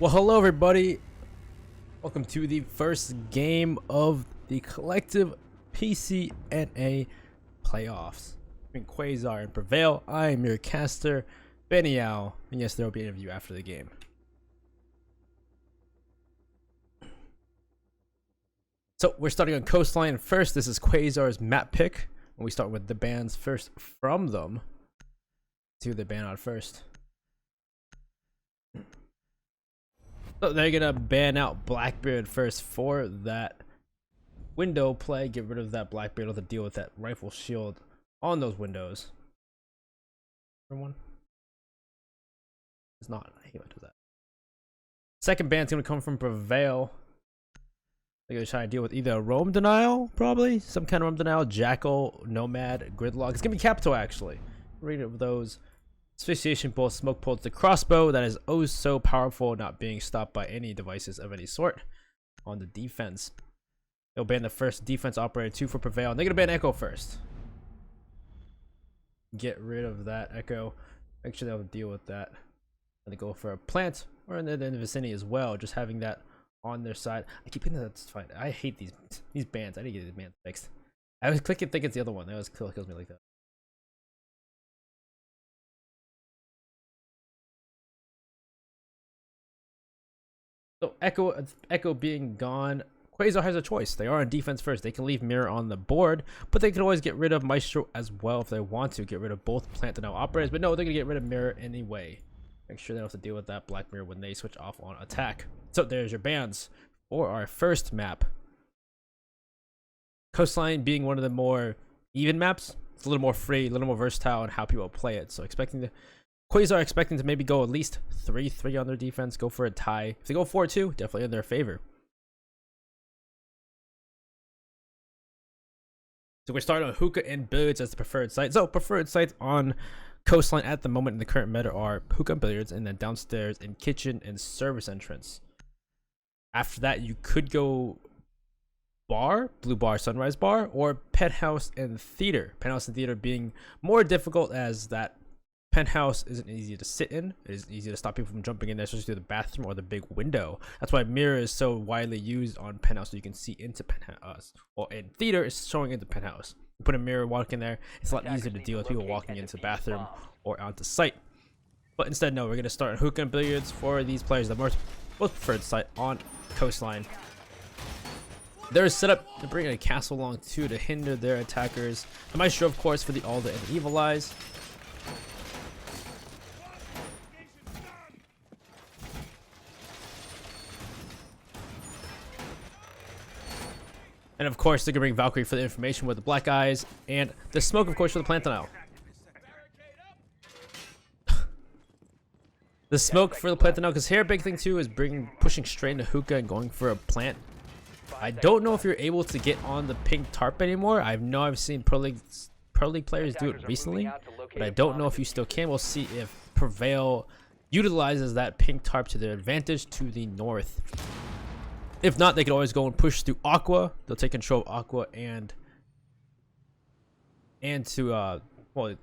Well, hello everybody. Welcome to the first game of the collective PCNA playoffs between Quasar and Prevail. I am your caster, Prevail, and yes, there will be an interview after the game. So we're starting on Coastline first. This is Quasar's map pick. And we start with the bans first from them. Let's see who they ban out first. So they're gonna ban out Blackbeard first for that window play. Get rid of that Blackbeard to deal with that rifle shield on those windows. One. It's not. I hate when I do that. Second ban's gonna come from Prevail. They're gonna try to deal with either a roam denial, probably some kind of roam denial, jackal, nomad, gridlock. It's gonna be capital actually. Read of those. Asphyxiation bolt, smoke pulse, the crossbow that is oh so powerful, not being stopped by any devices of any sort. On the defense, they'll ban the first defense operator 2 for Prevail. And they're gonna ban Echo first. Get rid of that Echo. Make sure they'll deal with that. And they go for a plant or in the vicinity as well. Just having that on their side. I keep thinking that's fine. I hate these bans. I need to get these bans fixed. I always click and think it's the other one. That always kills me like that. So Echo being gone, Quasar has a choice. They are on defense first. They can leave Mirror on the board, but they can always get rid of Maestro as well if they want to. Get rid of both plant and now operators, but no, they're gonna get rid of Mirror anyway. Make sure they don't have to deal with that Black Mirror when they switch off on attack. So there's your bans for our first map. Coastline being one of the more even maps. It's a little more free, a little more versatile in how people play it. So Quasar expecting to maybe go at least 3-3 on their defense, go for a tie. If they go 4-2, definitely in their favor. So we're starting on hookah and billiards as the preferred site. So preferred sites on Coastline at the moment in the current meta are hookah and billiards, and then downstairs in kitchen and service entrance. After that, you could go bar, blue bar, sunrise bar, or penthouse and theater. Penthouse and theater being more difficult as that penthouse isn't easy to sit in. It is easy to stop people from jumping in there, especially through the bathroom or the big window. That's why mirror is so widely used on penthouse, so you can see into penthouse. Or in theater, it's showing into penthouse. You put a mirror, walk in there. It's a lot easier to deal with people walking into the bathroom or onto site. But instead, no, we're gonna start hookah and billiards for these players. The most preferred site on Coastline. They're set up to bring a castle along too to hinder their attackers. The Maestro, of course, for the Alda and the Evil Eyes. And of course, they're gonna bring Valkyrie for the information with the black eyes, and the smoke, of course, for the plant denial. The smoke for the plant denial, because here, big thing too is pushing straight into hookah and going for a plant. I don't know if you're able to get on the pink tarp anymore. I know I've seen Pro League players do it recently, but I don't know if you still can. We'll see if Prevail utilizes that pink tarp to their advantage to the north. If not, they can always go and push through Aqua. They'll take control of Aqua and to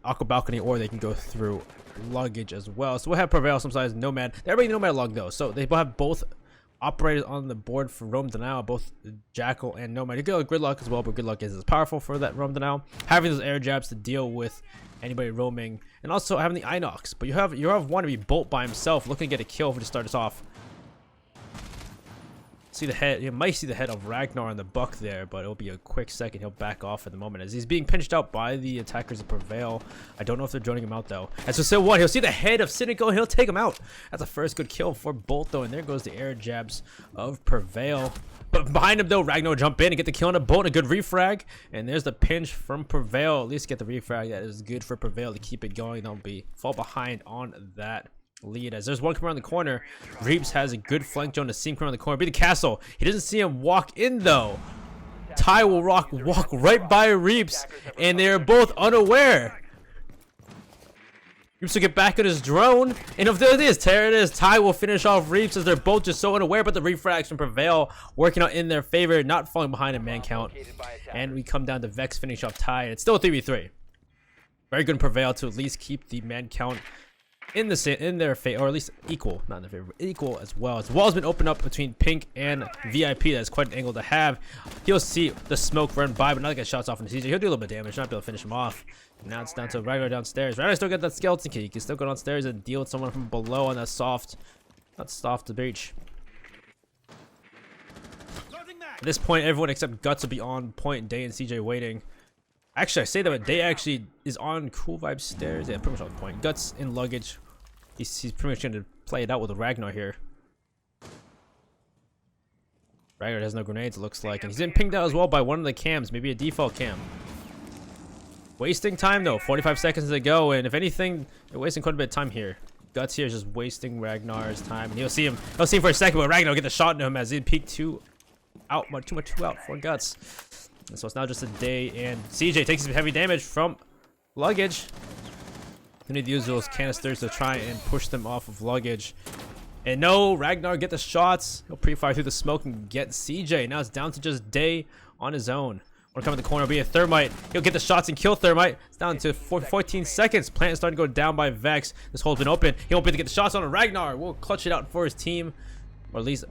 Aqua Balcony, or they can go through Luggage as well. So we'll have Prevail, some size Nomad. Everybody Nomad log though, so they will have both operators on the board for roam denial, both Jackal and Nomad. You can go Gridlock as well, but Gridlock is as powerful for that roam denial. Having those air jabs to deal with anybody roaming, and also having the Inox. But you have one to be Bolt by himself, looking to get a kill to start us off. See the head, you might see the head of Ragnar on the buck there, but it'll be a quick second. He'll back off at the moment as he's being pinched out by the attackers of Prevail. I don't know if they're joining him out though. And so still one, he'll see the head of Cynical and he'll take him out. That's a first good kill for Bolt though, and there goes the air jabs of Prevail. But behind him though, Ragnar jump in and get the kill on a Bolt, and a good refrag. And there's the pinch from Prevail. At least get the refrag. That is good for Prevail to keep it going. They'll fall behind on that lead as there's one coming around the corner. Reeps has a good flank zone to see him come around the corner. Be the castle. He doesn't see him walk in though. Ty will walk right by Reeps, and they're both unaware. Reeps will get back at his drone, and if there it is, Ty will finish off Reeps as they're both just so unaware, but the refrags from Prevail working out in their favor, not falling behind in man count. And we come down to Vex finish off Ty, and it's still a 3v3. Very good Prevail to at least keep the man count in their favor, or at least equal, not in their favor, but equal as well. As the wall's been opened up between Pink and VIP. That's quite an angle to have. He'll see the smoke run by, but not get shots off into CJ. He'll do a little bit of damage, not be able to finish him off. Now it's down to Ragnar downstairs. Ragnar still got that skeleton key. He can still go downstairs and deal with someone from below on that soft, not soft to breach. At this point, everyone except Guts will be on point. Day and CJ waiting. Actually, I say that, but Day actually is on Cool Vibe stairs. Yeah, pretty much on point. Guts in luggage. He's pretty much going to play it out with Ragnar here. Ragnar has no grenades, it looks like. And he's been pinged out as well by one of the cams. Maybe a default cam. Wasting time, though. 45 seconds to go. And if anything, they're wasting quite a bit of time here. Guts here is just wasting Ragnar's time. And he'll see him for a second, but Ragnar will get the shot into him as he peek two out for Guts. And so it's now just a Day, and CJ takes some heavy damage from luggage. They need to use those canisters to try and push them off of luggage. And no, Ragnar get the shots. He'll pre-fire through the smoke and get CJ. Now it's down to just Day on his own. Wanna come in the corner, be a Thermite. He'll get the shots and kill Thermite. It's down to 14 seconds. Plant is starting to go down by Vex. This hole's been open. He won't be able to get the shots on Ragnar. Will clutch it out for his team, or at least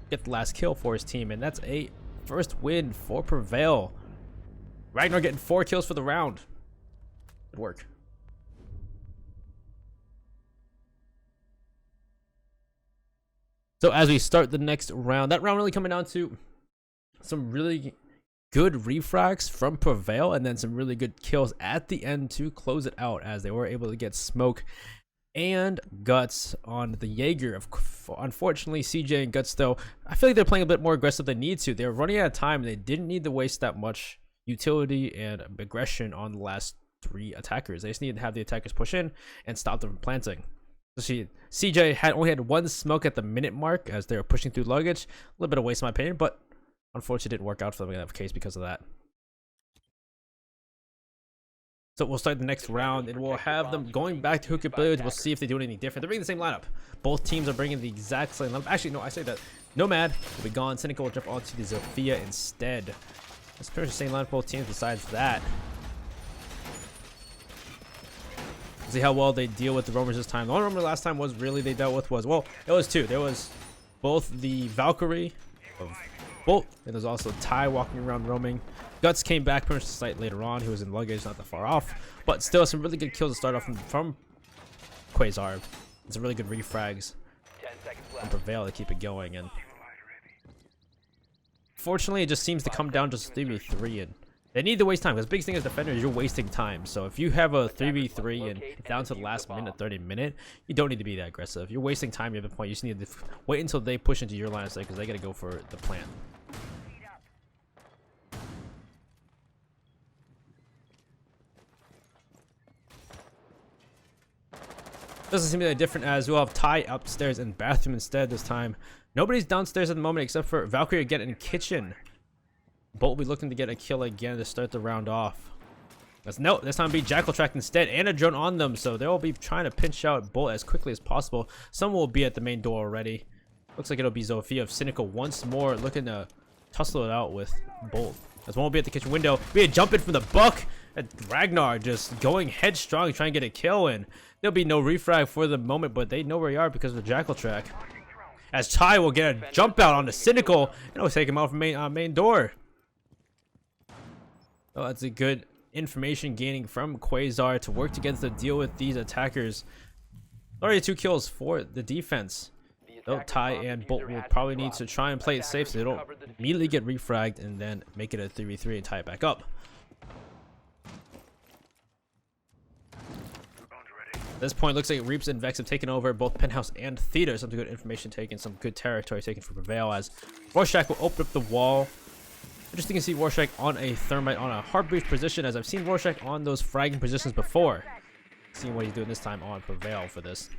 get the last kill for his team. And that's a first win for Prevail. Ragnar getting 4 kills for the round. Good work. So as we start the next round, that round really coming down to some really good refrags from Prevail, and then some really good kills at the end to close it out, as they were able to get smoke and Guts on the Jaeger. Unfortunately, CJ and Guts, though, I feel like they're playing a bit more aggressive than they need to. They're running out of time, and they didn't need to waste that much utility and aggression on the last 3 attackers. They just needed to have the attackers push in and stop them from planting. So CJ only had 1 smoke at the minute mark as they were pushing through luggage. A little bit of waste in my opinion, but unfortunately it didn't work out for them in that case because of that. So we'll start the next round, and we'll have them going back to Hookah Billiards. We'll see if they do anything different. They're bringing the same lineup. Both teams are bringing the exact same lineup. Actually, no, I say that. Nomad will be gone. Cynical will jump onto the Zofia instead. It's pretty much the same lineup both teams besides that. See how well they deal with the roamers this time. The only roamer last time was really they dealt with was, well, it was 2. There was both the Valkyrie of Bolt, and there's also Ty walking around roaming. Guts came back pretty much to site later on. He was in luggage, not that far off, but still some really good kills to start off from Quasar. Some really good refrags from Prevail to keep it going. And fortunately, it just seems to come down just 3v3, and they need to waste time, because the biggest thing as defenders, you're wasting time. So if you have a 3v3 and down to the last minute, 30 minute, you don't need to be that aggressive. You're wasting time at the point. You just need to wait until they push into your line of sight, because they got to go for the plant. Doesn't seem any different, as we'll have Ty upstairs and bathroom instead this time. Nobody's downstairs at the moment except for Valkyrie again in kitchen. Bolt will be looking to get a kill again to start the round off. No, this time be Jackal tracked instead, and a drone on them, so they'll be trying to pinch out Bolt as quickly as possible. Someone will be at the main door already. Looks like it'll be Zofia of Cynical once more, looking to tussle it out with Bolt. As one will be at the kitchen window. We had jump in from the buck. And Ragnar just going headstrong, trying to get a kill, and there'll be no refrag for the moment, but they know where you are because of the Jackal track. As Ty will get a jump out on the Cynical, and it'll take him out from main door. Oh, that's a good information gaining from Quasar to work together to deal with these attackers. Already 2 kills for the defense. Though Ty and Bolt will probably need to try and play it safe so they don't immediately get refragged and then make it a 3v3 and tie it back up. At this point, looks like Reaps and Vex have taken over both Penthouse and Theater. Some good information taken, some good territory taken for Prevail, as Rorschach will open up the wall. Interesting to see Rorschach on a Thermite on a hard breach position, as I've seen Rorschach on those fragging positions before. Seeing what he's doing this time on Prevail for this.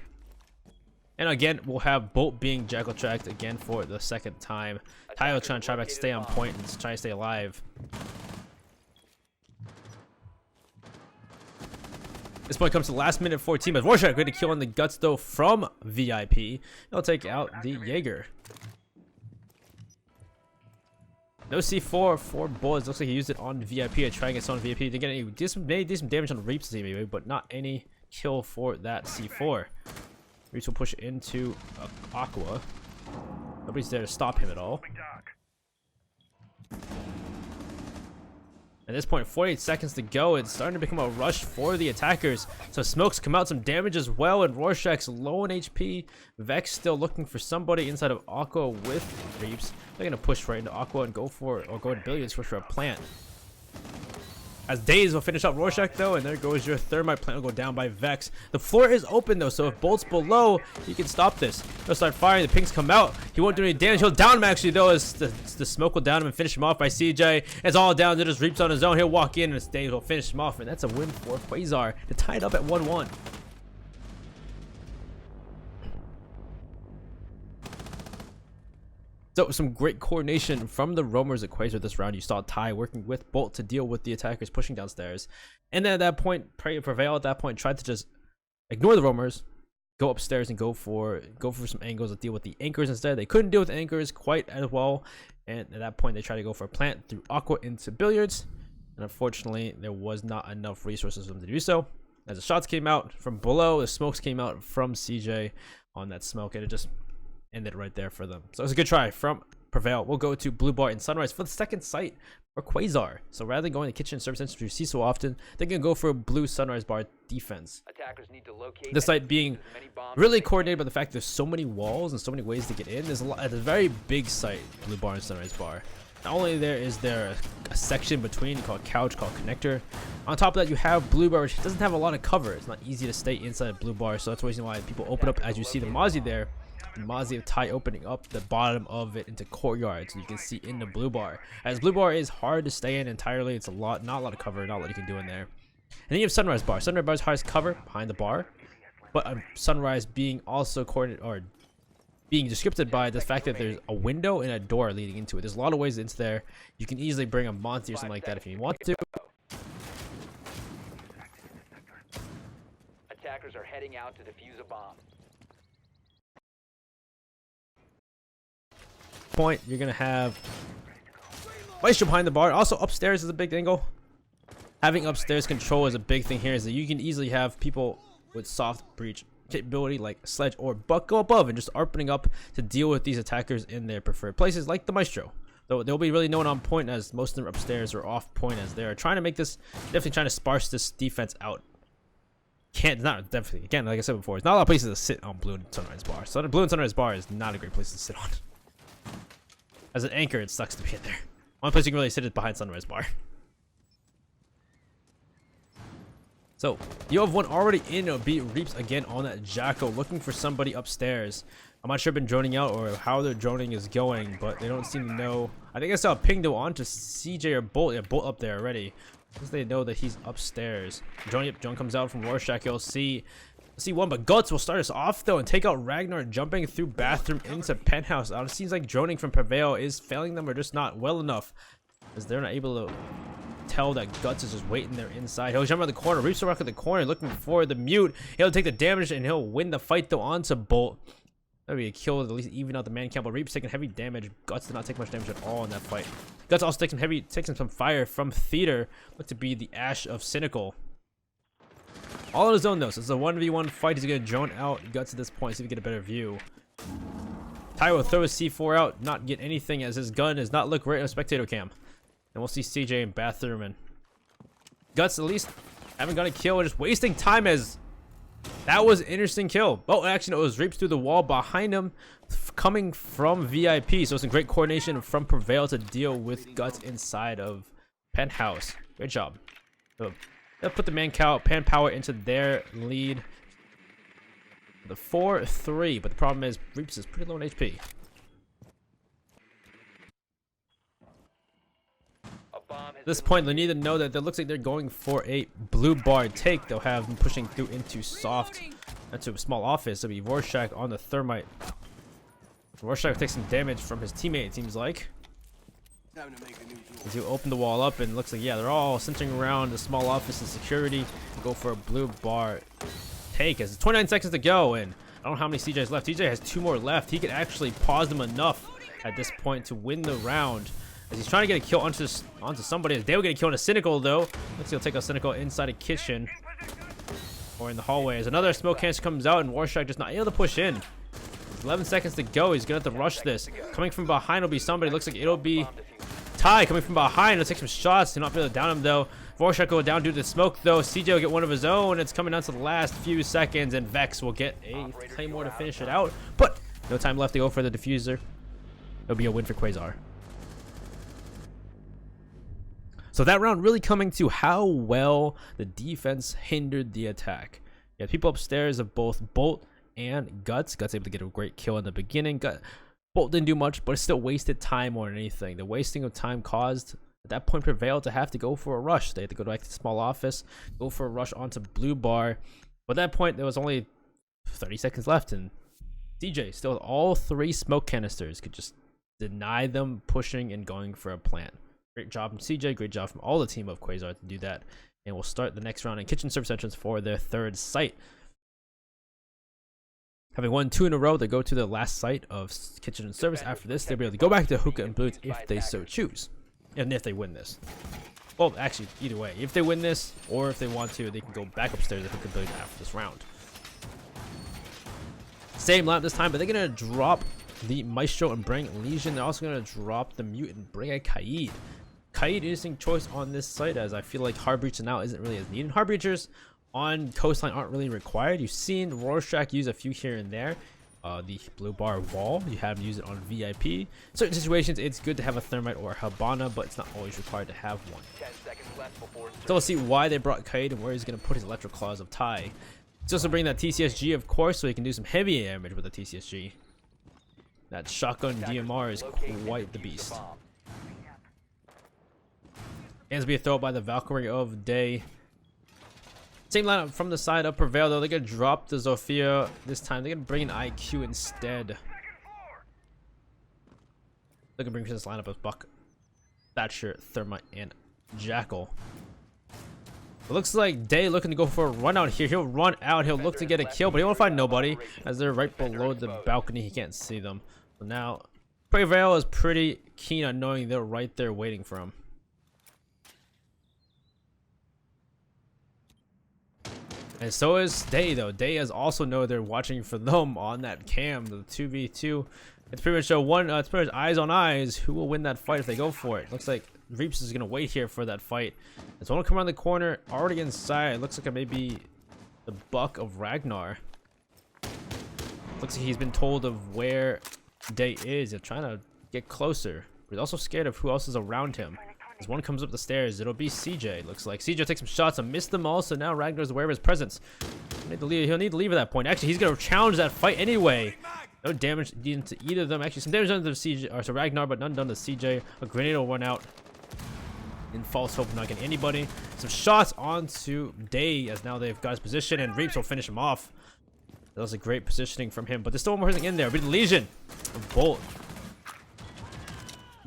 And again, we'll have Bolt being Jackal tracked again for the second time. Ty will try back to stay on point and try to stay alive. This point comes to the last minute 14, as Rorschach going to kill on the Guts though from VIP. He'll take out the Jaeger. No C4 for bullets. Looks like he used it on VIP to try and get on VIP. They did some damage on the Reaps anyway, but not any kill for that C4. Reaps will push into Aqua. Nobody's there to stop him at all. At this point, 48 seconds to go. It's starting to become a rush for the attackers. So Smokes come out some damage as well, and Rorschach's low on HP. Vex still looking for somebody inside of Aqua with Reaps. They're gonna push right into Aqua and go for it, or go into Billiards, push for a plant. As Daze will finish up Rorschach though, and there goes your Thermite. Plant will go down by Vex. The floor is open though, so if Bolt's below, he can stop this. He'll start firing, the pings come out. He won't do any damage. He'll down him actually though, as the smoke will down him and finish him off by CJ. It's all down to just Reaps on his own. He'll walk in and Daze will finish him off, and that's a win for Quasar to tie it up at 1-1. So some great coordination from the roamers at Quasar this round. You saw Ty working with Bolt to deal with the attackers pushing downstairs. And then at that point, Prevail at that point tried to just ignore the roamers, go upstairs and go for some angles to deal with the anchors instead. They couldn't deal with anchors quite as well. And at that point, they tried to go for a plant through Aqua into Billiards. And unfortunately, there was not enough resources for them to do so. As the shots came out from below, the smokes came out from CJ on that smoke, and it just ended right there for them. So it was a good try from Prevail. We'll go to Blue Bar and Sunrise for the second site for Quasar. So rather than going to kitchen service entrance, which you see so often, they're gonna go for a blue Sunrise Bar defense. Attackers need to locate the site being really coordinated by the fact there's so many walls and so many ways to get in. There's a very big site, Blue Bar and Sunrise Bar. Not only is there a section between called Couch, called Connector. On top of that, you have Blue Bar, which doesn't have a lot of cover. It's not easy to stay inside of Blue Bar, so that's the reason why people open up, as you see the Mozzie there. Mozzie of Ty opening up the bottom of it into courtyard, so you can see in the Blue Bar. As Blue Bar is hard to stay in entirely, it's not a lot of cover, not a lot you can do in there. And then you have Sunrise Bar. Sunrise Bar's hardest cover behind the bar, but Sunrise being also coordinated or being descripted by the fact that there's a window and a door leading into it. There's a lot of ways into there. You can easily bring a Monty or something like that if you want to. Attackers are heading out to defuse a bomb. Point, you're gonna have Maestro behind the bar. Also upstairs is a big angle. Having upstairs control is a big thing here, is that you can easily have people with soft breach capability like Sledge or Buck go above and just opening up to deal with these attackers in their preferred places, like the Maestro. Though they'll be really known on point, as most of them upstairs are off point, as they're trying to make this, definitely trying to sparse this defense out. Definitely, again, like I said before, it's not a lot of places to sit on Blue and Sunrise Bar. So Blue and Sunrise Bar is not a great place to sit on. As an anchor, it sucks to be in there. One place you can really sit is behind Sunrise Bar. So, you have one already in. It'll be Reaps again on that Jacko, looking for somebody upstairs. I'm not sure if they've been droning out or how their droning is going, but they don't seem to know. I think I saw a ping though onto CJ or Bolt. Yeah, Bolt up there already. Because they know that he's upstairs. Drone comes out from Rorschach. You'll see one, but Guts will start us off though and take out Ragnar, jumping through bathroom into penthouse. It seems like droning from Prevail is failing them, or just not well enough, as they're not able to tell that Guts is just waiting there inside. He'll jump around the corner. Reaps will rock at the corner looking for the mute. He'll take the damage and he'll win the fight though onto Bolt. That'll be a kill to at least even out the man count, but Reaps taking heavy damage. Guts did not take much damage at all in that fight. Guts also taking some fire from Theater. Look to be the Ash of Cynical. All on his own though, so it's a 1v1 fight. He's gonna drone out Guts at this point, see if we get a better view. Ty will throw his C4 out, not get anything, as his gun does not look great on a spectator cam. And we'll see CJ in bathroom, and Guts at least haven't got a kill, just wasting time, as that was an interesting kill. Oh, actually no, it was Reaps through the wall behind him, coming from VIP. So some great coordination from Prevail to deal with Guts inside of penthouse. Great job. So they'll put the man power into their lead. The 4-3, but the problem is Reaps is pretty low on HP. At this point, they need to know that it looks like they're going for a Blue Bar take. They'll have them pushing through into soft, into a small office. It'll be Rorschach on the Thermite. Rorschach takes some damage from his teammate, it seems like. As he open the wall up, and it looks like, yeah, they're all centering around the small office and security. Go for a Blue Bar take, as it's 29 seconds to go, and I don't know how many CJ's left. CJ has 2 more left. He could actually pause them enough at this point to win the round, as he's trying to get a kill onto somebody. As they will get a kill on a Cynical though. Looks like he'll take a Cynical inside a kitchen. or in the hallways. Another smoke canister comes out, and Warstrike just not able to push in. 11 seconds to go. He's gonna have to rush this. Coming from behind will be somebody. Looks like it'll be Ty coming from behind. He'll take some shots to not be able to down him though. Warstrike will go down due to the smoke though. CJ will get one of his own. It's coming down to the last few seconds, and Vex will get a Claymore to finish it out. But no time left to go for the diffuser. It'll be a win for Quasar. So that round really coming to how well the defense hindered the attack. You had people upstairs of both Bolt and Guts. Guts able to get a great kill in the beginning. Bolt didn't do much, but it still wasted time more than anything. The wasting of time caused, at that point, Prevail to have to go for a rush. They had to go back to the small office, go for a rush onto Blue Bar. But at that point, there was only 30 seconds left, and CJ still with all 3 smoke canisters could just deny them pushing and going for a plant. Great job from CJ, great job from all the team of Quasar to do that. And we'll start the next round in kitchen service entrance for their 3rd site. Having won 2 in a row, they go to the last site of kitchen and service. After this, they'll be able to go back to hookah and boots if they so choose. And if they win this. Well, actually, either way. If they win this, or if they want to, they can go back upstairs to hookah and boots after this round. Same lineup this time, but they're going to drop the Maestro and bring Legion. They're also going to drop the Mute and bring a Kaid. Kaid is interesting choice on this site, as I feel like Hard Breacher now isn't really as needed. Hard Breachers on Coastline aren't really required. You've seen Rorschach use a few here and there. The Blue Bar wall, you have them use it on VIP. Certain situations, it's good to have a Thermite or a Habana, but it's not always required to have one. So we'll see why they brought Kaid and where he's going to put his Electro Claws of Tai. He's also bringing that TCSG, of course, so he can do some heavy damage with the TCSG. That shotgun DMR is quite the beast. Hands be a throw by the Valkyrie of Day. Same lineup from the side of Prevail though. They're gonna drop the Zofia this time. They're gonna bring an IQ instead. They're gonna bring this lineup of Buck, Thatcher, Thermite, and Jackal. It looks like Day looking to go for a run out here. He'll run out. He'll look to get a kill, but he won't find nobody as they're right below the balcony. He can't see them. So now Prevail is pretty keen on knowing they're right there waiting for him. And so is Day though. Day has also know they're watching for them on that cam, the 2v2. It's pretty much it's pretty much eyes on eyes. Who will win that fight if they go for it? Looks like Reaps is gonna wait here for that fight. It's one to come around the corner, already inside. Looks like it may be the Buck of Ragnar. Looks like he's been told of where Day is. They're trying to get closer, but he's also scared of who else is around him. As one comes up the stairs, it'll be CJ. Looks like CJ takes some shots and missed them all, so now Ragnar's aware of his presence. He'll need to leave at that point. Actually, he's gonna challenge that fight anyway. No damage done to either of them. Actually, some damage done to CJ or to Ragnar, but none done to CJ. A grenade will run out in false hope of not getting anybody. Some shots onto Day, as now they've got his position, and Reaps will finish him off. That was a great positioning from him, but there's still one more thing in there. But the Legion of Bolt.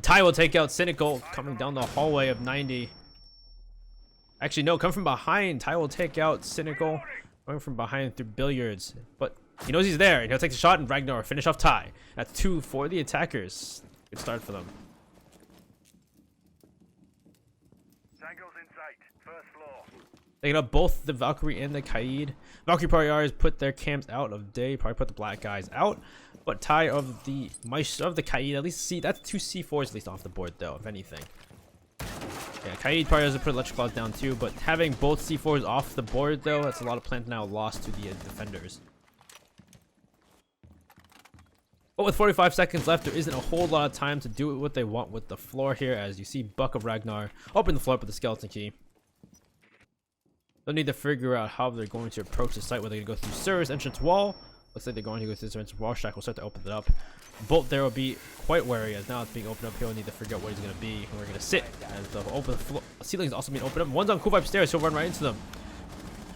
Ty will take out Cynical coming down the hallway of 90. Actually, no, come from behind. Ty will take out Cynical coming from behind through Billiards. But he knows he's there, and he'll take the shot, and Ragnar will finish off Ty. That's 2 for the attackers. Good start for them. Taking up both the Valkyrie and the Kaid. Valkyrie probably always put their camps out of Day, probably put the black guys out. But Ty of the Kaid, at least see that's 2 C4s at least off the board though, if anything. Yeah, Kaid probably doesn't put Electric Claws down too, but having both C4s off the board though, that's a lot of plant now lost to the defenders. But with 45 seconds left, there isn't a whole lot of time to do what they want with the floor here, as you see Buck of Ragnar open the floor up with the skeleton key. They'll need to figure out how they're going to approach the site, whether they're going to go through service entrance wall. Looks like they're going to go through the entrance wall. Shack will start to open it up. Bolt there will be quite wary, as now it's being opened up. He'll need to figure out where he's going to be, where he's going to sit. As the open floor, ceiling is also being opened up. One's on Cool Vibe stairs, he'll run right into them.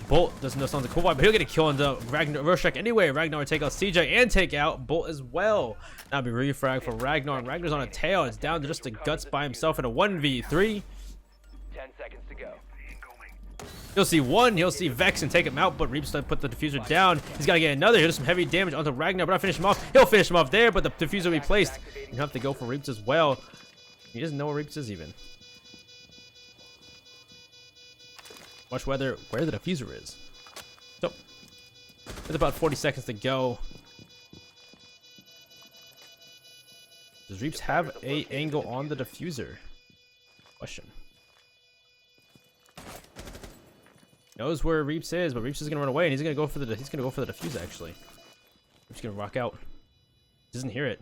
Bolt doesn't know sounds like Cool Vibe, but he'll get a kill on the Ragnar Rorschach anyway. Ragnar will take out CJ and take out Bolt as well. That'll be refrag for Ragnar, and Ragnar's on a tail. It's down to just the Guts by himself in a 1v3. 10 seconds to go. You'll see one, he'll see Vex and take him out, but Reaps put the diffuser down. He's got to get another. He'll do some heavy damage onto Ragnar, but I'll finish him off. He'll finish him off there, but the diffuser will be placed. You have to go for Reaps as well. He doesn't know where Reaps is even. Watch where the diffuser is. So, with about 40 seconds to go. Does Reaps have a angle on the diffuser? Question. Knows where Reaps is, but Reaps is gonna run away, and he's gonna go for the diffuser actually. Reaps gonna rock out. Doesn't hear it.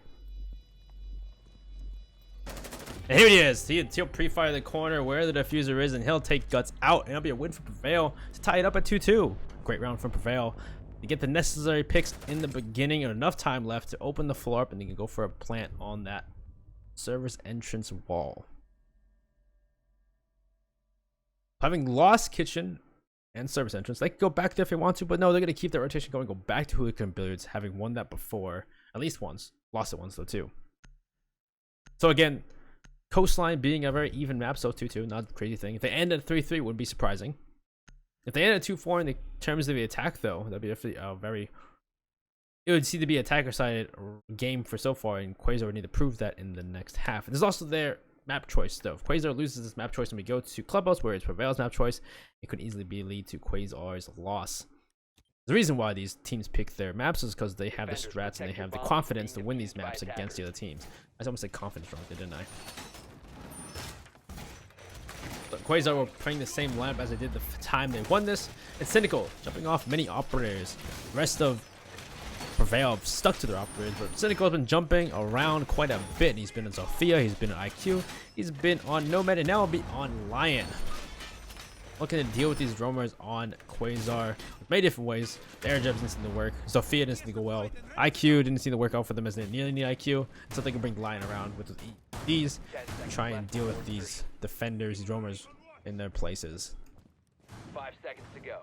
And here he is. He'll pre-fire the corner where the diffuser is, and he'll take Guts out, and it'll be a win for Prevail to tie it up at 2-2. Great round from Prevail. To get the necessary picks in the beginning and enough time left to open the floor up, and they can go for a plant on that server's entrance wall. Having lost kitchen and service entrance, they can go back there if they want to, but no, they're going to keep that rotation going, go back to Hooligan Billiards, having won that before, at least once. Lost it once though too. So again, Coastline being a very even map, so 2-2, not a crazy thing. If they end at 3-3, wouldn't be surprising. If they end at 2-4 in the terms of the attack, though, that'd be a very... It would seem to be attacker-sided game for so far, and Quasar would need to prove that in the next half. And there's also their map choice, though. If Quasar loses this map choice and we go to Clubhouse, where it's Prevail's map choice, it could easily be lead to Quasar's loss. The reason why these teams pick their maps is because they have the strats and they have the confidence to win these maps against the other teams. I almost said confidence wrong, didn't I? But Quasar were playing the same lineup as they did the time they won this. It's Cynical, jumping off many operators. The rest of Prevail have stuck to their operators, but Cynical has been jumping around quite a bit. He's been on Sophia, he's been on IQ, he's been on Nomad, and now he'll be on Lion. Looking to deal with these roamers on Quasar many different ways. The air jabs didn't seem to work. Sophia didn't seem to go well. IQ didn't seem to work out for them as they nearly need IQ. So they can bring Lion around with these and try and deal with these defenders, these roamers in their places. 5 seconds to go.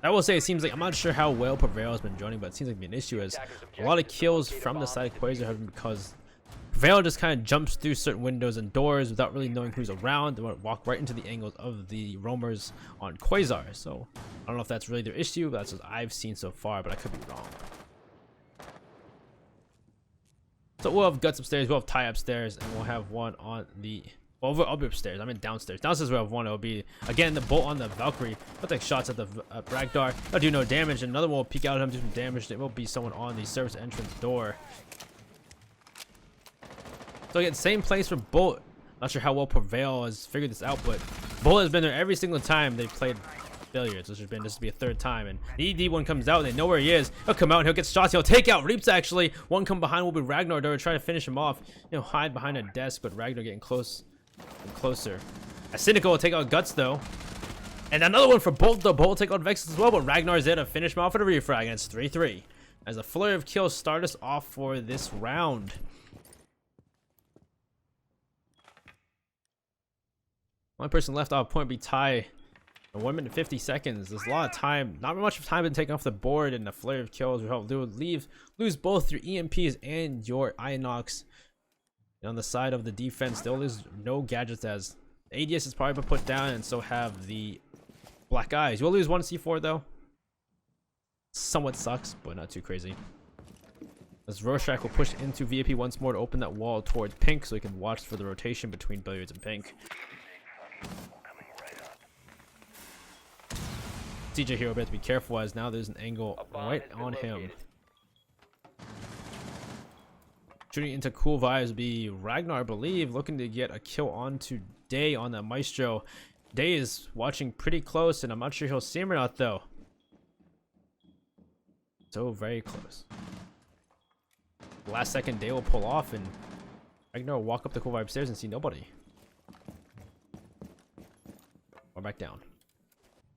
I will say it seems like, I'm not sure how well Prevail has been joining, but it seems like an issue as a lot of kills from the side of Quasar have been because Prevail just kind of jumps through certain windows and doors without really knowing who's around. They want to walk right into the angles of the roamers on Quasar. So I don't know if that's really their issue, but that's what I've seen so far, but I could be wrong. So we'll have Guts upstairs, we'll have Ty upstairs, and we'll have one on the... Well, I'll be upstairs. I'm in downstairs. Downstairs we'll have one. It'll be, again, the bolt on the Valkyrie. He'll take shots at the Ragnar. He'll do no damage. Another one will peek out at him, do some damage. It will be someone on the service entrance door. So again, same place for Bolt. Not sure how well Prevail has figured this out, but Bolt has been there every single time they've played Billiards. This will be a third time, and the ED one comes out and they know where he is. He'll come out and he'll get shots. He'll take out Reaps actually. One come behind will be Ragnar. They'll try to finish him off. He'll hide behind a desk, but Ragnar getting close and closer. A Cynical will take out Guts though. And another one for Bolt though. Bolt will take out Vex as well, but Ragnar's there to finish him off with a refrag, and it's 3-3. As a flurry of kills start us off for this round. One person left off point be Ty. 1 minute 50 seconds. There's a lot of time. Not much of time been taken off the board, and the flurry of kills will help lose both your EMPs and your Inox. And on the side of the defense, they'll lose no gadgets as ADS is probably been put down, and so have the Black Eyes. You will lose one C4 though. Somewhat sucks, but not too crazy. As Rorschach will push into VIP once more to open that wall towards Pink, so he can watch for the rotation between Billiards and Pink. CJ Hero better to be careful as now there's an angle right on him. Shooting into Cool Vibes would be Ragnar, I believe, looking to get a kill onto Day on that Maestro. Day is watching pretty close, and I'm not sure he'll see him or not, though. So very close. Last second, Day will pull off, and Ragnar will walk up the Cool Vibe stairs and see nobody. Or back down.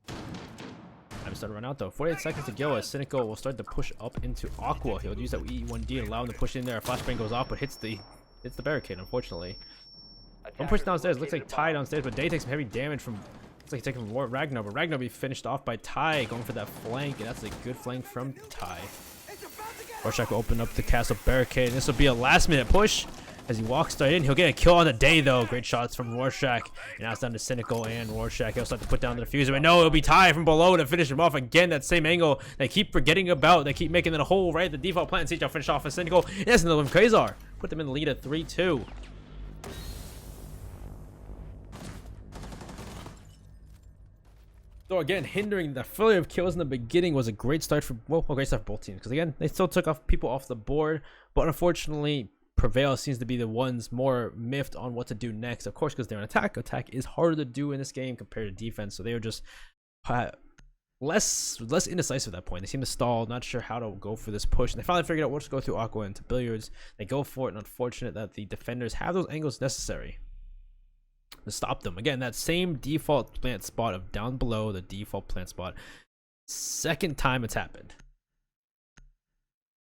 Time start to run out though. 48 seconds to go as Cynical will start to push up into Aqua. He'll use that E1D and allow him to push in there. A flashbang goes off, but hits the barricade, unfortunately. One push downstairs. Looks like Ty downstairs, but Day takes some heavy damage from. Looks like he's taking from Ragnar, but Ragnar will be finished off by Ty going for that flank, and that's a good flank from Ty. Rorschach will open up the castle barricade, and this will be a last-minute push. As he walks straight in, he'll get a kill on the Day though. Great shots from Rorschach. And now it's down to Cynical and Rorschach. He'll start to put down the diffuser. And no, it'll be Ty from below to finish him off again. That same angle they keep forgetting about. They keep making it a hole right at the default plant. And CJ will finish off with Cynical. And that's another one from Quasar. Put them in the lead at 3-2. So again, hindering the flurry of kills in the beginning was a great start for great start for both teams, because again they still took off people off the board, but unfortunately Prevail seems to be the ones more miffed on what to do next. Of course, because they're an attack. Attack is harder to do in this game compared to defense, so they were just less indecisive at that point. They seem to stall, not sure how to go for this push, and they finally figured out, we'll just go through Aqua into Billiards. They go for it, and unfortunate that the defenders have those angles necessary to stop them. Again, that same default plant spot of down below the default plant spot. Second time it's happened.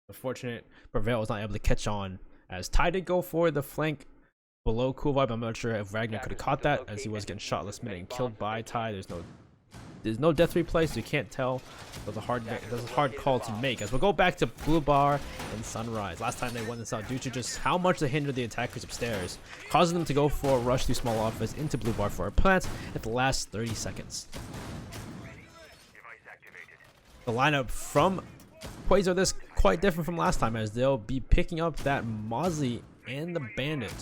Unfortunate, Prevail was not able to catch on, as Ty did go for the flank below Cool Vibe. I'm not sure if Ragnar could have caught that, as he was getting shot last minute and killed by Ty. There's no death replay, so you can't tell. That's a hard call to make, as we'll go back to Blue Bar and Sunrise. Last time they won this out due to just how much they hindered the attackers upstairs, causing them to go for a rush through small office into Blue Bar for a plant at the last 30 seconds. The lineup from Quasar this quite different from last time, as they'll be picking up that Mozzie and the Bandit.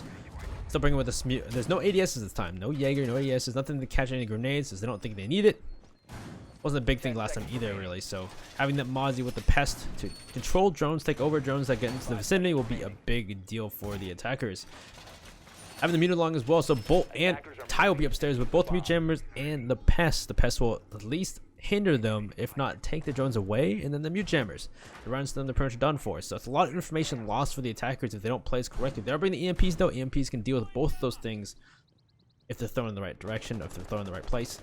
Still bringing with the there's no ADSs this time, no Jaeger, no ADSs, nothing to catch any grenades, as they don't think they need it. Wasn't a big thing last time either, really. So having that Mozzie with the pest to control drones, take over drones that get into the vicinity, will be a big deal for the attackers. Having the mute along as well, so Bolt and Ty will be upstairs with both mute jammers and the pest. The pest will at least hinder them, if not take the drones away, and then the mute jammers, the runs them, they're pretty much done for. So it's a lot of information lost for the attackers if they don't place correctly. They're bringing the EMPs though. EMPs can deal with both of those things if they're thrown in the right direction, if they're thrown in the right place.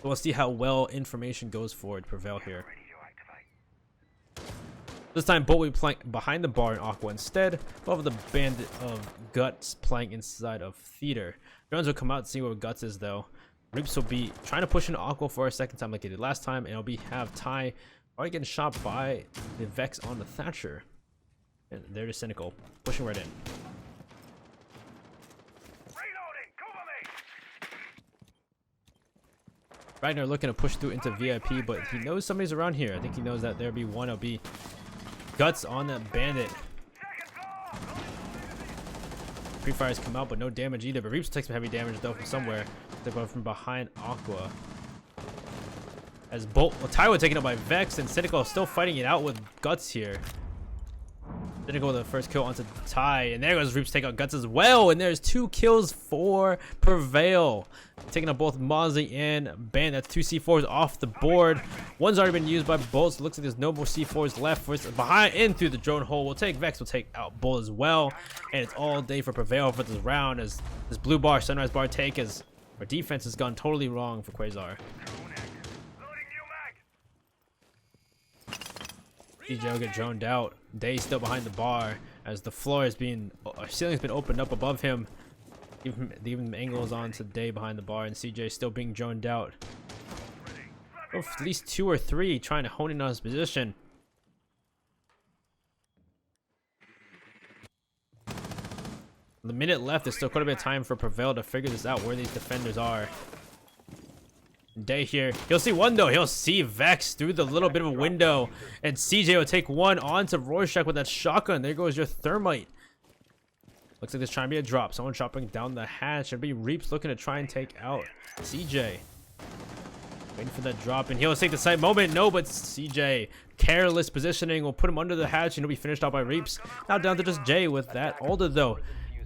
So we'll see how well information goes forward. Prevail here. This time Bolt will be playing behind the bar in Aqua instead, above the Bandit of Guts playing inside of Theater. Drones will come out and see what Guts is though. Reaps will be trying to push into Aqua for a second time like they did last time, and it'll be have Ty already getting shot by the Vex on the Thatcher. And they're just cynical, pushing right in. Ragnar looking to push through into VIP, but he knows somebody's around here. I think he knows that there'll be one. It'll be Guts on that Bandit. Pre-fires come out, but no damage either. But Reaps takes some heavy damage though from somewhere. They're going from behind Aqua. As Bolt, well, Ty was taken up by Vex, and Cynical still fighting it out with Guts here. Cynical with the first kill onto Ty, and there goes Reaps take out Guts as well, and there's 2 kills for Prevail. Taking up both Mozzie and Band. That's 2 C4s off the board. One's already been used by Bolt, so it looks like there's no more C4s left. First behind in through the drone hole. We'll take Vex, we'll take out Bolt as well. And it's all day for Prevail for this round, as this Blue Bar, Sunrise Bar take, as our defense has gone totally wrong for Quasar. DJ will get droned out. Day's still behind the bar, as the floor is being, ceiling's been opened up above him. Even angles onto Day behind the bar, and CJ still being droned out. Oh, at least 2 or 3 trying to hone in on his position. The minute left, there's still quite a bit of time for Prevail to figure this out, where these defenders are. Day here, he'll see one though. He'll see Vex through the little bit of a window, and CJ will take one onto Rorschach with that shotgun. There goes your thermite. Looks like there's trying to be a drop. Someone chopping down the hatch. It'll be Reaps looking to try and take out CJ. Waiting for that drop, and he'll take the side moment. No, but CJ, careless positioning, will put him under the hatch, and he'll be finished out by Reaps. Now down to just Jay with that Alder though.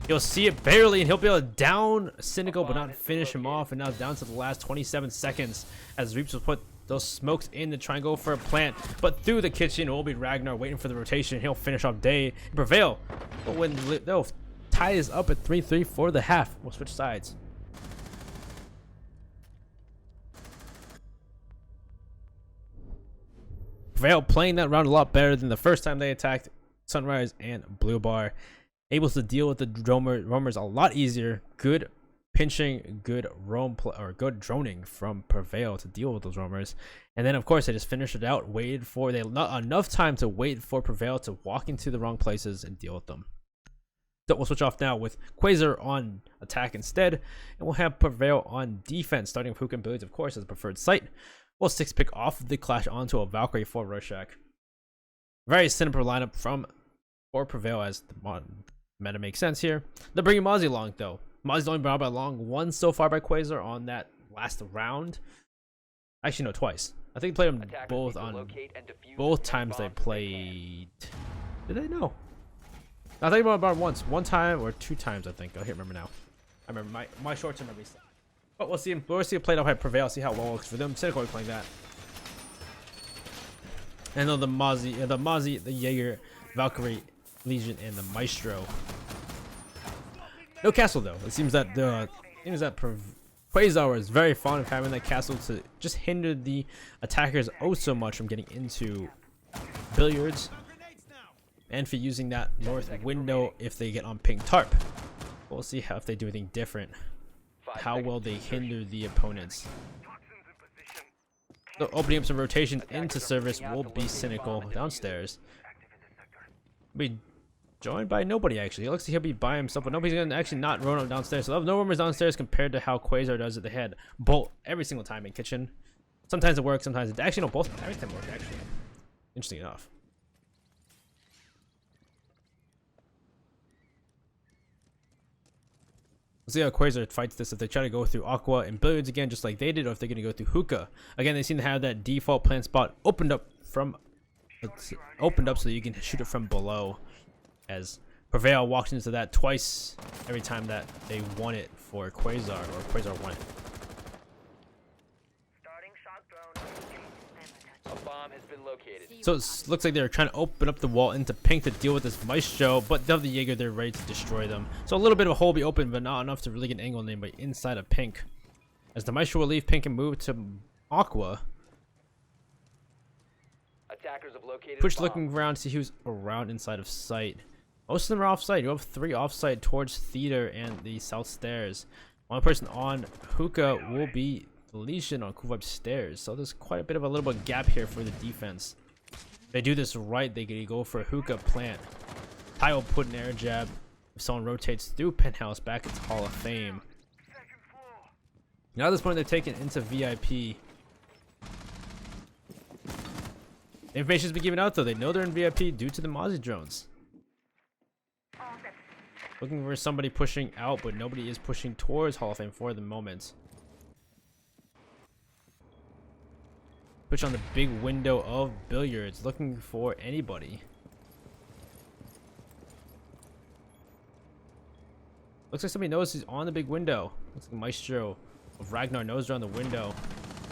You'll see it barely, and he'll be able to down Cynical but not finish him off. And now down to the last 27 seconds, as Reaps will put those smokes in to try and go for a plant, but through the kitchen it will be Ragnar waiting for the rotation. He'll finish off Day. Prevail, but when they'll tie is up at 3-3 for the half. We'll switch sides. Prevail playing that round a lot better than the first time they attacked Sunrise and Blue Bar. Able to deal with the roamers a lot easier. Good pinching, good good droning from Prevail to deal with those roamers. And then of course they just finished it out, waited for, they not enough time to wait for Prevail to walk into the wrong places and deal with them. So we'll switch off now with Quasar on attack instead, and we'll have Prevail on defense, starting with Hookah and Billiards, of course, as a preferred site. We'll 6-pick off the clash onto a Valkyrie for Rorschach. Very simple lineup for Prevail, as the meta makes sense here. They're bringing Mozzie along though. Mozzie's only been out by long once so far by Quasar on that last round. Actually, no, twice. I think they played them Attackers both need to on locate and defuse both as times they many bombs as played. Did they? No. I think about once, one time or two times. I think I can't remember now. I remember my short-term memory. But we'll see. We'll see it played out by Prevail. See how well it works for them. Cynical playing that. And then the Mozzie, the Jaeger, Valkyrie, Legion, and the Maestro. No castle though. It seems that Quasar is very fond of having that castle to just hinder the attackers oh so much from getting into billiards, and for using that north window if they get on pink tarp. We'll see how if they do anything different, how well they hinder the opponents. So opening up some rotation into service will be Cynical downstairs. Be joined by nobody actually. It looks like he'll be by himself, but nobody's gonna actually not run up downstairs. So they'll have no rumors downstairs compared to how Quasar does it. They had bolt every single time in kitchen. Sometimes it works, sometimes it actually no both every time it worked actually. Interesting enough. We'll see how Quasar fights this if they try to go through Aqua and Billiards again, just like they did, or if they're going to go through Hookah. Again, they seem to have that default plant spot opened up so that you can shoot it from below. As Prevail walks into that twice every time that they won it for Quasar, or Quasar won it. A bomb has been located. So it looks like they're trying to open up the wall into pink to deal with this Maestro, but they have the Jaeger, they're ready to destroy them. So a little bit of a hole will be open, but not enough to really get an angle on anybody inside of pink. As the Maestro will leave pink and move to Aqua. Attackers have located Twitch a bomb. looking around to see who's around inside of sight. Most of them are off site. You have 3 off site towards Theater and the south stairs. One person on Hookah will be Legion on Cool Vibe stairs. So there's quite a bit of a little bit gap here for the defense. If they do this right, they can go for a Hookah plant. Ty will put an air jab. If someone rotates through Penthouse back into Hall of Fame. Now at this point they're taken into VIP. Information's been given out though. They know they're in VIP due to the Mozzie drones. Looking for somebody pushing out, but nobody is pushing towards Hall of Fame for the moment. Push on the big window of Billiards, looking for anybody. Looks like somebody knows he's on the big window. Looks like Maestro of Ragnar knows around the window.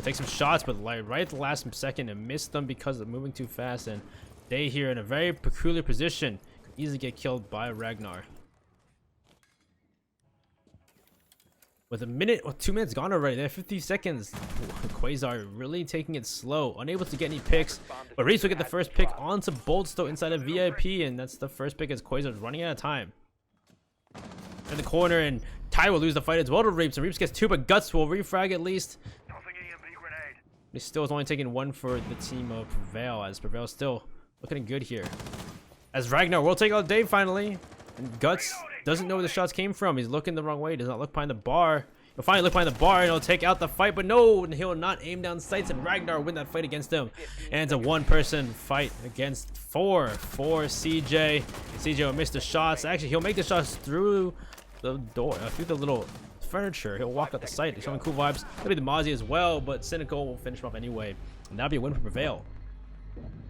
Take some shots, but right at the last second and missed them because of moving too fast. And they here in a very peculiar position could easily get killed by Ragnar. With a minute or 2 minutes gone already, they have 50 seconds. Quasar really taking it slow, unable to get any picks. But Reese will get the first pick onto Boldstow inside of VIP, and that's the first pick as Quasar's running out of time. In the corner, and Ty will lose the fight as well to Reeps, and Reeps gets 2, but Guts will refrag at least. He still is only taking 1 for the team of Prevail, as Prevail still looking good here. As Ragnar will take out Dave finally, and Guts doesn't know where the shots came from. He's looking the wrong way. He does not look behind the bar. He'll finally look behind the bar and he'll take out the fight, but no, and he'll not aim down sights, and Ragnar will win that fight against him. And it's a 1-person fight against 4 for CJ. CJ will miss the shots. Actually, he'll make the shots through the door, through the little furniture. He'll walk out the site. He's showing cool vibes. That'll be the Mozzie as well, but Cynical will finish him off anyway. And that'll be a win for Prevail.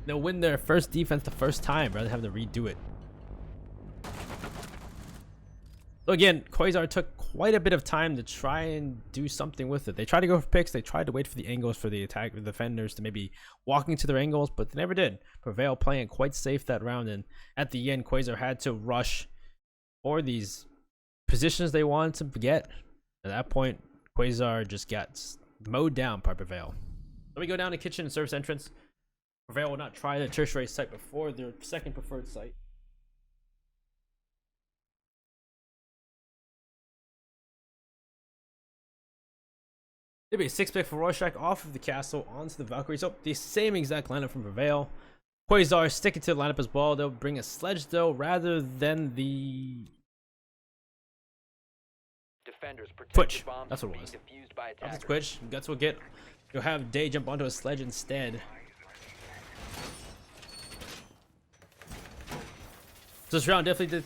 They'll win their first defense the first time rather than having to redo it. So again, Quasar took quite a bit of time to try and do something with it. They tried to go for picks. They tried to wait for the angles for the attack defenders to maybe walk into their angles, but they never did. Prevail playing it quite safe that round, and at the end, Quasar had to rush for these positions they wanted to get. At that point, Quasar just got mowed down by Prevail. So we go down to kitchen and service entrance. Prevail will not try the tertiary site before their second preferred site. It'll be a 6-pick for Rorschach off of the castle onto the Valkyrie. So the same exact lineup from Prevail. Quasar sticking to the lineup as well. They'll bring a sledge though rather than the Twitch. That's what it was. That's the Twitch. Guts will get. You'll have Day jump onto a sledge instead. So this round definitely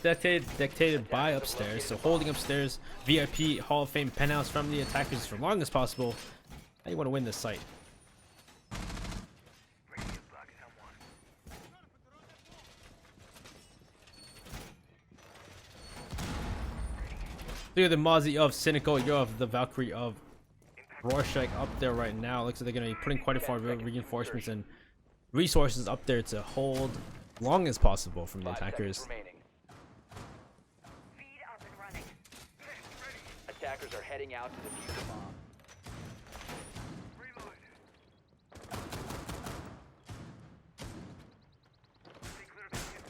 dictated by upstairs. So holding upstairs, VIP Hall of Fame penthouse from the attackers for long as possible. How do you want to win this site? Clear the Mozzie of Cynical. You have the Valkyrie of Rorschach up there right now. Looks like they're going to be putting quite a few reinforcements and resources up there to hold long as possible from the attackers. Attackers are heading out to defuse the bomb.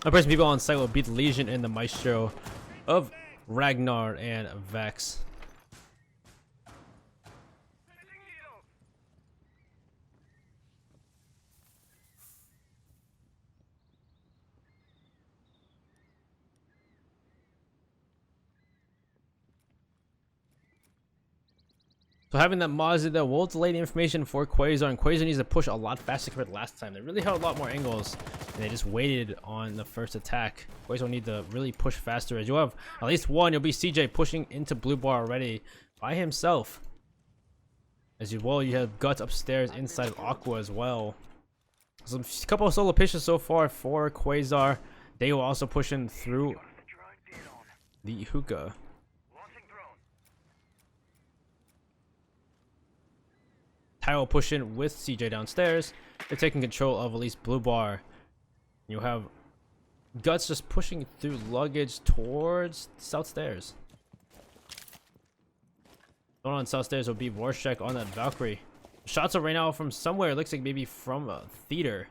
The person people on site will beat the Legion and the Maestro of Ragnar and Vex. So having that Mozzie though will delay the information for Quasar, and Quasar needs to push a lot faster compared to last time. They really had a lot more angles, and they just waited on the first attack. Quasar will need to really push faster, as you'll have at least one. You'll be CJ pushing into Blue Bar already by himself. As you will, you have Guts upstairs inside of Aqua as well. So a couple of solo pitches so far for Quasar. They will also push in through the hookah. Ty will push in with CJ downstairs. They're taking control of at least Blue Bar. You have Guts just pushing through luggage towards South Stairs. Going on South Stairs will be Rorschach on that Valkyrie. Shots are right now from somewhere. It looks like maybe from a theater.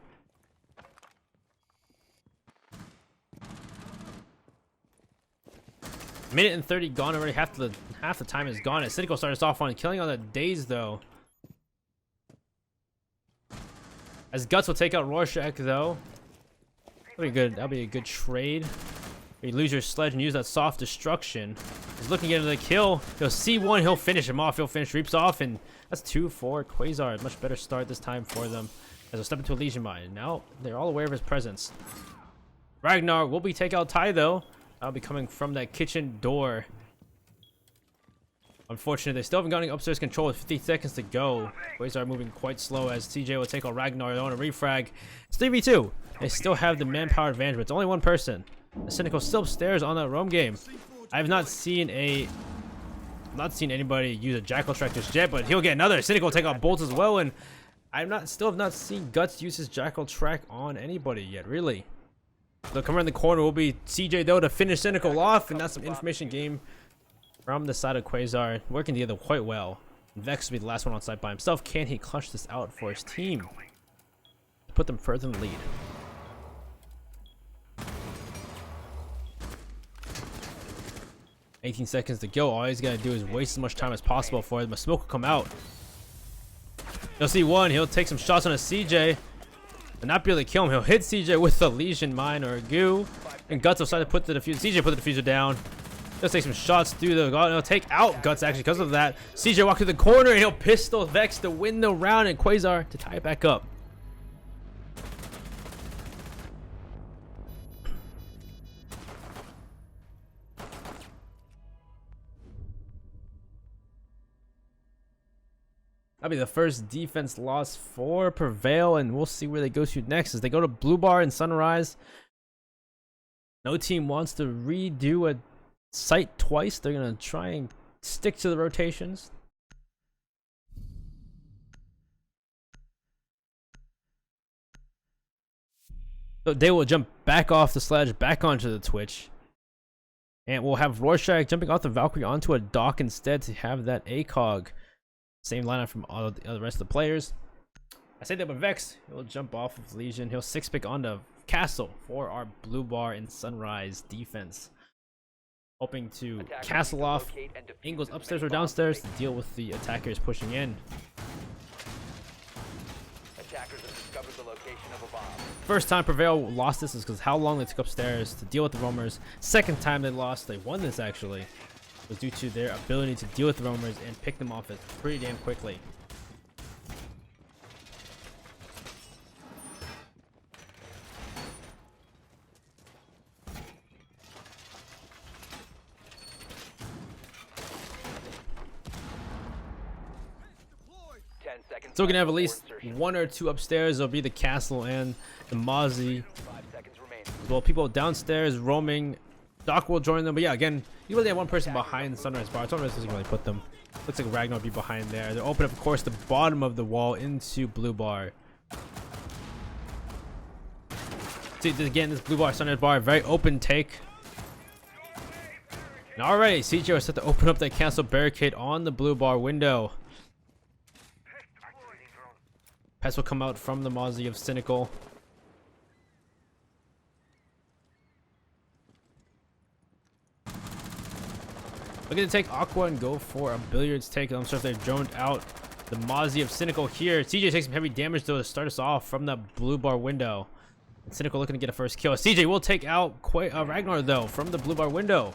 Minute and 30 gone already. Half the time is gone. As Cynical started off on killing on the days though. As Guts will take out Rorschach though. That'll be good. That'll be a good trade. You lose your sledge and use that soft destruction. He's looking at the kill. He'll see one. He'll finish him off. He'll finish Reaps off, and that's 2 for Quasar. Much better start this time for them. As they'll step into a Legion mine. Now they're all aware of his presence. Ragnar will be take out Ty though. That'll be coming from that kitchen door. Unfortunately, they still haven't gotten upstairs control with 50 seconds to go. Quasar moving quite slow as TJ will take out Ragnar on a refrag. It's 3v2. They still have the manpower advantage, but it's only one person. The Cynical still upstairs on that roam game. I have not seen anybody use a Jackal track just yet, but he'll get another. Cynical will take out bolts as well, and still have not seen Guts use his Jackal track on anybody yet, really. They'll come around the corner will be CJ though to finish Cynical off, and that's some information game from the side of Quasar, working together quite well. Vex will be the last one on site by himself. Can he clutch this out for his team to put them further in the lead? $18 seconds to go. All he's got to do is waste as much time as possible for them. A smoke will come out. You'll see one. He'll take some shots on a CJ. But not be able to kill him. He'll hit CJ with a Legion mine or a goo. And Guts will decide to put the diffuser. CJ put the diffuser down. He'll take some shots through the... He'll take out Guts actually because of that. CJ walk through the corner and he'll pistol Vex to win the round, and Quasar to tie it back up. That'll be the first defense loss for Prevail, and we'll see where they go to next as they go to Blue Bar and Sunrise. No team wants to redo a site twice. They're going to try and stick to the rotations. So they will jump back off the sledge, back onto the Twitch. And we'll have Rorschach jumping off the Valkyrie onto a dock instead to have that ACOG. Same lineup from all the rest of the players. I say that with Vex, he'll jump off of Legion. He'll 6-pick onto Castle for our Blue Bar and Sunrise defense. Hoping to castle off angles upstairs or downstairs to deal with the attackers pushing in. Attackers have discovered the location of a bomb. First time Prevail lost this is because how long they took upstairs to deal with the roamers. Second time they lost, they won this actually, was due to their ability to deal with the roamers and pick them off pretty damn quickly. So we're gonna have at least one or two upstairs. There'll be the Castle and the Mozzie. 5 seconds remaining. Well, people downstairs roaming Doc will join them, but yeah, again, you really have one person behind Sunrise Bar. Sunrise doesn't really put them. Looks like Ragnar will be behind there. They'll open up, of course, the bottom of the wall into Blue Bar. See, again, this Blue Bar, Sunrise Bar, very open take. And already, CJ is set to open up that cancel barricade on the Blue Bar window. Pest will come out from the Mozzie of Cynical. Looking to take Aqua and go for a Billiards take. I'm sure if they've droned out the Mozzie of Cynical here. CJ takes some heavy damage though to start us off from the Blue Bar window. And Cynical looking to get a first kill. CJ will take out Ragnar though from the Blue Bar window.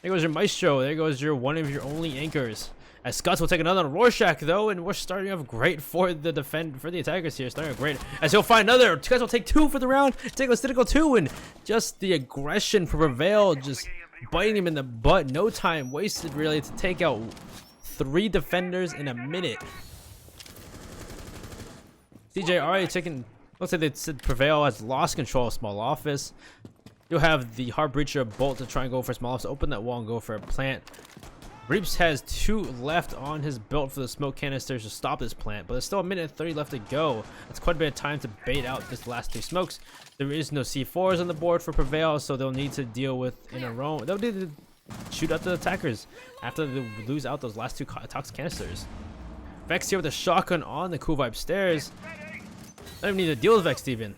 There goes your Maestro. There goes your one of your only anchors. As Scuts will take another on Rorschach though, and we're starting off great for the attackers here. Starting off great as he'll find another. Scuts will take 2 for the round. Take a Cynical 2, and just the aggression for Prevail, just biting him in the butt. No time wasted really to take out 3 defenders in a minute. CJ already taking. Looks like they said Prevail has lost control of small office. You'll have the Heart Breacher Bolt to try and go for small office. Open that wall and go for a plant. Reaps has 2 left on his belt for the smoke canisters to stop this plant, but there's still a minute and 30 left to go. That's quite a bit of time to bait out this last 3 smokes. There is no C4s on the board for Prevail, so they'll need to deal with in a row. They'll need to shoot out the attackers after they lose out those last 2 toxic canisters. Vex here with a shotgun on the Cool Vibe stairs. I don't even need to deal with Vex even.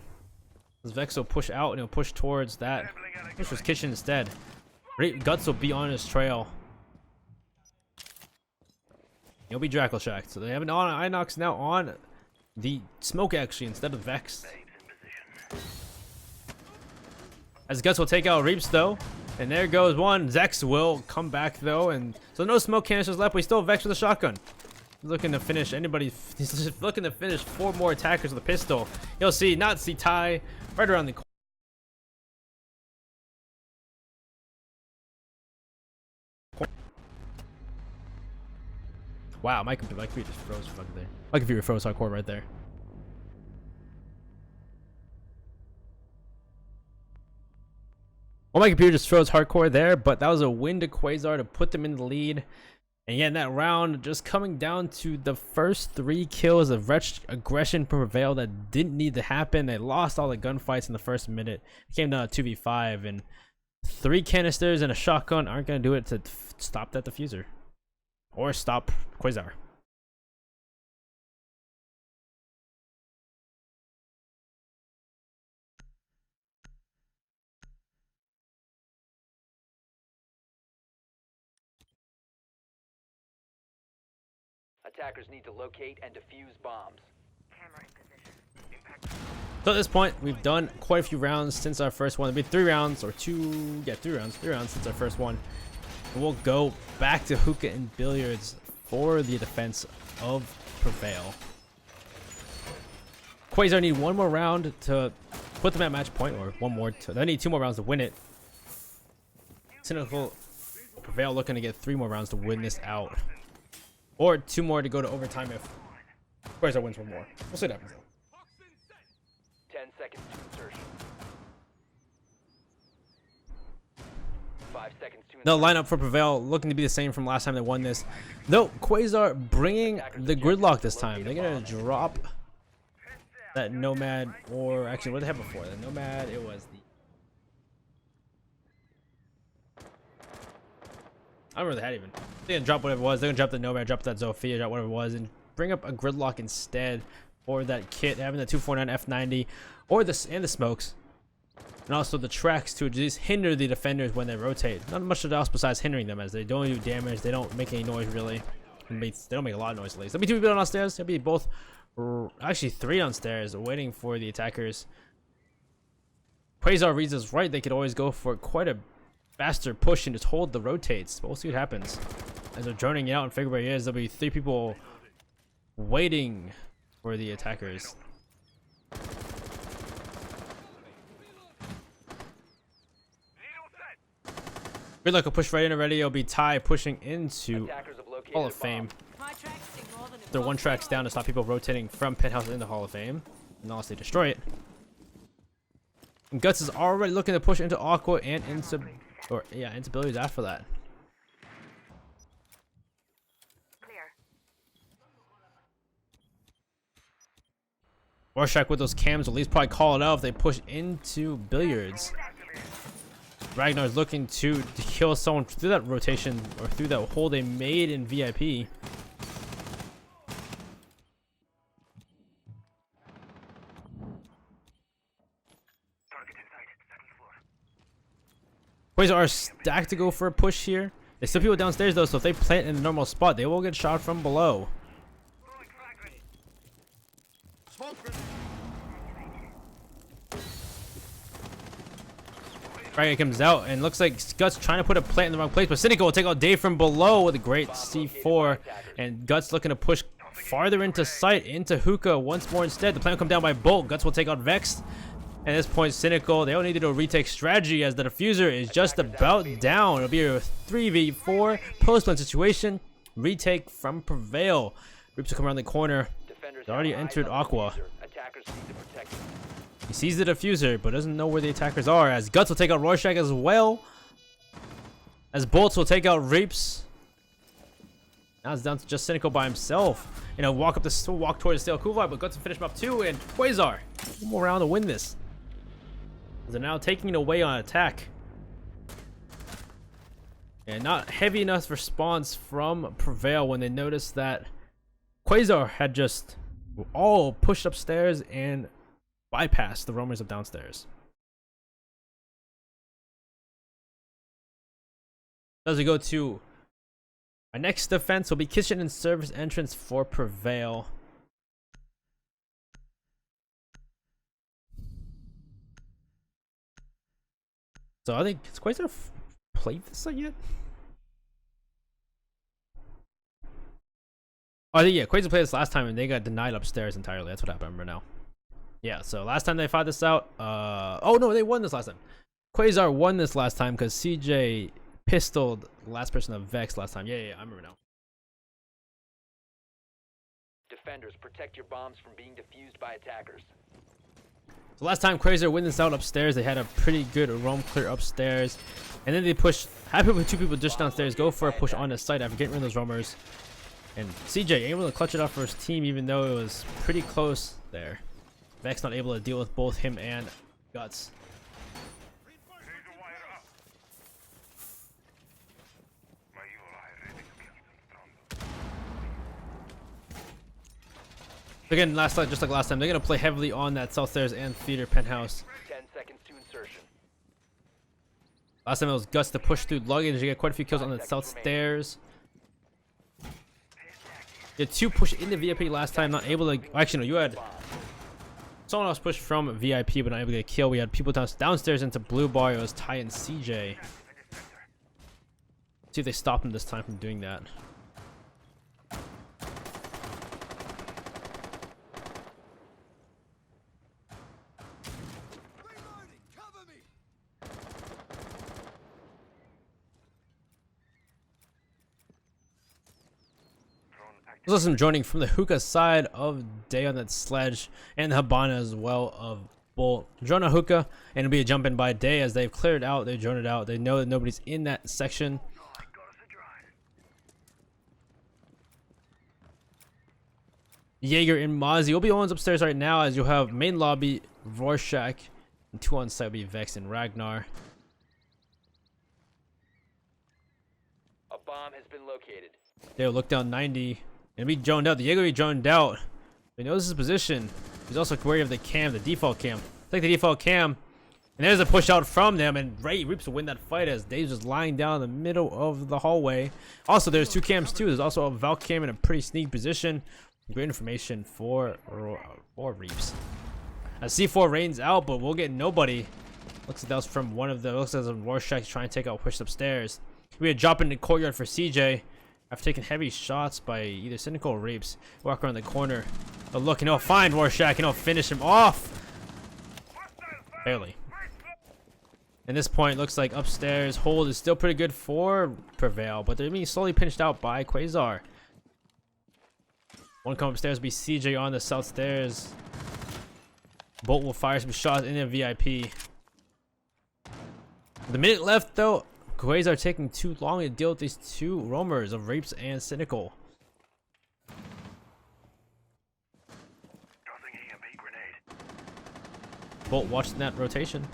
This Vex will push out and he'll push towards that. Push his kitchen instead. Guts will be on his trail. He'll be Drackle Shack. So they have an Inox now on the smoke actually instead of Vex. As Guts will take out Reaps though. And there goes one. Zex will come back though. And so no smoke canisters left, but he's still Vex with a shotgun. He's looking to finish anybody. He's just looking to finish 4 more attackers with a pistol. You'll see, not see Ty right around the corner. Wow, my computer just froze fucking there. My computer froze hardcore right there. Well, my computer just froze hardcore there, but that was a win to Quasar to put them in the lead. And yeah, in that round, just coming down to the first 3 kills of wretched aggression from Prevail that didn't need to happen. They lost all the gunfights in the first minute. It came down to 2v5, and 3 canisters and a shotgun aren't going to do it to stop that diffuser. Or stop Quasar. Attackers need to locate and defuse bombs. So at this point, we've done quite a few rounds since our first one. It'll be 3 rounds or 2, yeah, 3 rounds since our first one. And we'll go back to hookah and billiards for the defense of Prevail. Quasar need 1 more round to put them at match point, or 1 more. They need 2 more rounds to win it. Cynical Prevail looking to get 3 more rounds to win this out, or 2 more to go to overtime if Quasar wins 1 more. We'll see what happens though. 10 seconds to insertion. 5 seconds to insertion. No lineup for Prevail looking to be the same from last time they won this. No, Quasar bringing the gridlock this time. They're gonna drop that Nomad, or actually what did they have before? The Nomad, it was the, I don't remember the hat even. They're gonna drop whatever it was. They're gonna drop the Nomad, drop that Zofia, drop whatever it was, and bring up a gridlock instead for that kit, having the 249 F90 or the smokes, and also the tracks to just hinder the defenders when they rotate. Not much else besides hindering them, as they don't do damage. They don't make any noise really. They don't make a lot of noise at least. There'll be 2 people downstairs. There'll be both, actually 3 downstairs, waiting for the attackers. Quasar reads us right. They could always go for quite a faster push and just hold the rotates, but we'll see what happens. As they're droning it out and figure where he is, there'll be 3 people waiting for the attackers. Good luck, will push right in already. It'll be Ty pushing into Hall of Fame. They're 1 tracks down to stop people rotating from Penthouse into Hall of Fame, unless they destroy it. And Guts is already looking to push into Aqua and into Or yeah, into billiards after that. Rorschach with those cams will at least probably call it out if they push into billiards. Ragnar's looking to kill someone through that rotation or through that hole they made in VIP. Quasar are stacked to go for a push here. There's still people downstairs though, so if they plant in the normal spot, they will get shot from below. Right, comes out and looks like Guts trying to put a plant in the wrong place, but Cynical will take out Dave from below with a great C4, and Guts looking to push farther into sight into Hookah once more instead. The plant will come down by Bolt. Guts will take out Vex. At this point, Cynical, they don't need to do a retake strategy as the diffuser is just about down. It'll be a 3v4 post-plant situation. Retake from Prevail. Reaps will come around the corner. They already entered Aqua. He sees the diffuser, but doesn't know where the attackers are, as Guts will take out Rorschach as well. As Bolts will take out Reaps. Now it's down to just Cynical by himself. You know, walk towards the Steel Kuvar, but Guts will finish him up too, and Quasar, one more round to win this. They're now taking it away on attack. And not heavy enough response from Prevail when they noticed that Quasar had just all pushed upstairs and bypassed the roamers of downstairs. As we go to our next defense will be kitchen and service entrance for Prevail. So I think, has Quasar played this site yet? Oh, yeah, Quasar played this last time and they got denied upstairs entirely. That's what happened, I remember now. Yeah, so last time they fought this out, oh no, they won this last time. Quasar won this last time because CJ pistoled the last person of Vex last time. Yeah, I remember now. Defenders, protect your bombs from being defused by attackers. So last time Quasar win this out upstairs, they had a pretty good roam clear upstairs. And then they pushed, happy with two people just downstairs, go for a push on the site after getting rid of those roamers. And CJ able to clutch it out for his team even though it was pretty close there. Vex not able to deal with both him and Guts. Again, just like last time, they're gonna play heavily on that south stairs and theater penthouse. 10 seconds to insertion. Last time it was Guts to push through luggage. You get quite a few kills on the south stairs. You had two push into VIP last time, not able to. Actually, no, you had someone else pushed from VIP, but not able to get a kill. We had people downstairs into Blue Bar. It was Ty and CJ. See if they stop him this time from doing that. There's also some joining from the Hookah side of Day on that sledge and the Habana as well of Bolt. Join a Hookah and it'll be a jump in by Day as they've cleared it out. They joined it out. They know that nobody's in that section. Jaeger and Mozzie will be the ones upstairs right now as you'll have main lobby, Rorschach, and two on site will be Vex and Ragnar. A bomb has been located. They'll look down 90 and be joned out. The Jaeger will be joned out. He knows his position. He's also wary of the cam, the default cam. Take the default cam. And there's a push out from them, and Reaps will win that fight as Dave's just lying down in the middle of the hallway. Also, there's two cams too. There's also a Valk cam in a pretty sneak position. Great information for Reaps. C4 rains out, but we'll get nobody. Looks like that was from one of the. Looks like Rorschach trying to take out push upstairs. We had drop in the courtyard for CJ. After taking heavy shots by either Cynical or Reaps. Walk around the corner. But look, and he'll find Rorschach and he'll finish him off. Barely. At this point, looks like upstairs hold is still pretty good for Prevail, but they're being slowly pinched out by Quasar. One come upstairs will be CJ on the south stairs. Bolt will fire some shots in the VIP. With a minute left though, Quasar taking too long to deal with these two roamers of Reaps and Cynical. Bolt watching that rotation.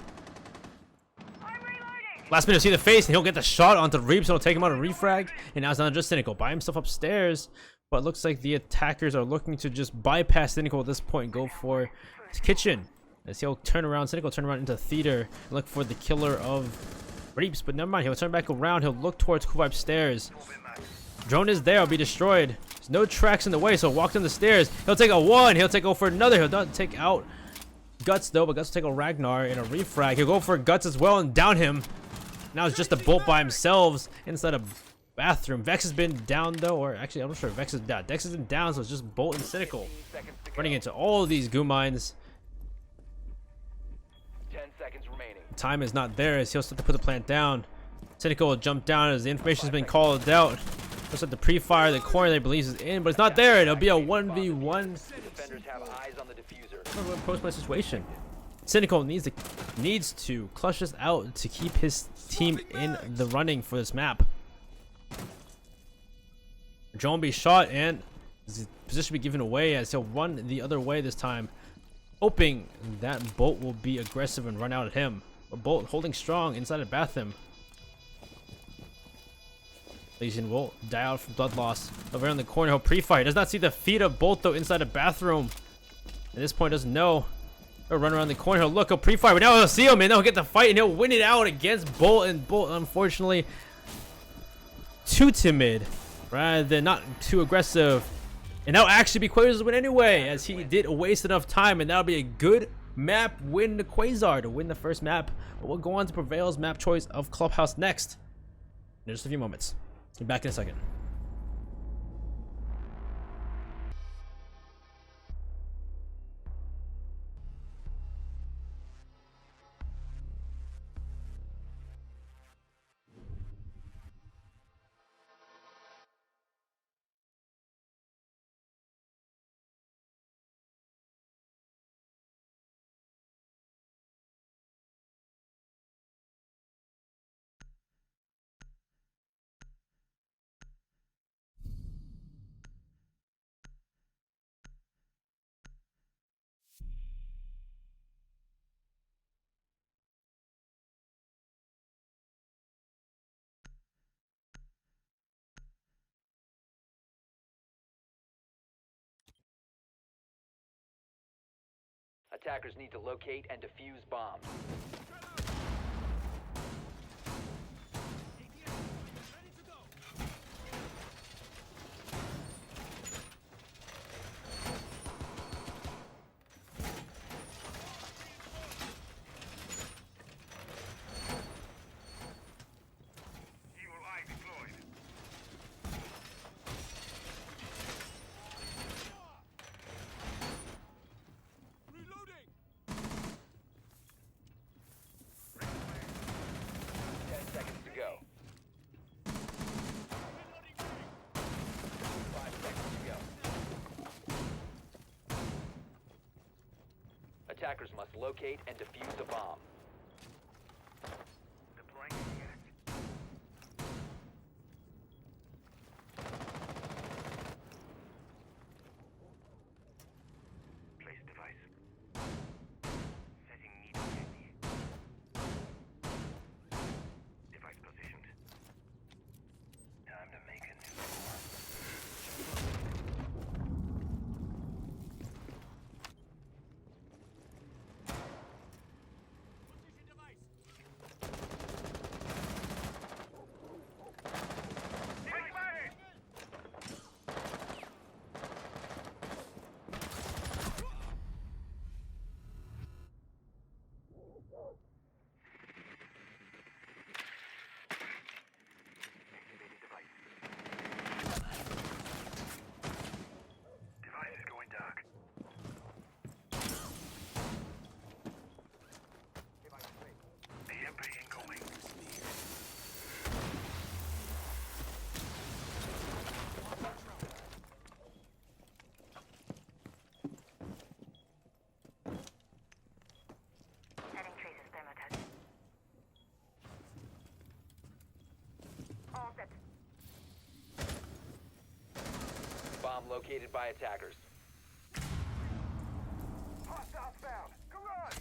Last minute, see the face, and he'll get the shot onto Reaps. It'll take him out of refrag, and now it's not just Cynical by himself upstairs. But it looks like the attackers are looking to just bypass Cynical at this point and go for Kitchen. As he'll turn around, Cynical turn around into Theater and look for the killer of Reaps. But never mind, he'll turn back around. He'll look towards Kuwai upstairs. Drone is there, it'll be destroyed. There's no tracks in the way, so he'll walk down the stairs. He'll take a one, he'll go for another. He'll not take out Guts though, but Guts will take a Ragnar in a refrag. He'll go for Guts as well and down him. Now it's just a Bolt by himself inside a bathroom. Vex has been down though, or actually I'm not sure. Vex is down. Dex has been down, so it's just Bolt and Cynical running into all of these goo mines. 10 seconds remaining. Time is not there as he'll start to put the plant down. Cynical will jump down as the information has been called out. Looks like the pre-fire, the corner they believes is in, but it's not there. It'll be a 1v1. Defenders have eyes on the diffuser. Post-play situation. Cynical needs to clutch this out to keep his team in the running for this map. Drone will be shot and his position will be given away as he'll run the other way this time, hoping that Bolt will be aggressive and run out at him. But Bolt holding strong inside the bathroom. Legion will die out from blood loss. Over in the corner, he'll pre-fire. Does not see the feet of Bolt though inside the bathroom. At this point, doesn't know. He'll run around the corner. He'll look. He'll pre-fire. But now he'll see him, and he'll get the fight, and he'll win it out against Bolt. And Bolt, unfortunately, too timid rather than not too aggressive. And that'll actually be Quasar's win anyway, as he did waste enough time, and that'll be a good map win to Quasar to win the first map. But we'll go on to Prevail's map choice of Clubhouse next in just a few moments. Be back in a second. Attackers need to locate and defuse bombs. Attackers must locate and defuse a bomb. Place device. Setting immediately. Device positioned. Time to make a new score. located by attackers. Hostiles found. Garage.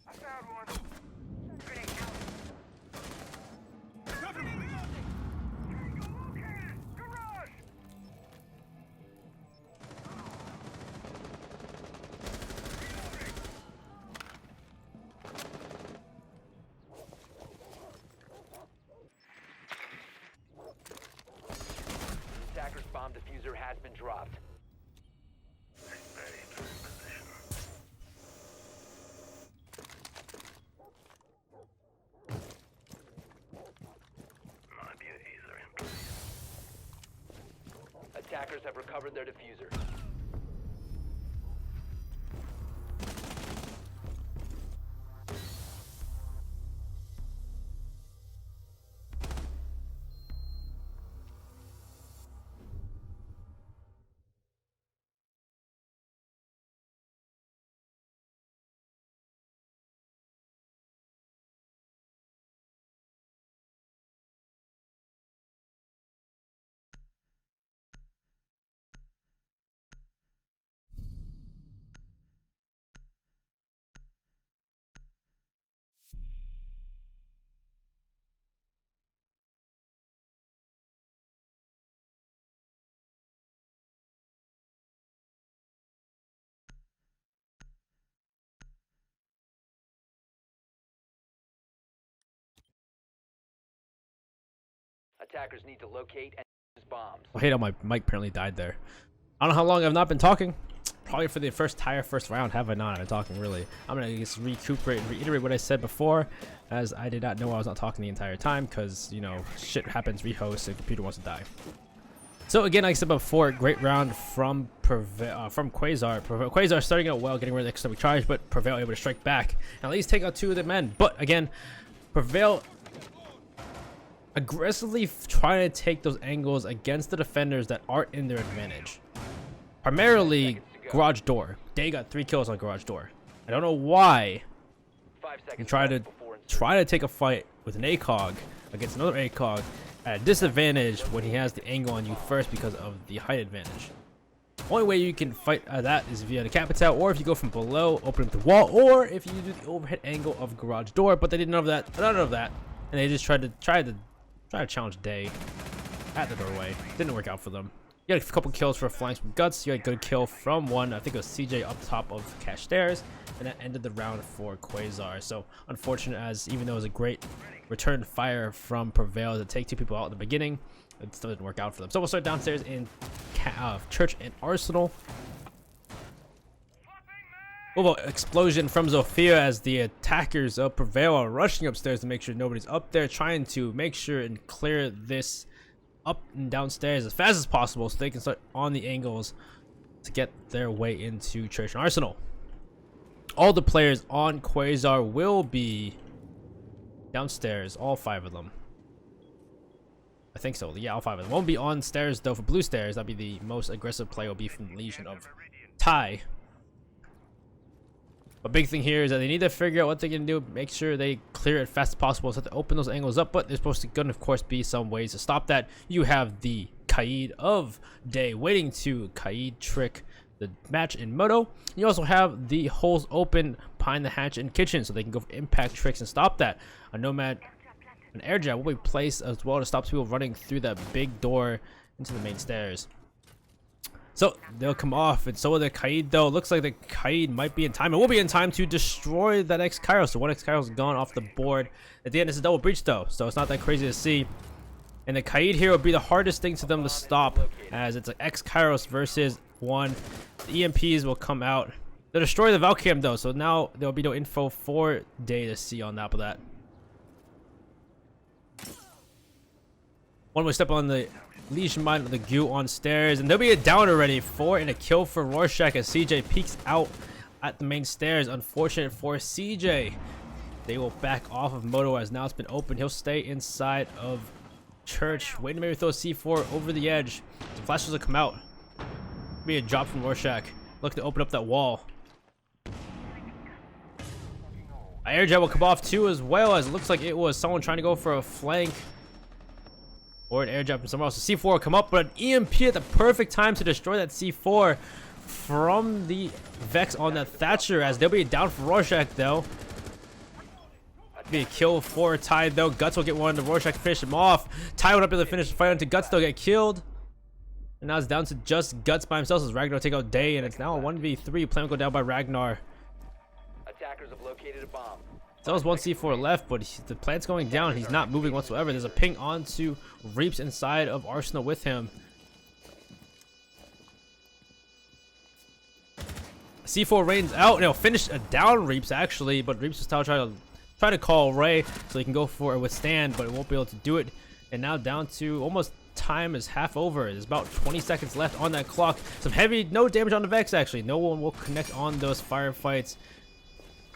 I found one. Grenade out. Cover me. Tango located. Garage. The attacker's bomb diffuser has been dropped. My beauties are in place. Attackers have recovered their diffuser. Attackers need to locate and use bombs. I hate how my mic apparently died there. I don't know how long I've not been talking. Probably for the entire first round have I not been talking really. I'm gonna just recuperate and reiterate what I said before, as I did not know I was not talking the entire time because, you know, shit happens, rehost, and computer wants to die. So again, like I said before, great round from Quasar. Quasar starting out well, getting rid of the extra charge, but Prevail able to strike back and at least take out 2 of the men. But again, Prevail aggressively trying to take those angles against the defenders that aren't in their advantage. Primarily garage door. They got 3 kills on garage door. I don't know why 5 he seconds tried to left before insertion. to take a fight with an ACOG against another ACOG at a disadvantage when he has the angle on you first because of the height advantage. Only way you can fight that is via the Capital, or if you go from below, open up the wall, or if you do the overhead angle of garage door. But they did none of that, and they just tried to challenge Day at the doorway. Didn't work out for them. You had a couple kills for flanks from Guts. You had a good kill from one. I think it was CJ up top of cash stairs, and that ended the round for Quasar. So unfortunate, as even though it was a great return fire from Prevail to take 2 people out at the beginning, it still didn't work out for them. So we'll start downstairs in Church and Arsenal. Little explosion from Zofia as the attackers of Prevail are rushing upstairs to make sure nobody's up there, trying to make sure and clear this up and downstairs as fast as possible so they can start on the angles to get their way into Church and Arsenal. All the players on Quasar will be downstairs, all 5 of them. I think so. Yeah, all 5 of them won't be on stairs though. For blue stairs, that'd be the most aggressive play will be from the Legion of Ty. A big thing here is that they need to figure out what they're gonna do, make sure they clear it fast as possible so they open those angles up. But there's supposed to gonna of course be some ways to stop that. You have the Kaid of Day waiting to Kaid trick the match in Moto. You also have the holes open behind the hatch and kitchen so they can go for impact tricks and stop that. A Nomad, an air jab will be placed as well to stop people running through that big door into the main stairs. So they'll come off, and so will the Kaid though. Looks like the Kaid might be in time. It will be in time to destroy that X-Kairos. So one X-Kairos is gone off the board. At the end, it's a double breach though, so it's not that crazy to see. And the Kaid here will be the hardest thing to them to stop, as it's an X-Kairos versus 1. The EMPs will come out. They'll destroy the Valcam though, so now there'll be no info for Day to see on top of that. One will step on the Legion Mind of the Goo on stairs, and there'll be a down already. 4 and a kill for Rorschach as CJ peeks out at the main stairs. Unfortunate for CJ. They will back off of Moto as now it's been open. He'll stay inside of Church, waiting to maybe throw a C4 over the edge. The flashes will come out. Be a drop from Rorschach. Look to open up that wall. Air jab will come off too, as well, as it looks like it was someone trying to go for a flank. Or an airdrop from somewhere else. So C4 will come up, but an EMP at the perfect time to destroy that C4 from the Vex on that Thatcher, as they'll be down for Rorschach though. Be a kill for Ty though. Guts will get one. The Rorschach finish him off. Ty would not be able to finish the fight until Guts still get killed. And now it's down to just Guts by himself as Ragnar take out Day, and it's now a 1v3. Plan will go down by Ragnar. Attackers have located a bomb. Still has one C4 left, but the plant's going down. He's not moving whatsoever. There's a ping onto Reaps inside of Arsenal with him. C4 rains out, and he'll finish down Reaps actually, but Reaps will still try to call Ray so he can go for a withstand, but it won't be able to do it. And now down to almost time is half over. There's about 20 seconds left on that clock. Some heavy, no damage on the Vex actually. No one will connect on those firefights.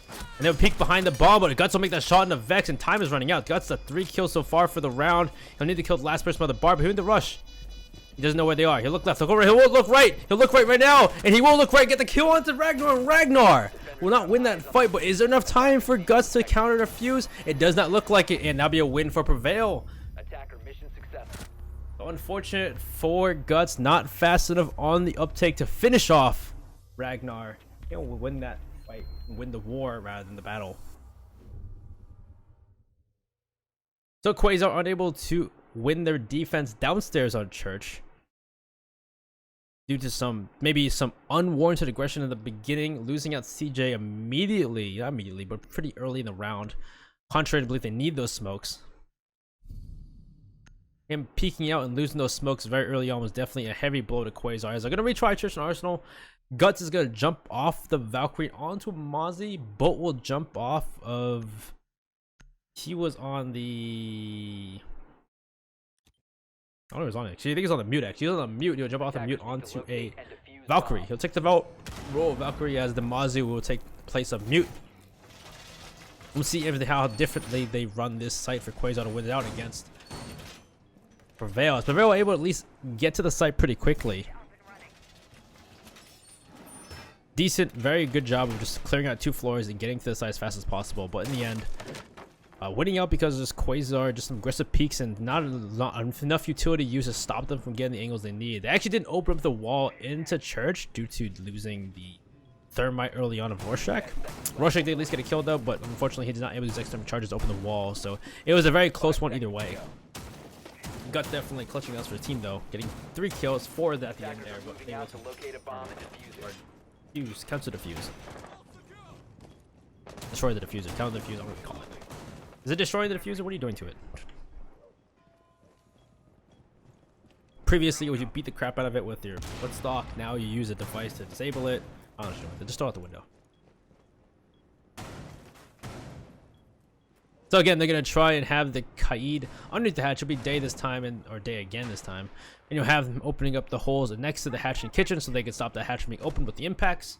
And they'll peek behind the bomb, but Guts will make that shot in the Vex, and time is running out. Guts the 3 kills so far for the round. He'll need to kill the last person by the bar, but he'll need to rush. He doesn't know where they are. He'll look left, he'll go right, he won't look right. He'll look right now, and he won't look right. Get the kill onto Ragnar, and Ragnar will not win that fight, but is there enough time for Guts to counter the fuse? It does not look like it, and that'll be a win for Prevail. Attacker mission successful. So unfortunate for Guts, not fast enough on the uptake to finish off Ragnar. He'll win that fight, win the war rather than the battle. So Quasar unable to win their defense downstairs on Church due to maybe some unwarranted aggression in the beginning, losing out CJ immediately, not immediately, but pretty early in the round. Contrary to belief, they need those smokes. Him peeking out and losing those smokes very early on was definitely a heavy blow to Quasar. As they're gonna retry Church and Arsenal, Guts is gonna jump off the Valkyrie onto Mozzie. Boat will jump off of. He was on the. I don't know if he's on it. Actually, I think he's on the mute. Actually, he's on the mute. He'll jump off the mute onto a Valkyrie. He'll take the role of Valkyrie as the Mozzie will take the place of mute. We'll see how differently they run this site for Quasar to win it out against Prevail. Is Prevail able to at least get to the site pretty quickly? Decent, very good job of just clearing out 2 floors and getting to the site as fast as possible. But in the end, winning out because of this Quasar, just some aggressive peaks and not enough utility use to stop them from getting the angles they need. They actually didn't open up the wall into Church due to losing the Thermite early on of Rorschach. Rorschach did at least get a kill though, but unfortunately he did not able to use extra charges to open the wall. So it was a very close one either way. Gut definitely clutching us for the team though, getting 3 kills, 4 at the end there, but Moving out to locate a bomb and defuse it. Fuse, counter the defuse. Destroy the diffuser, counter the diffuser, I'm gonna call it. Is it destroying the diffuser? What are you doing to it? Previously, you beat the crap out of it with your footstock. Now you use a device to disable it. I don't know, just throw it out the window. So again, they're gonna try and have the Kaid underneath the hatch. It'll be Day this time, or Day again this time. And you'll have them opening up the holes next to the hatch and kitchen so they can stop the hatch from being opened with the impacts.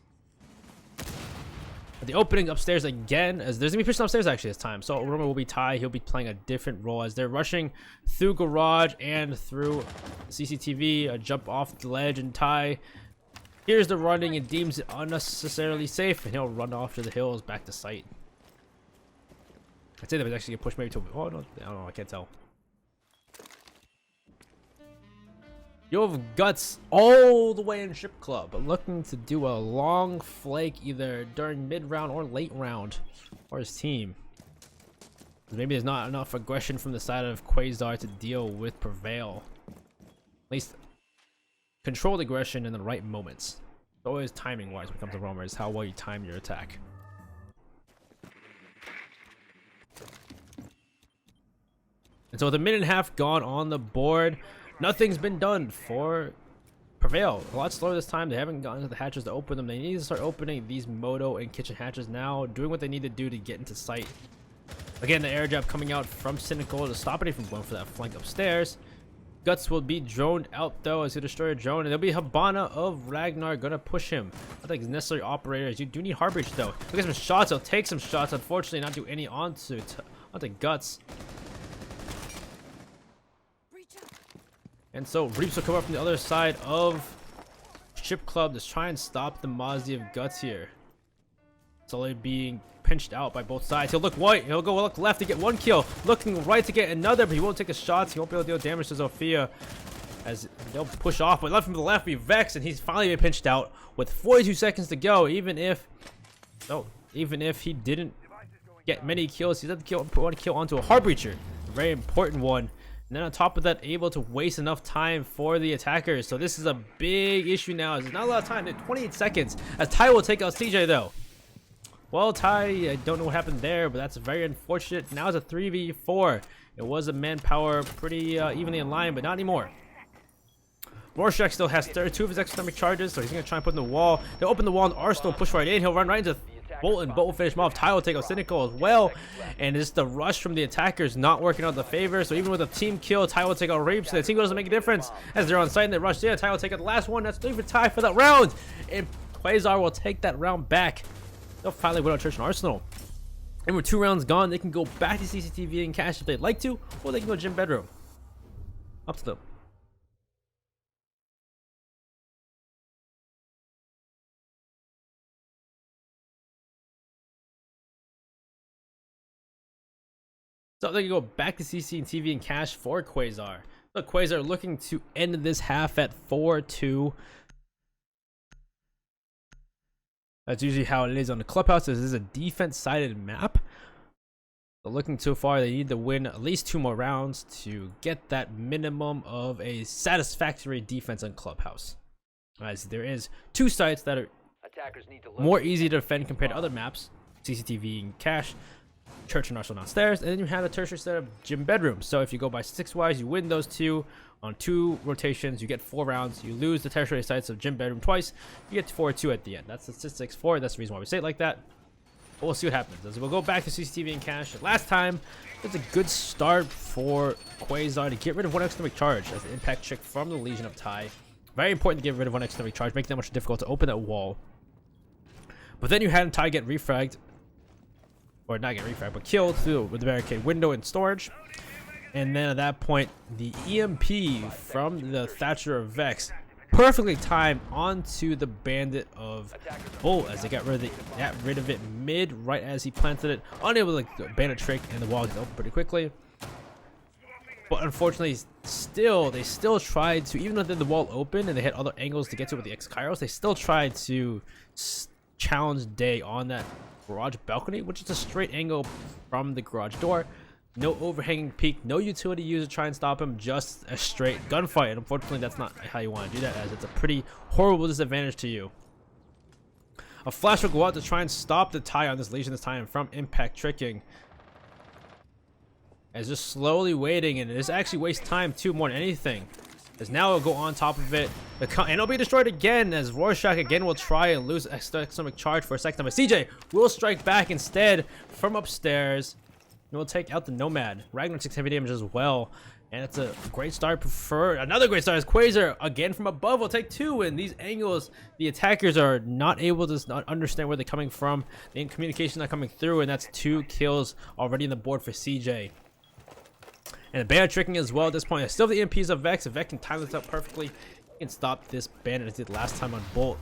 The opening upstairs again, as there's gonna be person upstairs actually this time. So Roma will be Ty. He'll be playing a different role as they're rushing through garage and through CCTV. A jump off the ledge, and Ty hears the running and deems it unnecessarily safe, and he'll run off to the hills back to site. I'd say that was actually a push maybe to. Oh no, I don't know. I can't tell. You have Guts all the way in Ship Club, but looking to do a long flake either during mid-round or late round for his team. Maybe there's not enough aggression from the side of Quasar to deal with Prevail. At least control the aggression in the right moments. It's always timing-wise when it comes to roamers, is how well you time your attack. And so with a minute and a half gone on the board, nothing's been done for Prevail. A lot slower this time. They haven't gotten to the hatches to open them. They need to start opening these moto and kitchen hatches now, doing what they need to do to get into sight. Again, the air jab coming out from Cynical to stop it from going for that flank upstairs. Guts will be droned out though as he destroy a drone, and there'll be Habana of Ragnar gonna push him. I think it's necessary operators. You do need Harbridge though. Look at some shots. He'll take some shots. Unfortunately, not do any onto Guts. And so Reaps will come up from the other side of Ship Club to try and stop the Mozzie of Guts here. slowly being pinched out by both sides. He'll look right, he'll go look left to get 1 kill, looking right to get another, but he won't take the shots. He won't be able to deal damage to Zofia as they'll push off. But left from the left be Vex, and he's finally been pinched out with 42 seconds to go. Even if he didn't get many kills, he doesn't kill 1 kill onto a Heartbreacher, a very important one. And then on top of that, able to waste enough time for the attackers. So this is a big issue now. There's not a lot of time. 28 seconds as Ty will take out CJ though. Well, Ty, I don't know what happened there, but that's very unfortunate. Now it's a 3v4. It was a manpower pretty evenly in line, but not anymore. Rorschach still has 32 of his exothermic charges, so he's going to try and put in the wall. He'll open the wall and Arsenal push right in. He'll run right into Bolt, and Bolt will finish him off. Ty will take out Cynical as well. And it's the rush from the attackers not working out in the favor. So even with a team kill, Ty will take out Reap. So the team doesn't make a difference as they're on site and they rush in. Ty will take out the last one. That's 3 for Ty for that round. And Quasar will take that round back. They'll finally win out Church and Arsenal. And with 2 rounds gone, they can go back to CCTV and cash if they'd like to, or they can go gym bedroom. Up to them. So they can go back to CC and TV and cash for Quasar. Look, Quasar looking to end this half at 4-2. That's usually how it is on the clubhouse. This is a defense-sided map. So looking so far, they need to win at least 2 more rounds to get that minimum of a satisfactory defense on clubhouse. As there is 2 sites that are more easy to defend compared to other maps, CCTV and cash. Church and Arsenal downstairs, and then you have a tertiary set of gym bedroom. So if you go by 6-wise, you win those 2 on 2 rotations, you get 4 rounds. You lose the tertiary sites of gym bedroom twice, you get 4-2 at the end. That's the 6-6-4. That's the reason why we say it like that. But we'll see what happens as we'll go back to CCTV and cash. Last time it's a good start for Quasar to get rid of 1 exothermic charge as the impact trick from the Legion of Ty. Very important to get rid of 1 exothermic charge, make it that much difficult to open that wall. But then you had Ty get refragged, or not get refragged, but killed through with the barricade window and storage. And then at that point, the EMP from the Thatcher of Vex perfectly timed onto the Bandit of Bolt as they got rid of it mid, right as he planted it, unable to Bandit trick, and the wall gets open pretty quickly. But unfortunately, they still tried to, even though they had the wall open and they had other angles to get to with the X-Kairos, they still tried to challenge Day on that garage balcony, which is a straight angle from the garage door. No overhanging peak, no utility user to try and stop him, just a straight gunfight. And unfortunately, that's not how you want to do that, as it's a pretty horrible disadvantage to you. A flash will go out to try and stop the Ty on this Legion this time from impact tricking. As just slowly waiting, and this actually wastes time too more than anything. As now it'll go on top of it, and it'll be destroyed again as Rorschach again will try and lose exothermic charge for a second time. But CJ will strike back instead from upstairs. And will take out the Nomad. Ragnar takes heavy damage as well. And it's a great start. Another great start as Quasar again from above will take 2. And these angles, the attackers are not able to understand where they're coming from. The communication not coming through, and that's 2 kills already on the board for CJ. And the Bandit tricking as well at this point. Still the EMPs of Vex. If Vex can time this up perfectly, he can stop this Bandit as he did last time on Bolt.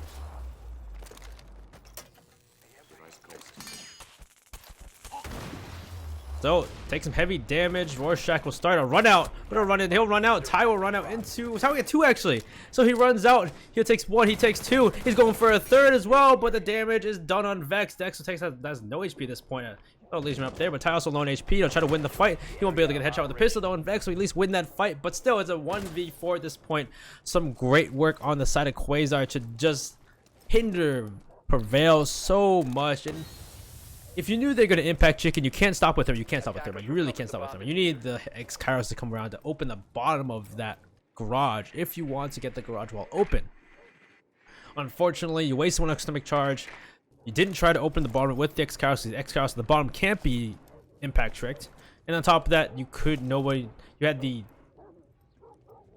So, take some heavy damage. Rorschach will start a run out. But he'll run out. Ty will run out into... Ty will get 2 actually. So he runs out. He takes 1. He takes 2. He's going for a 3rd as well. But the damage is done on Vex. Dex will takes that's no HP at this point. Legion up there. But Ty also low on HP. He'll try to win the fight. He won't be able to get a headshot with the pistol though. And Vex will at least win that fight. But still, it's a 1v4 at this point. Some great work on the side of Quasar to just hinder Prevail so much. And if you knew they're going to impact chicken, you can't stop with them. You can't stop with them. You really can't stop with them. You need the X-Kairos to come around to open the bottom of that garage if you want to get the garage wall open. Unfortunately, you wasted 1 exothermic charge. You didn't try to open the bottom with the X-Kairos. The X-Kairos at the bottom can't be impact tricked. And on top of that, you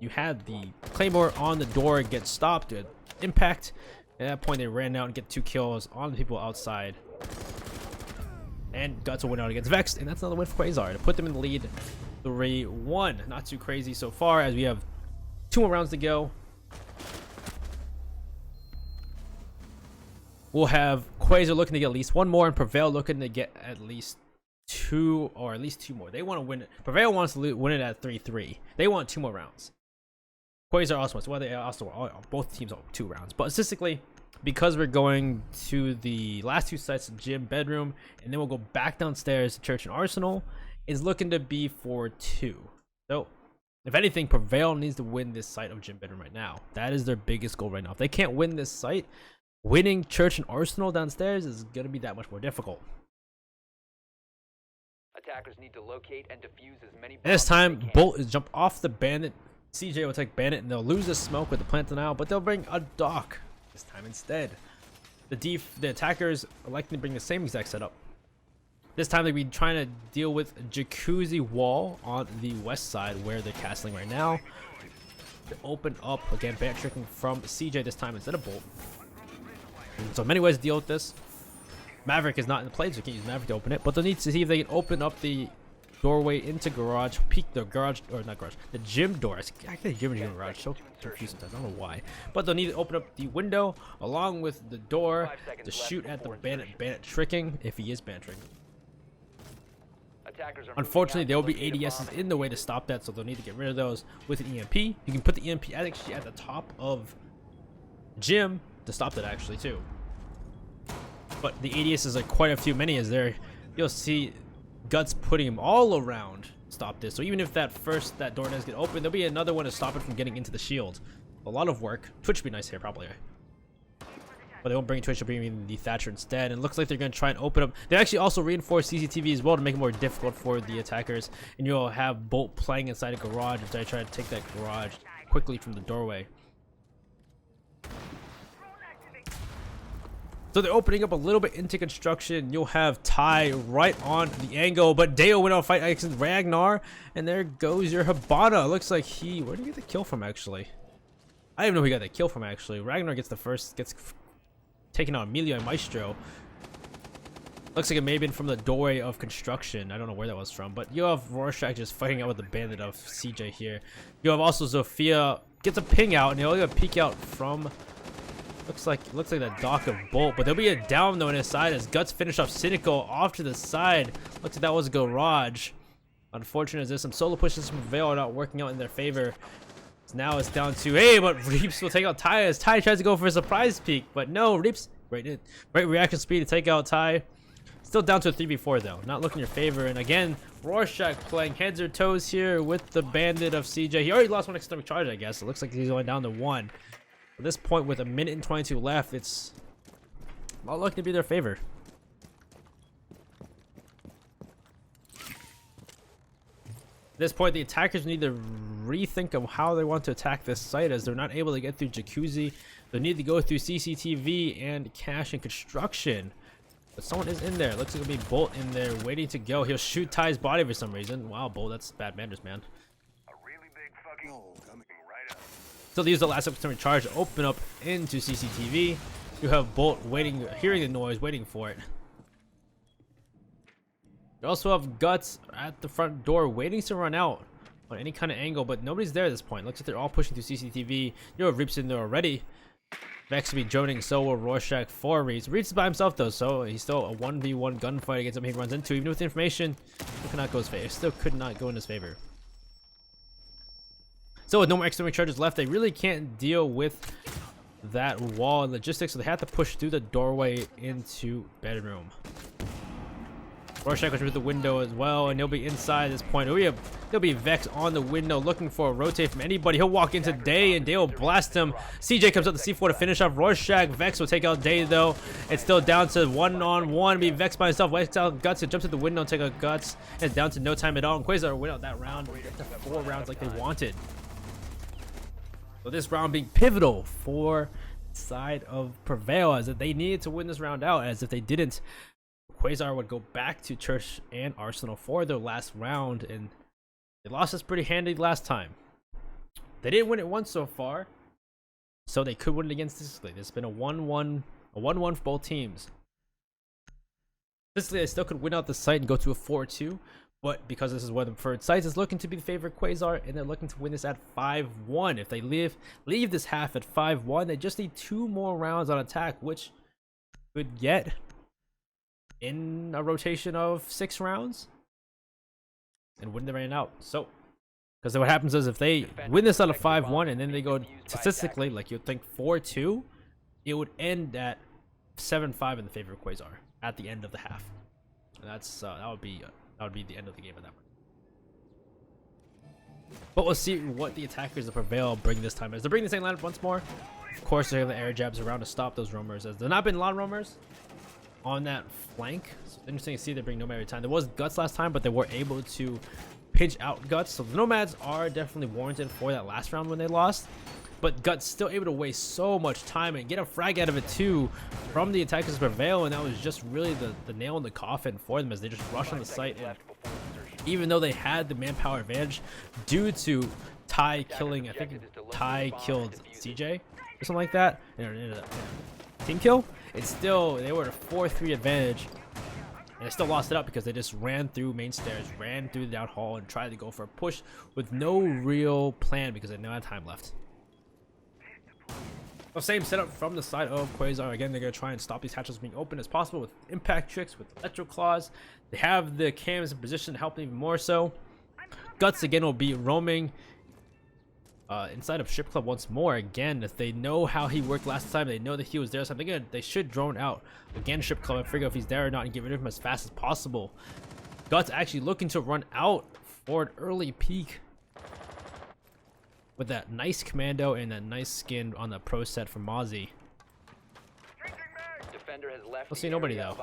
had the Claymore on the door get stopped at impact. At that point, they ran out and get 2 kills on the people outside. And got to win out against Vex, and that's another win for Quasar to put them in the lead 3-1. Not too crazy so far, as we have 2 more rounds to go. we'll have Quasar looking to get at least one more, and Prevail looking to get at least two, or at least two more. They want to win it. Prevail wants to win it at 3-3. They want 2 more rounds. Quasar also wants. Well, they also both teams want 2 rounds. But statistically, because we're going to the last 2 sites, gym, bedroom, and then we'll go back downstairs to church and arsenal, is looking to be for 2. So, if anything, Prevail needs to win this site of gym, bedroom right now. That is their biggest goal right now. If they can't win this site, winning church and arsenal downstairs is going to be that much more difficult. Attackers need to locate and defuse as many bombs And this time, as they can. Bolt is jump off the bandit. CJ will take bandit, and they'll lose the smoke with the plant denial, but they'll bring a dock this time instead. The attackers electing to bring the same exact setup. This time they'll be trying to deal with jacuzzi wall on the west side where they're castling right now. To open up again, bandit tricking from CJ this time instead of Bolt. And so many ways to deal with this. Maverick is not in the play, so you can't use Maverick to open it, but they'll need to see if they can open up the doorway into garage, peek the garage, or not garage, the gym door. I get gym and garage, so confused sometimes, I don't know why. But they'll need to open up the window along with the door 5 seconds to left shoot at the before bandit tricking, if he is bandit tricking. Attackers are Unfortunately, moving there out will be to locate a ADSs bomb. in the way to stop that, so they'll need to get rid of those with an EMP. You can put the EMP actually at the top of gym to stop that actually too. But the ADSs are quite a few many as there. You'll see Guts putting them all around to stop this. So even if that door does get open, there'll be another one to stop it from getting into the shield. A lot of work. Twitch would be nice here probably. But they won't bring Twitch, they'll bring the Thatcher instead. And it looks like they're going to try and open up. They actually also reinforce CCTV as well to make it more difficult for the attackers. And you'll have Bolt playing inside a garage if they try to take that garage quickly from the doorway. So they're opening up a little bit into construction. You'll have Ty right on the angle, but Deo went out fight against Ragnar, and there goes your Hibana. Looks like where did he get the kill from actually? I didn't even know who he got that kill from actually. Ragnar gets taken out Amelia and Maestro. Looks like it may have been from the doorway of construction. I don't know where that was from, but you have Rorschach just fighting out with the bandit of CJ here. You have also Zofia gets a ping out, and he'll get a peek out from. Looks like that dock of Bolt, but there'll be a down though on his side as Guts finish off Cynical off to the side. Looks like that was a garage. Unfortunate as there's some solo pushes from Veil not working out in their favor. So now it's down to but Reaps will take out Ty as Ty tries to go for a surprise peek, but no, Reaps great reaction speed to take out Ty. Still down to a 3v4 though, not looking in your favor. And again, Rorschach playing heads or toes here with the bandit of CJ. He already lost one extended charge, I guess. It looks like he's going down to 1. At this point, with 1:22 left, it's not looking to be their favor. At this point, the attackers need to rethink of how they want to attack this site, as they're not able to get through Jacuzzi. They need to go through CCTV and cash and construction. But someone is in there. Looks like it'll be Bolt in there waiting to go. He'll shoot Ty's body for some reason. Wow, Bolt, that's bad manners, man. A really big fucking hole coming right up. So these are the last opportunity charge to open up into CCTV. You have Bolt waiting, hearing the noise, waiting for it. You also have Guts at the front door waiting to run out on any kind of angle, but nobody's there at this point. Looks like they're all pushing through CCTV. You have Reaps in there already. Vex will be joining, so will Rorschach for Reaps. Reaps is by himself though, so he's still a 1v1 gunfight against him he runs into. Even with the information, it could not go his favor. Still could not go in his favor. So with no more external charges left, they really can't deal with that wall and logistics, so they have to push through the doorway into bedroom. Rorschach goes through the window as well, and he'll be inside at this point. There'll be Vex on the window looking for a rotate from anybody. He'll walk into Day, and Day will blast him. CJ comes up to C4 to finish off Rorschach. Vex will take out Day, though. It's still down to one-on-one. Be Vex by himself. Vex out Guts. He jumps at the window and take out Guts. And it's down to no time at all. And Quasar win out that round. Get to 4 rounds like they wanted. So this round being pivotal for side of Prevail, as if they needed to win this round out, as if they didn't, Quasar would go back to Church and Arsenal for their last round, and they lost this pretty handy last time. They didn't win it once so far, so they could win it again statistically. There's been a 1-1 for both teams. Statistically, they still could win out the site and go to a 4-2, but because this is one of the preferred sites, is looking to be the favorite Quasar, and they're looking to win this at 5-1. If they leave this half at 5-1, they just need 2 more rounds on attack, which could get in a rotation of 6 rounds and win the rain out. So, because what happens is if they win this out of 5-1 and then they go statistically, like you'd think 4-2, it would end at 7-5 in the favor of Quasar at the end of the half. And that's that would be the end of the game at that point. But we'll see what the attackers of Prevail bring this time. As they bring the same lineup once more, of course they have the air jabs around to stop those roamers. As there not been a lot of roamers on that flank, so it's interesting to see they bring Nomad every time. There was Guts last time, but they were able to pinch out Guts. So the Nomads are definitely warranted for that last round when they lost. But Guts still able to waste so much time and get a frag out of it too from the attackers of Prevail, and that was just really the nail in the coffin for them as they just rush on the site. And even though they had the manpower advantage due to Ty killing, I think Ty killed CJ or something like that in a team kill, it's still, they were at a 4-3 advantage, and they still lost it up because they just ran through main stairs, ran through the down hall, and tried to go for a push with no real plan because they didn't have time left. The same setup from the side of Quasar. Again, they're going to try and stop these hatches being open as possible with impact tricks, with electro claws. They have the cams in position to help them even more so. Guts again will be roaming inside of Strip Club once more. Again, if they know how he worked last time, they know that he was there, so they should drone out again Strip Club and figure out if he's there or not and get rid of him as fast as possible. Guts actually looking to run out for an early peak with that nice commando and that nice skin on the pro set from Mozzie. We'll see nobody though.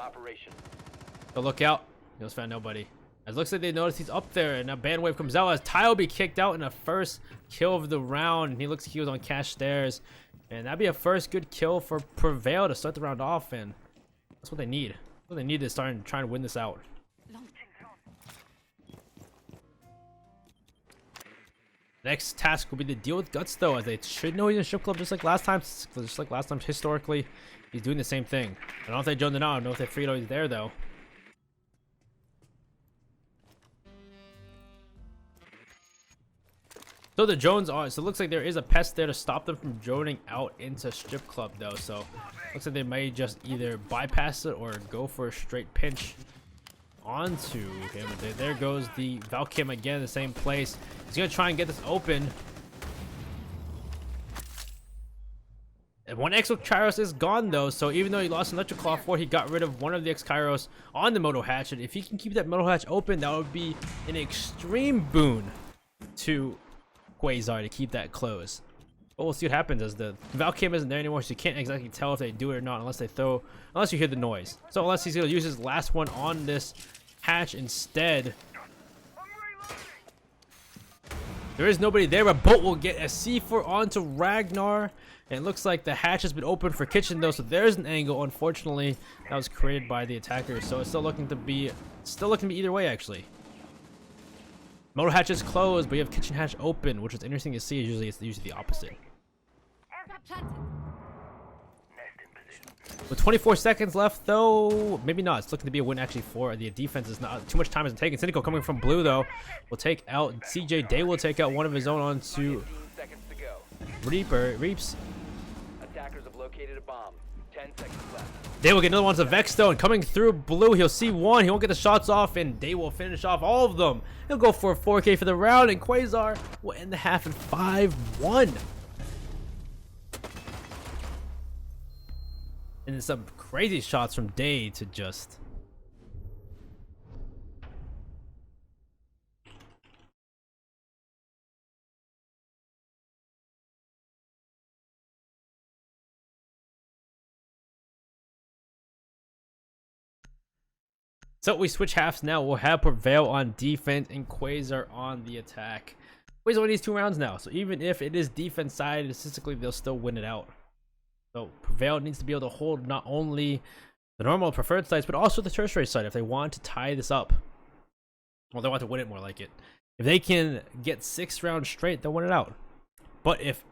So look out. He just found nobody. It looks like they noticed he's up there, and a band wave comes out as Ty will be kicked out in the first kill of the round. He looks like he was on cash stairs, and that'd be a first good kill for Prevail to start the round off, and that's what they need. What they need to start trying to win this out. Next task will be to deal with Guts though, as they should know he's in Strip Club just like last time. Historically, he's doing the same thing. I don't know if they joined it out. I don't know if they figured out he's there though. So the drones are, so it looks like there is a pest there to stop them from droning out into Strip Club though. So looks like they may just either bypass it or go for a straight pinch onto him. There goes the Valkim again in the same place. He's gonna try and get this open. And one X-Kairos is gone though, so even though he lost an Electric Claw 4, he got rid of one of the X-Kairos on the Moto Hatch, and if he can keep that Moto Hatch open, that would be an extreme boon to Quasar to keep that closed. But we'll see what happens as the Valkim isn't there anymore, so you can't exactly tell if they do it or not unless you hear the noise. So unless he's gonna use his last one on this hatch instead. There is nobody there, but Bolt will get a C4 onto Ragnar. And it looks like the hatch has been opened for Kitchen though, so there's an angle. Unfortunately, that was created by the attackers, so it's still looking to be either way actually. Moto hatch is closed, but you have Kitchen hatch open, which is interesting to see. It's usually the opposite. With 24 seconds left, though, maybe not. It's looking to be a win actually for the defense. Is not too much time isn't taken. Cynical coming from blue though will take out CJ. Day will take out one of his own onto Reaps. Attackers have located a bomb. 10 seconds left. Day will get another one to Vex though, and coming through blue, he'll see one. He won't get the shots off, and Day will finish off all of them. He'll go for a 4K for the round, and Quasar will end the half in 5-1. And some crazy shots from Day to just so we switch halves now. We'll have Prevail on defense and Quasar on the attack. Quasar only needs 2 rounds now, so even if it is defense side, statistically they'll still win it out. So Prevail needs to be able to hold not only the normal preferred sites, but also the tertiary side if they want to tie this up. Well, they want to win it more like it. If they can get 6 rounds straight, they'll win it out. But if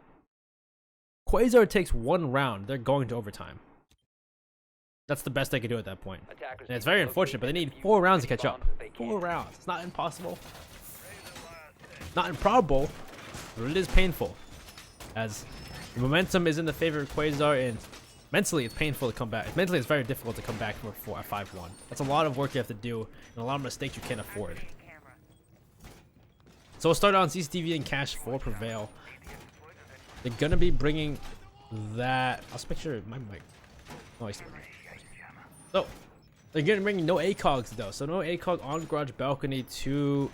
Quasar takes 1 round, they're going to overtime. That's the best they can do at that point. And it's very unfortunate, but they need 4 rounds to catch up. 4 rounds. It's not impossible. Not improbable, but it is painful. As the momentum is in the favor of Quasar, and Mentally, it's painful to come back. Mentally, it's very difficult to come back from a 5-1. That's a lot of work you have to do, and a lot of mistakes you can't afford. So we'll start on CCTV and cash for Prevail. They're gonna be bringing that. I'll just make sure my mic. So they're gonna bring no ACOGs though. So no ACOG on garage balcony to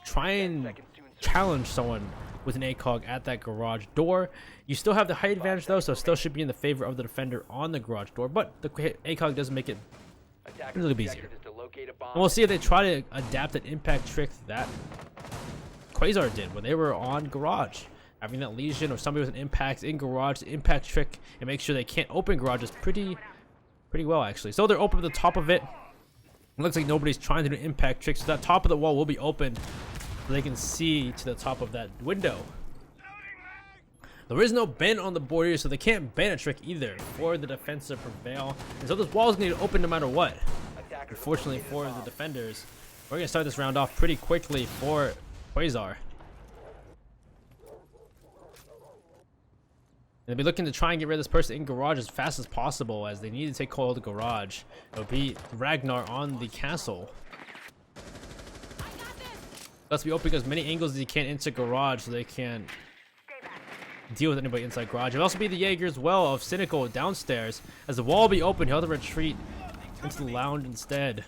try and challenge someone with an ACOG at that garage door. You still have the height advantage though, so it still should be in the favor of the defender on the garage door. But the ACOG does make it a little bit easier. And we'll see if they try to adapt an impact trick that Quasar did when they were on garage. Having that lesion or somebody with an impact in garage, the impact trick, and make sure they can't open garages pretty well actually. So they're open at the top of it. It looks like nobody's trying to do an impact trick, so that top of the wall will be open so they can see to the top of that window. There is no bend on the board here, so they can't bend a trick either for the defensive Prevail. And so this wall is going to open no matter what. Unfortunately for the defenders, we're going to start this round off pretty quickly for Quasar. They'll be looking to try and get rid of this person in garage as fast as possible, as they need to take control of the garage. It'll be Ragnar on the castle. Let's be opening as many angles as you can into garage so they can deal with anybody inside garage. It'll also be the Jaeger as well of Cynical downstairs. As the wall will be open, he'll have to retreat into the lounge instead.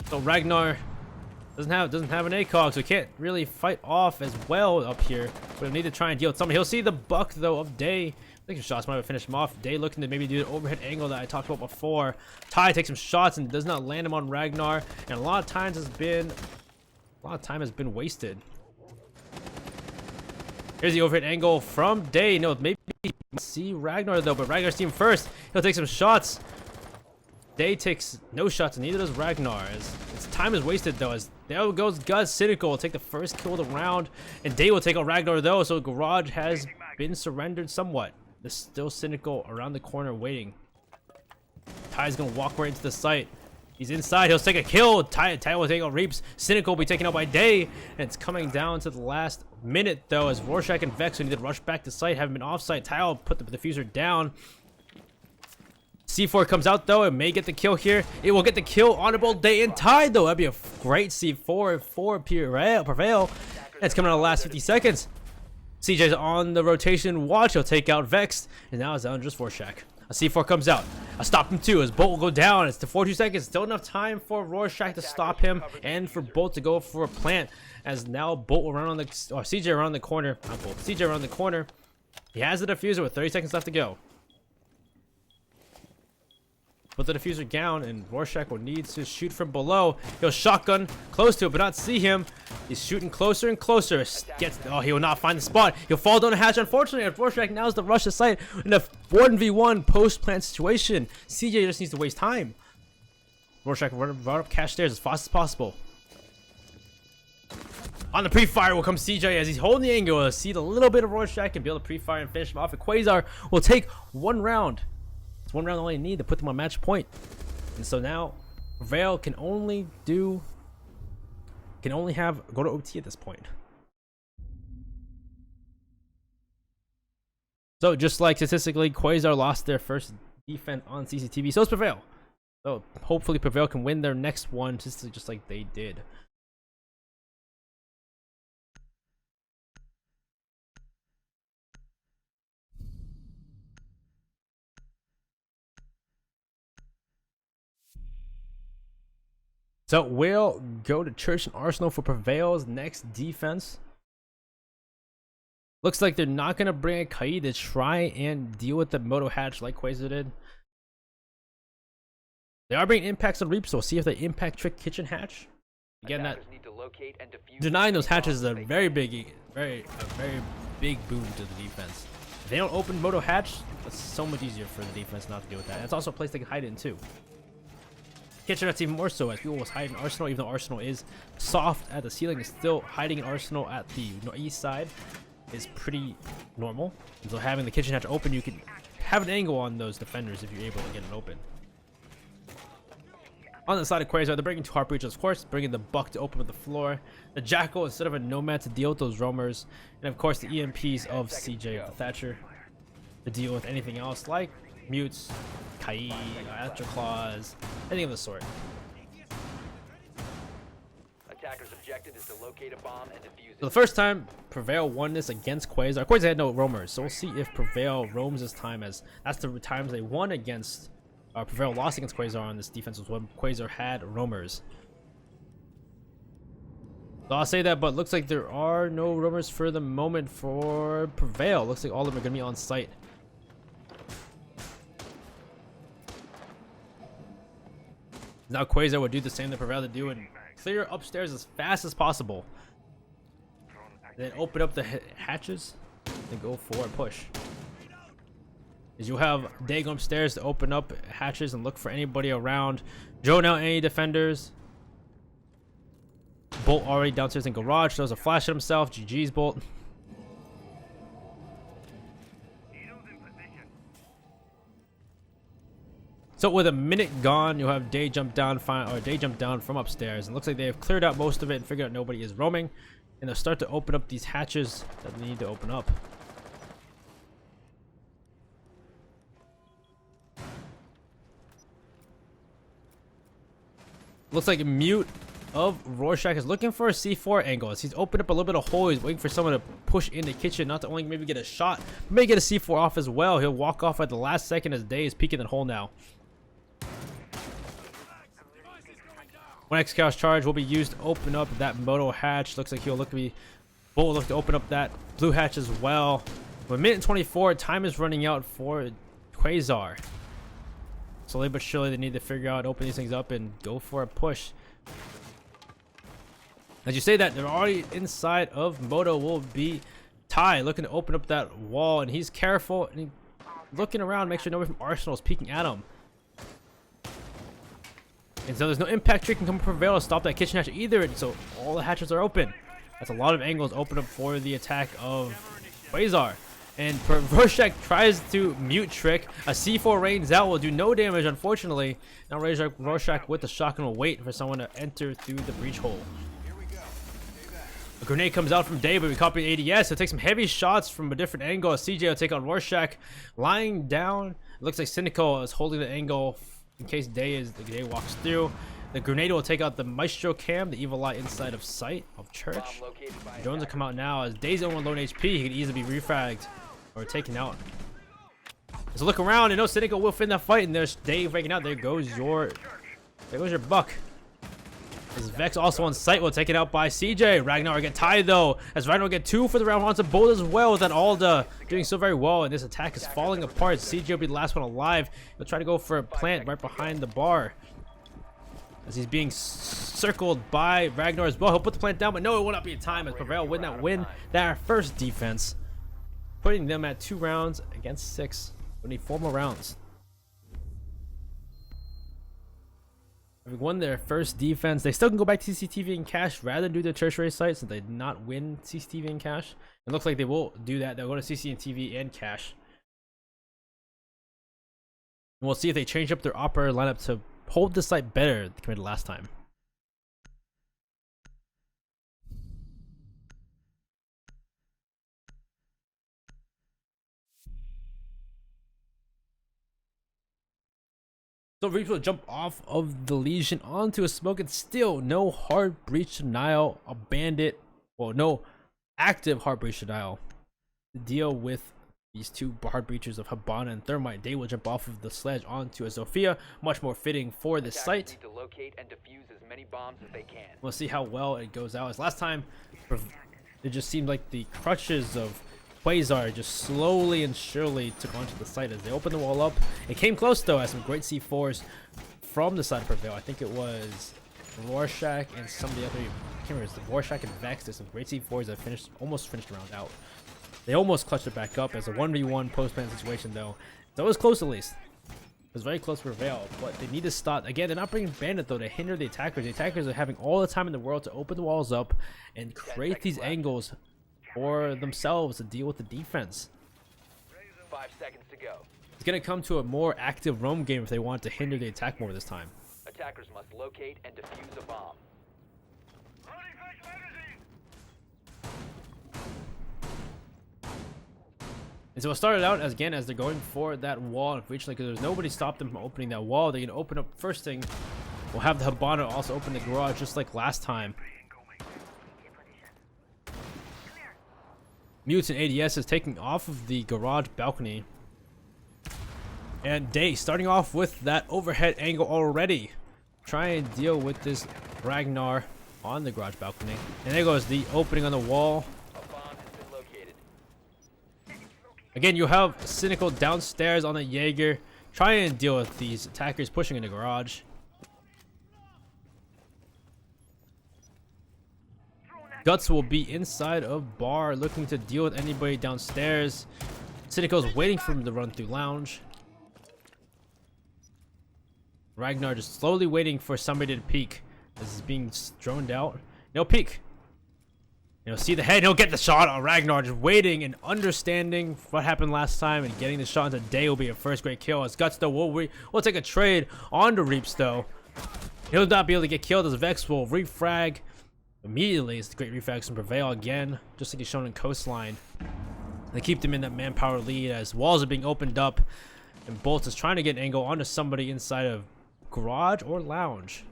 So Ragnar doesn't have an ACOG, so he can't really fight off as well up here. But he'll need to try and deal with somebody. He'll see the buck though of Day. I think some shots might have finished him off. Day looking to maybe do the overhead angle that I talked about before. Ty takes some shots and does not land him on Ragnar. And a lot of time has been wasted. Here's the overhead angle from Day. No, maybe see Ragnar though, but Ragnar's team first. He'll take some shots. Day takes no shots, and neither does Ragnar. As its time is wasted though, as there goes Gus. Cynical will take the first kill of the round, and Day will take out Ragnar though, so garage has been surrendered somewhat. There's still Cynical around the corner waiting. Ty's gonna walk right into the site. He's inside, he'll take a kill. Ty will take out Reaps. Cynical will be taken out by Day, and it's coming down to the last minute though, as Rorschach and Vex, who need to rush back to site, haven't been off site. Ty will put the diffuser down. C4 comes out though, it may get the kill here. It will get the kill on both Day and Ty though. That'd be a great C4 for Prevail. That's coming out of the last 50 seconds. CJ's on the rotation watch. He'll take out Vex, and now it's down just Rorschach. A C4 comes out. I stop him too. His Bolt will go down. It's to 42 seconds. Still enough time for Rorschach to stop him and for Bolt to go for a plant. As now Bolt will run on the CJ around the corner. Not Bolt. CJ around the corner. He has the diffuser with 30 seconds left to go. Put the diffuser down, and Rorschach will need to shoot from below. He'll shotgun close to it, but not see him. He's shooting closer and closer. He will not find the spot. He'll fall down the hatch. Unfortunately, Rorschach now is to rush the site in a 1v1 post-plant situation. CJ just needs to waste time. Rorschach run up cash stairs as fast as possible. On the pre-fire will come CJ as he's holding the angle. He'll see the little bit of Rorschach and be able to pre-fire and finish him off. And Quasar will take one round. It's one round all you need to put them on match point. And so now Prevail can only go to OT at this point. So just like statistically, Quasar lost their first defense on CCTV. So it's Prevail. So hopefully Prevail can win their next one just like they did. So we'll go to Church and Arsenal for Prevail's next defense. Looks like they're not going to bring a Kai to try and deal with the Moto Hatch like Quasar did. They are bringing impacts on Reap, so we'll see if they impact trick Kitchen Hatch. Again, that denying those hatches is a very big boom to the defense. If they don't open Moto Hatch, it's so much easier for the defense not to deal with that. And it's also a place they can hide it in too. Kitchen, that's even more so, as people was hiding Arsenal, even though Arsenal is soft at the ceiling. Is still hiding an Arsenal at the east side is pretty normal. And so having the Kitchen Hatch open, you can have an angle on those defenders if you're able to get it open. On the side of Quasar, they're bringing 2 Heartbreachers, of course, bringing the Buck to open up the floor, the Jackal instead of a Nomad to deal with those roamers, and of course the EMPs of CJ of the Thatcher to deal with anything else like Mutes, Kai, Astro Claws, anything of the sort. Attacker's objective is to locate a bomb and defuse So it. the first time Prevail won this against Quasar, Quasar had no roamers, so we'll see if Prevail roams this time, as that's the times they won against Prevail lost against Quasar on this defense was when Quasar had roamers. So I'll say that, but looks like there are no roamers for the moment for Prevail. Looks like all of them are going to be on site. Now Quasar would do the same that Prevail to do and clear upstairs as fast as possible. Then open up the hatches and go for a push. Is you have Day go upstairs to open up hatches and look for anybody around. Drone out any defenders. Bolt already downstairs in garage. Throws a flash at himself. GG's Bolt. So with a minute gone, you'll have Day jump down from upstairs. And looks like they have cleared out most of it and figured out nobody is roaming. And they'll start to open up these hatches that they need to open up. Looks like Mute of Rorschach is looking for a C4 angle. As he's opened up a little bit of hole, he's waiting for someone to push in the kitchen, not to only maybe get a shot, but maybe get a C4 off as well. He'll walk off at the last second as Day is peeking the hole now. One X-Chaos charge will be used to open up that moto hatch. Looks like he'll look to open up that blue hatch as well. With a minute and 24, time is running out for Quasar. Slowly but surely, they need to figure out, open these things up, and go for a push. As you say that, they're already inside of Moto. Will be Ty looking to open up that wall, and he's careful and looking around, make sure nobody from Arsenal is peeking at him. And so there's no impact trick can come Prevail to stop that kitchen hatch either, and so all the hatches are open. That's a lot of angles open up for the attack of Quasar. And Rorschach tries to mute trick. A C4 rains out, will do no damage, unfortunately. Now Rorschach with the shotgun will wait for someone to enter through the breach hole. A grenade comes out from Day, but we copy ADS. He'll take some heavy shots from a different angle. CJ will take on Rorschach. Lying down. It looks like Cynical is holding the angle in case Day walks through. The grenade will take out the Maestro Cam, the evil eye inside of sight of Church. Drones will come out now as Day's only low HP. He could easily be refragged or taken out. So look around and no Cynical will fin that fight, and there's Day breaking out. There goes your Buck. As Vex also on site will take it out by CJ. Ragnar will get tied though, as Ragnar will get 2 for the round onto Bolt as well, with that Alda doing so very well, and this attack is falling apart. CJ will be the last one alive. He'll try to go for a plant right behind the bar as he's being circled by Ragnar as well. He'll put the plant down, but no, it will not be in time as Prevail win that first defense, putting them at 2 rounds against 6. We need 4 more rounds. Having won their first defense, they still can go back to CCTV and cash rather than do the tertiary site, since they did not win CCTV and cash. It looks like they will do that. They'll go to CCTV and cash. And we'll see if they change up their operator lineup to hold the site better compared to last time. So Reaps will jump off of the Legion onto a smoke, and still no hard breach denial. A bandit, well, no active hard breach denial to deal with these 2 hard breachers of Habana and Thermite. They will jump off of the sledge onto a Zofia, much more fitting for this site. Need to locate and defuse as many bombs as they can. We'll see how well it goes out. As last time, it just seemed like the crutches of Quasar just slowly and surely took onto the site as they opened the wall up. It came close though, as some great C4s from the side of Prevail. I think it was Rorschach and some of the other, I can't remember, it's the Rorschach and Vex. There's some great C4s that almost finished the round out. They almost clutched it back up as a 1v1 post-plan situation though. So it was close at least. It was very close to Prevail, but they need to stop. Again, they're not bringing Bandit though to hinder the attackers. The attackers are having all the time in the world to open the walls up and create these angles for themselves to deal with the defense. 5 seconds to go. It's going to come to a more active roam game if they want to hinder the attack more this time. Attackers must locate and defuse a bomb. Loading fresh magazine! And so it started out as again as they're going for that wall, unfortunately, because there's nobody stopped them from opening that wall. They can open up first thing. We'll have the Habana also open the garage just like last time. Mutes and ADS is taking off of the garage balcony. And Day starting off with that overhead angle already. Try and deal with this Ragnar on the garage balcony. And there goes the opening on the wall. A bomb has been located. Again, you have Cynical downstairs on the Jaeger. Try and deal with these attackers pushing in the garage. Guts will be inside of bar looking to deal with anybody downstairs. Cynical's waiting for him to run through lounge. Ragnar just slowly waiting for somebody to peek. This is being droned out. No peek. He'll see the head. He'll get the shot on Ragnar. Just waiting and understanding what happened last time and getting the shot into Day will be a first great kill. As Guts though will take a trade on the Reaps though. He'll not be able to get killed as Vex will refrag. Immediately, it's the great refrags from Prevail again, just like he's shown in Coastline. They keep them in that manpower lead as walls are being opened up, and Bolts is trying to get an angle onto somebody inside of garage or lounge.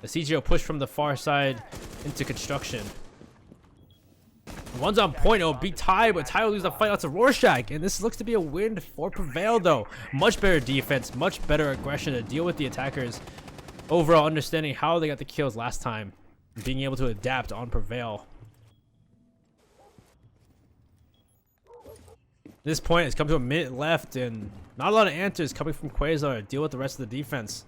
The CGO push from the far side into construction. One's on point. It'll be Ty, but Ty will lose the fight out to Rorschach, and this looks to be a win for Prevail though. Much better defense, much better aggression to deal with the attackers. Overall understanding how they got the kills last time. Being able to adapt on Prevail. At this point, it's come to a minute left, and not a lot of answers coming from Quasar to deal with the rest of the defense.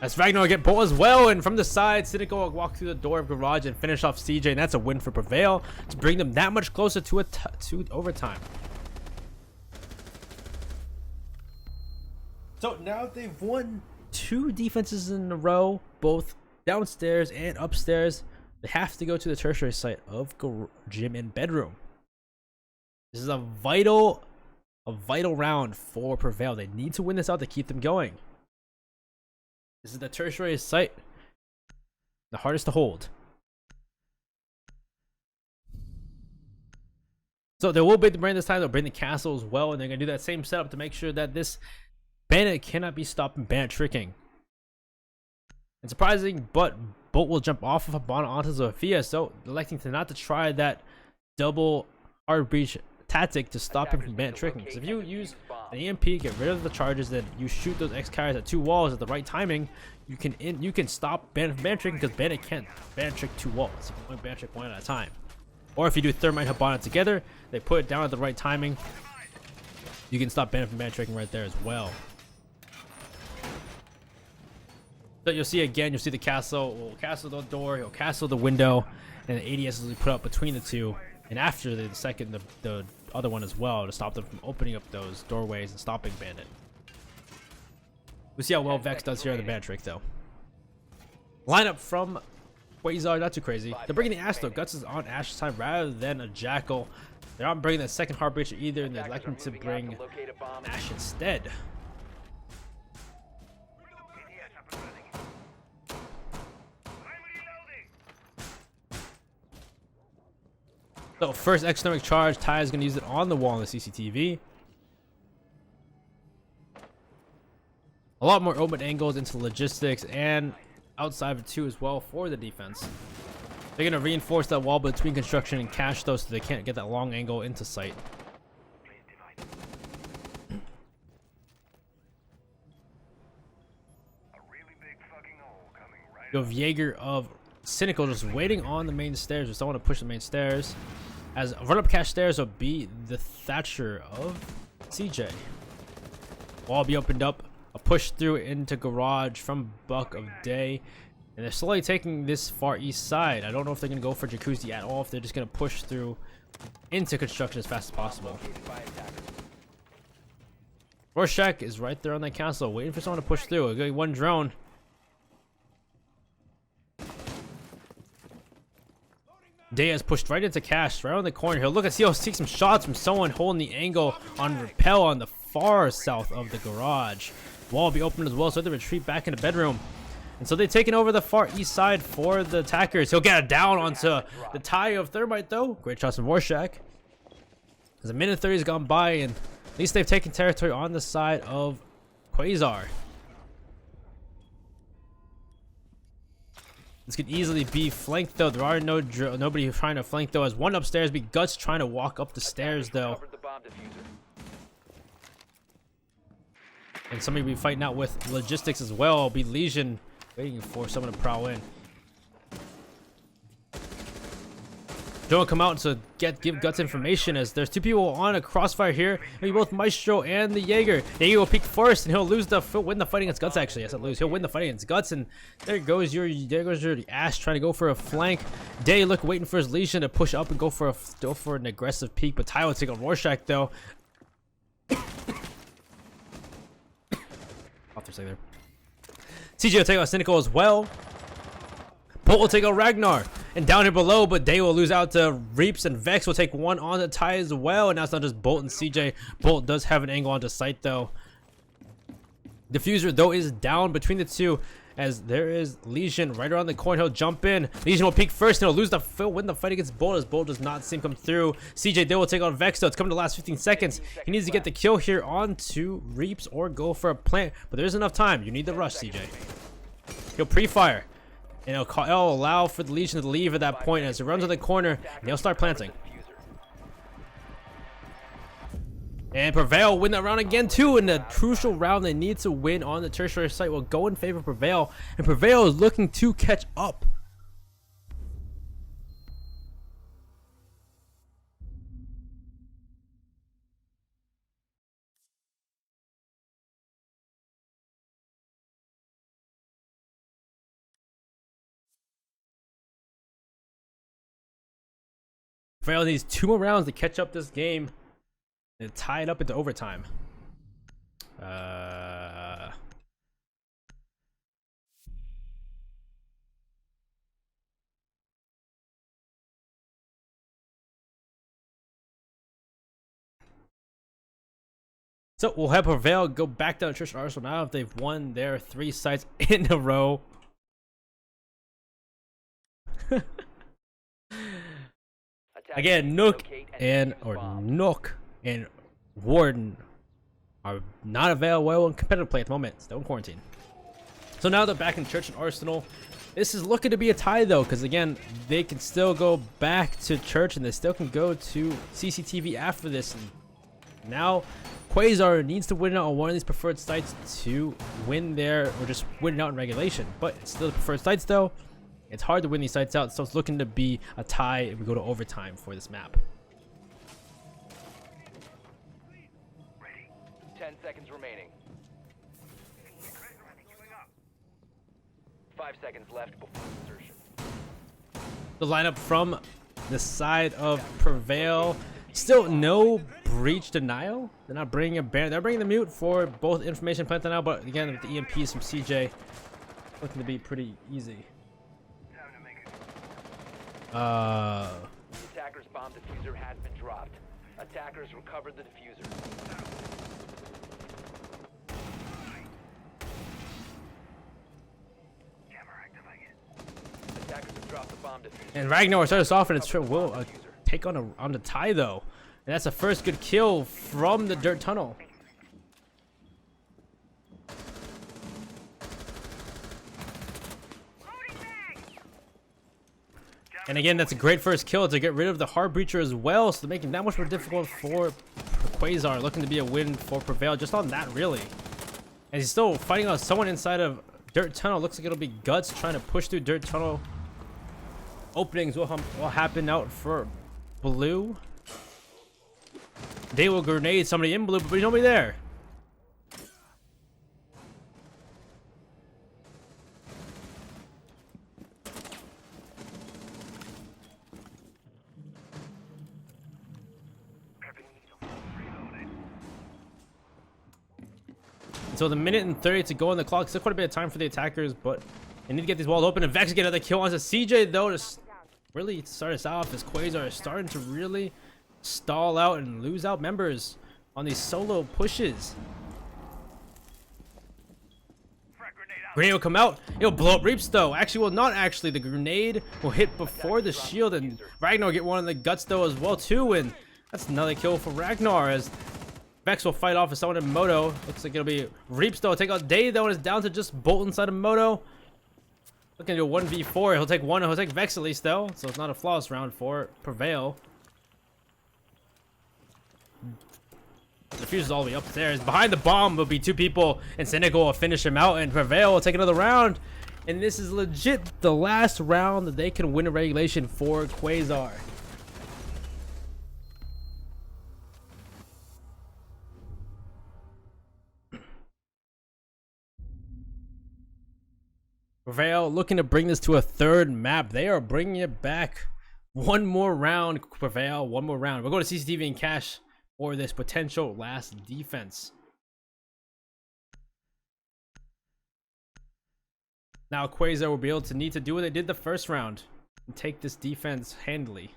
As Ragnar get pulled as well, and from the side, Cynical will walk through the door of garage and finish off CJ, and that's a win for Prevail to bring them that much closer to to overtime. So now they've won 2 defenses in a row, both downstairs and upstairs. They have to go to the tertiary site of gym and bedroom. This is a vital round for Prevail. They need to win this out to keep them going. This is the tertiary site, the hardest to hold. So they will bring the brand this time. They'll bring the castle as well, and they're gonna do that same setup to make sure that this Bandit cannot be stopped from Bandit tricking. It's surprising, but Bolt will jump off of Habana onto Zofia, so electing to not to try that double hard breach tactic to stop him from Bandit tricking. Because if you use an EMP, get rid of the charges, then you shoot those X carriers at 2 walls at the right timing, you can stop Bandit from Bandit tricking, because Bandit can't Bandit trick 2 walls. You can only Bandit trick 1 at a time. Or if you do Thermite Habana together, they put it down at the right timing, you can stop Bandit from Bandit tricking right there as well. So you'll see again, you'll see the castle will castle the door, he'll castle the window, and the ADS will be put up between the 2. And after the second, the other one as well, to stop them from opening up those doorways and stopping Bandit. We'll see how well Vex does here on the Bandit trick though. Lineup from Quasar, not too crazy. They're bringing the Ash though. Guts is on Ash's side rather than a Jackal. They're not bringing the second Heart Breacher either, and they're electing to bring Ash instead. So first external charge, Ty is going to use it on the wall in the CCTV. A lot more open angles into logistics and outside of it too as well for the defense. They're going to reinforce that wall between construction and cache though, so they can't get that long angle into sight. You have Jaeger of Cynical just waiting on the main stairs. Just don't want to push the main stairs. As run up cache stairs will be the Thatcher of CJ. Wall be opened up. A push through into garage from Buck of Day. And they're slowly taking this far east side. I don't know if they're going to go for Jacuzzi at all. If they're just going to push through into construction as fast as possible. Rorschach is right there on that castle, waiting for someone to push through. We're getting 1 drone. Day has pushed right into Cash, right on the corner. He'll look and see. He'll take some shots from someone holding the angle on Repel on the far south of the garage. Wall will be open as well, so they retreat back into bedroom. And so they've taken over the far east side for the attackers. He'll get it down onto the tie of Thermite, though. Great shots from Rorschach. As a minute 30 has gone by, and at least they've taken territory on the side of Quasar. This could easily be flanked, though. There are nobody trying to flank, though. As one upstairs, be Guts trying to walk up the stairs, though. And somebody will be fighting out with logistics as well. Be Legion waiting for someone to prowl in. Joe will come out to give Guts information, as there's two people on a crossfire here. Maybe both Maestro and the Jaeger. Jaeger will peek first, and he'll win the fight against Guts. Actually, yes, he'll win the fight against Guts, and there goes your Ash trying to go for a flank. Day waiting for his Legion to push up and go for an aggressive peek, but Ty will take on Rorschach though. Off their there. CJ will take out Cynical as well. Bolt will take out Ragnar. And down here below, but Day will lose out to Reaps, and Vex will take one on the tie as well. And now it's not just Bolt and CJ. Bolt does have an angle onto sight though. Diffuser though is down between the two, as there is Legion right around the corner. He'll jump in. Legion will peek first, and he'll win the fight against Bolt, as Bolt does not see him come through. CJ will take on Vex though. It's coming to the last 15 seconds. He needs to get the kill here onto Reaps or go for a plant, but there's enough time. You need the rush, CJ. He'll pre-fire. And it'll allow for the Legion to leave at that point, as it runs to the corner, and he'll start planting. And Prevail win that round again too, in the crucial round they need to win on the tertiary site will go in favor of Prevail, and Prevail is looking to catch up. Prevail needs 2 more rounds to catch up this game and tie it up into overtime. So we'll have Prevail go back down to Church Arsenal now if they've won their 3 sites in a row. Again, Nook and Warden are not available in competitive play at the moment. Still in quarantine. So now they're back in Church and Arsenal. This is looking to be a tie though, because again, they can still go back to Church and they still can go to CCTV after this. And now Quasar needs to win out on one of these preferred sites to win there, or just win it out in regulation. But it's still the preferred sites though. It's hard to win these sites out, so it's looking to be a tie if we go to overtime for this map. 10 seconds remaining. 5 seconds left before insertion. The lineup from the side of Prevail. Still no breach denial. They're not bringing a ban. They're bringing the mute for both information planted now, but again with the EMPs from CJ, looking to be pretty easy. The attacker's bomb diffuser has been dropped. Attackers recovered the diffuser. Attackers have dropped the bomb diffuser. And Ragnar starts off, and it's will take on the tie though, and that's the first good kill from the dirt tunnel. And again, that's a great first kill to get rid of the Hard Breacher as well, so making that much more difficult for Quasar. Looking to be a win for Prevail just on that, really. And he's still fighting on someone inside of Dirt Tunnel. Looks like it'll be Guts trying to push through Dirt Tunnel. Openings will happen out for Blue. They will grenade somebody in Blue, but there's nobody there. So the minute and 30 to go on the clock. Still quite a bit of time for the attackers, but they need to get these walls open. And Vex get another kill onto CJ though to really start us off as Quasar is starting to really stall out and lose out members on these solo pushes. Grenade will come out. It'll blow up Reaps though. Actually, well, not actually. The grenade will hit before the shield, and Ragnar will get one in the guts though as well too. And that's another kill for Ragnar as Vex will fight off with someone in Moto. Looks like it'll be Reaps though. Take out Day though, and it's down to just Bolt inside of Moto. Looking to do a 1v4. He'll take one. He'll take Vex at least though, so it's not a flawless round for Prevail. The fuse is all the way upstairs. Behind the bomb will be two people, and Cynical will finish him out, and Prevail will take another round. And this is legit the last round that they can win a regulation for Quasar. Prevail looking to bring this to a third map. They are bringing it back. One more round, Prevail. One more round. We'll go to CCTV and cash for this potential last defense. Now Quasar will be able to need to do what they did the first round and take this defense handily.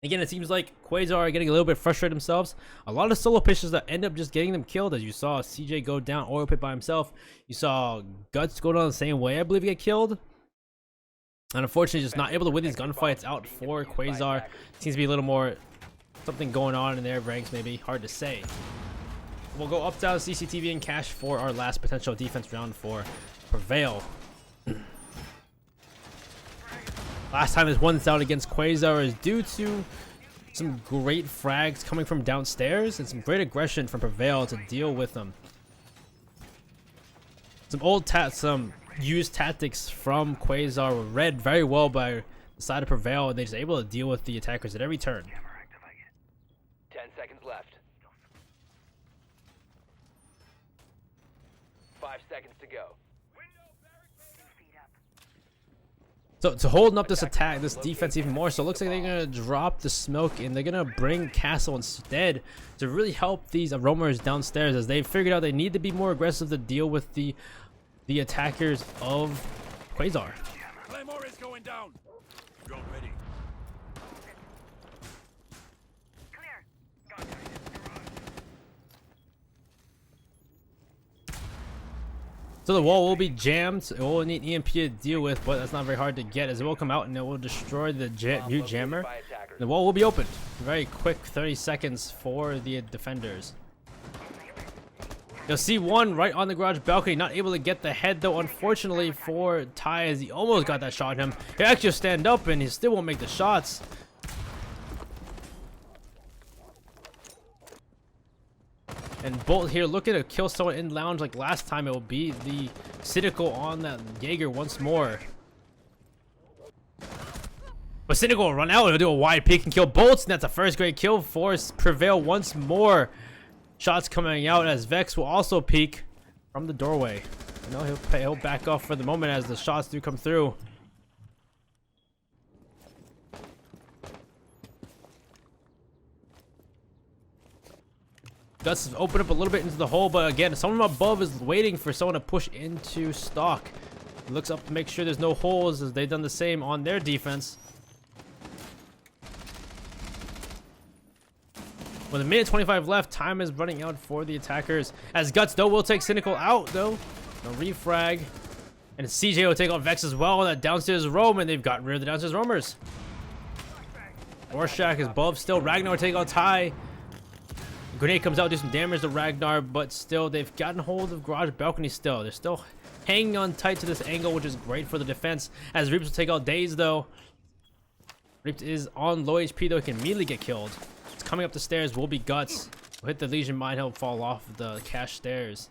Again, it seems like Quasar are getting a little bit frustrated themselves. A lot of solo pitches that end up just getting them killed, as you saw CJ go down oil pit by himself. You saw Guts go down the same way, I believe, get killed. And unfortunately, just not able to win these gunfights out for Quasar. Seems to be a little more something going on in their ranks, maybe. Hard to say. We'll go up, down, CCTV, and cash for our last potential defense round for Prevail. Last time this one's out against Quasar is due to some great frags coming from downstairs and some great aggression from Prevail to deal with them. Some used tactics from Quasar were read very well by the side of Prevail, and they're just able to deal with the attackers at every turn. 10 seconds left. 5 seconds to go. So to holding up this attack, this defense even more, so it looks like they're gonna drop the smoke and they're gonna bring Castle instead to really help these roamers downstairs, as they've figured out they need to be more aggressive to deal with the attackers of Quasar. Claymore is going down. Drone ready. So the wall will be jammed. It will need EMP to deal with, but that's not very hard to get, as it will come out and it will destroy the view jammer. The wall will be opened. Very quick 30 seconds for the defenders. You'll see one right on the garage balcony, not able to get the head though, unfortunately for Ty, as he almost got that shot on him. He actually stand up and he still won't make the shots. And Bolt here looking to kill someone in lounge like last time. It will be the Cynical on that Jaeger once more. But Cynical will run out. He'll do a wide peek and kill Bolts, and that's a first grade kill for Prevail once more. Shots coming out as Vex will also peek from the doorway. You know, he'll back off for the moment as the shots do come through. Guts open up a little bit into the hole, but again, someone above is waiting for someone to push into stock. Looks up to make sure there's no holes, as they've done the same on their defense. With a minute 25 left, time is running out for the attackers, as Guts though will take Cynical out though. No refrag, and CJ will take out Vex as well on that downstairs roam, and they've gotten rid of the downstairs roamers. Rorschach is above still. Ragnar will take out Ty. Grenade comes out, do some damage to Ragnar, but still they've gotten hold of garage balcony still. They're still hanging on tight to this angle, which is great for the defense, as Reaps will take out Daze though. Reaps is on low HP though, he can immediately get killed. It's coming up the stairs, will be Guts. Will hit the Legion Mine, he'll fall off the cache stairs.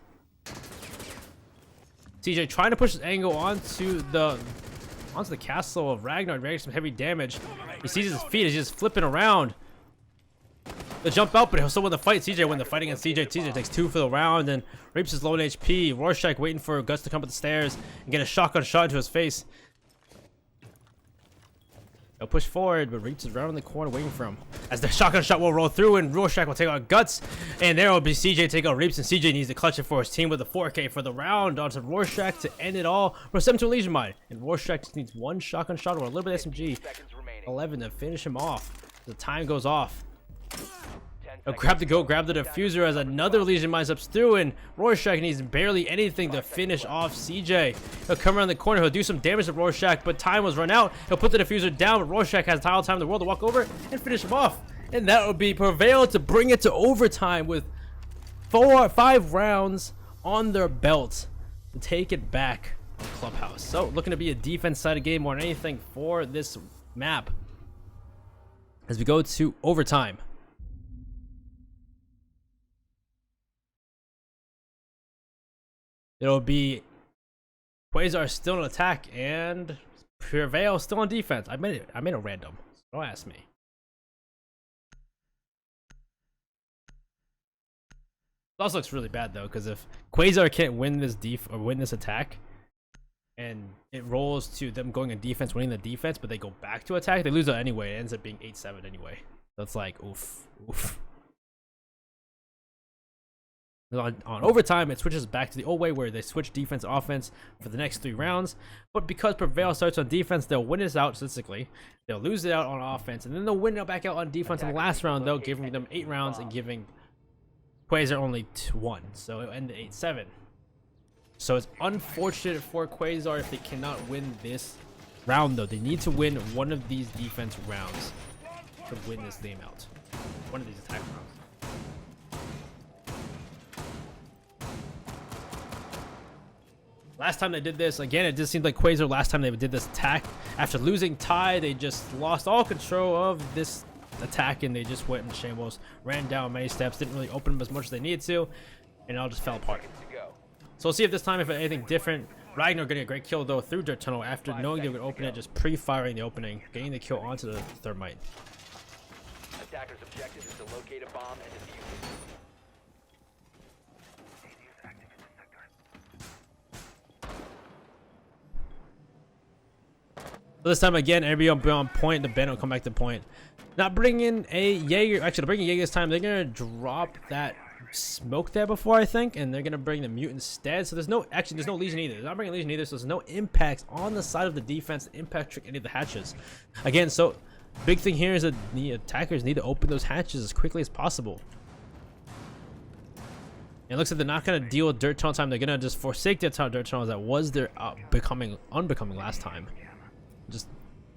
CJ trying to push his angle onto the castle of Ragnar, ready some heavy damage. He sees his feet, he's just flipping around. They'll jump out, but he'll still win the fight. CJ win the fight against CJ. CJ takes 2 for the round, and Reaps is low in HP. Rorschach waiting for Guts to come up the stairs and get a shotgun shot into his face. He'll push forward, but reaches around the corner waiting for him. As the shotgun shot will roll through, and Rorschach will take out Guts. And there will be CJ take out Reaps, and CJ needs to clutch it for his team with a 4K for the round onto Rorschach to end it all. We're 7 to Legion Mine. And Rorschach just needs one shotgun shot or a little bit of SMG. 11 to finish him off. The time goes off. He'll grab the diffuser as another Legion Mine steps through, and Rorschach needs barely anything to finish off CJ. He'll come around the corner, he'll do some damage to Rorschach, but time was run out. He'll put the diffuser down, but Rorschach has all the time in the world to walk over and finish him off. And that would be Prevail to bring it to overtime with 5 rounds on their belt to take it back to Clubhouse. So looking to be a defense side of game more than anything for this map as we go to overtime. It'll be Quasar still in attack and Prevail still on defense. I made a random. So don't ask me. It also looks really bad though, because if Quasar can't win this win this attack, and it rolls to them going in defense, winning the defense, but they go back to attack, they lose it anyway. It ends up being 8-7 anyway. So it's like oof, oof. On overtime, it switches back to the old way where they switch defense offense for the next 3 rounds. But because Prevail starts on defense, they'll win this out statistically. They'll lose it out on offense, and then they'll win it back out on defense in the last round, though, giving them 8 rounds and giving Quasar only 1. So it'll end at 8-7. So it's unfortunate for Quasar if they cannot win this round, though. They need to win one of these defense rounds to win this game out. One of these attack rounds. Last time they did this, again, it just seemed like Quasar last time they did this attack. After losing Ty, they just lost all control of this attack and they just went in shambles, ran down many steps, didn't really open them as much as they needed to, and it all just fell apart. So we'll see if this time if anything different. Ragnar getting a great kill though through Dirt Tunnel after knowing they would open it, just pre-firing the opening, getting the kill onto the Thermite. Attacker's objective is to locate a bomb and defuse it. So this time again, everybody will be on point. The Bandit will come back to point. Not bringing a Jaeger. Actually, bringing Jaeger this time. They're gonna drop that smoke there before, I think, and they're gonna bring the Mute instead. So there's no Legion either. They're not bringing Legion either. So there's no impacts on the side of the defense to impact trick any of the hatches. Again, so big thing here is that the attackers need to open those hatches as quickly as possible. It looks like they're not gonna deal with Dirt Tunnel time. They're gonna just forsake their Dirt Tunnels that was their unbecoming last time. Just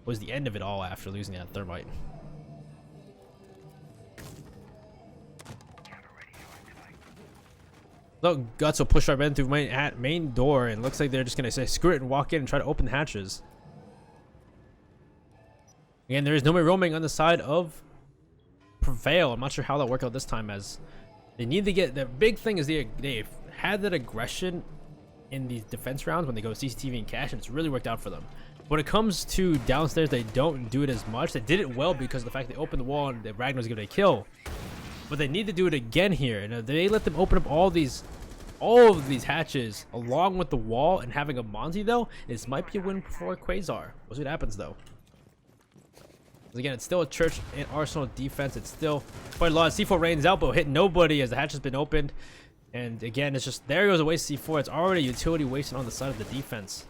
was the end of it all after losing that Thermite. So Guts will push our men through main door, and looks like they're just gonna say screw it and walk in and try to open the hatches. Again, there is no more roaming on the side of Prevail. I'm not sure how that worked out this time, as they need to get the big thing is they've had that aggression in these defense rounds when they go CCTV and cash, and it's really worked out for them. When it comes to downstairs, they don't do it as much. They did it well because of the fact they opened the wall and Ragnar was given a kill. But they need to do it again here. And if they let them open up all of these hatches along with the wall and having a Monty, though, this might be a win for Quasar. We'll see what happens, though. Again, it's still a Church and Arsenal defense. It's still quite a lot. C4 rains out, but hit nobody as the hatch has been opened. And again, it's just there goes a waste C4. It's already utility wasted on the side of the defense.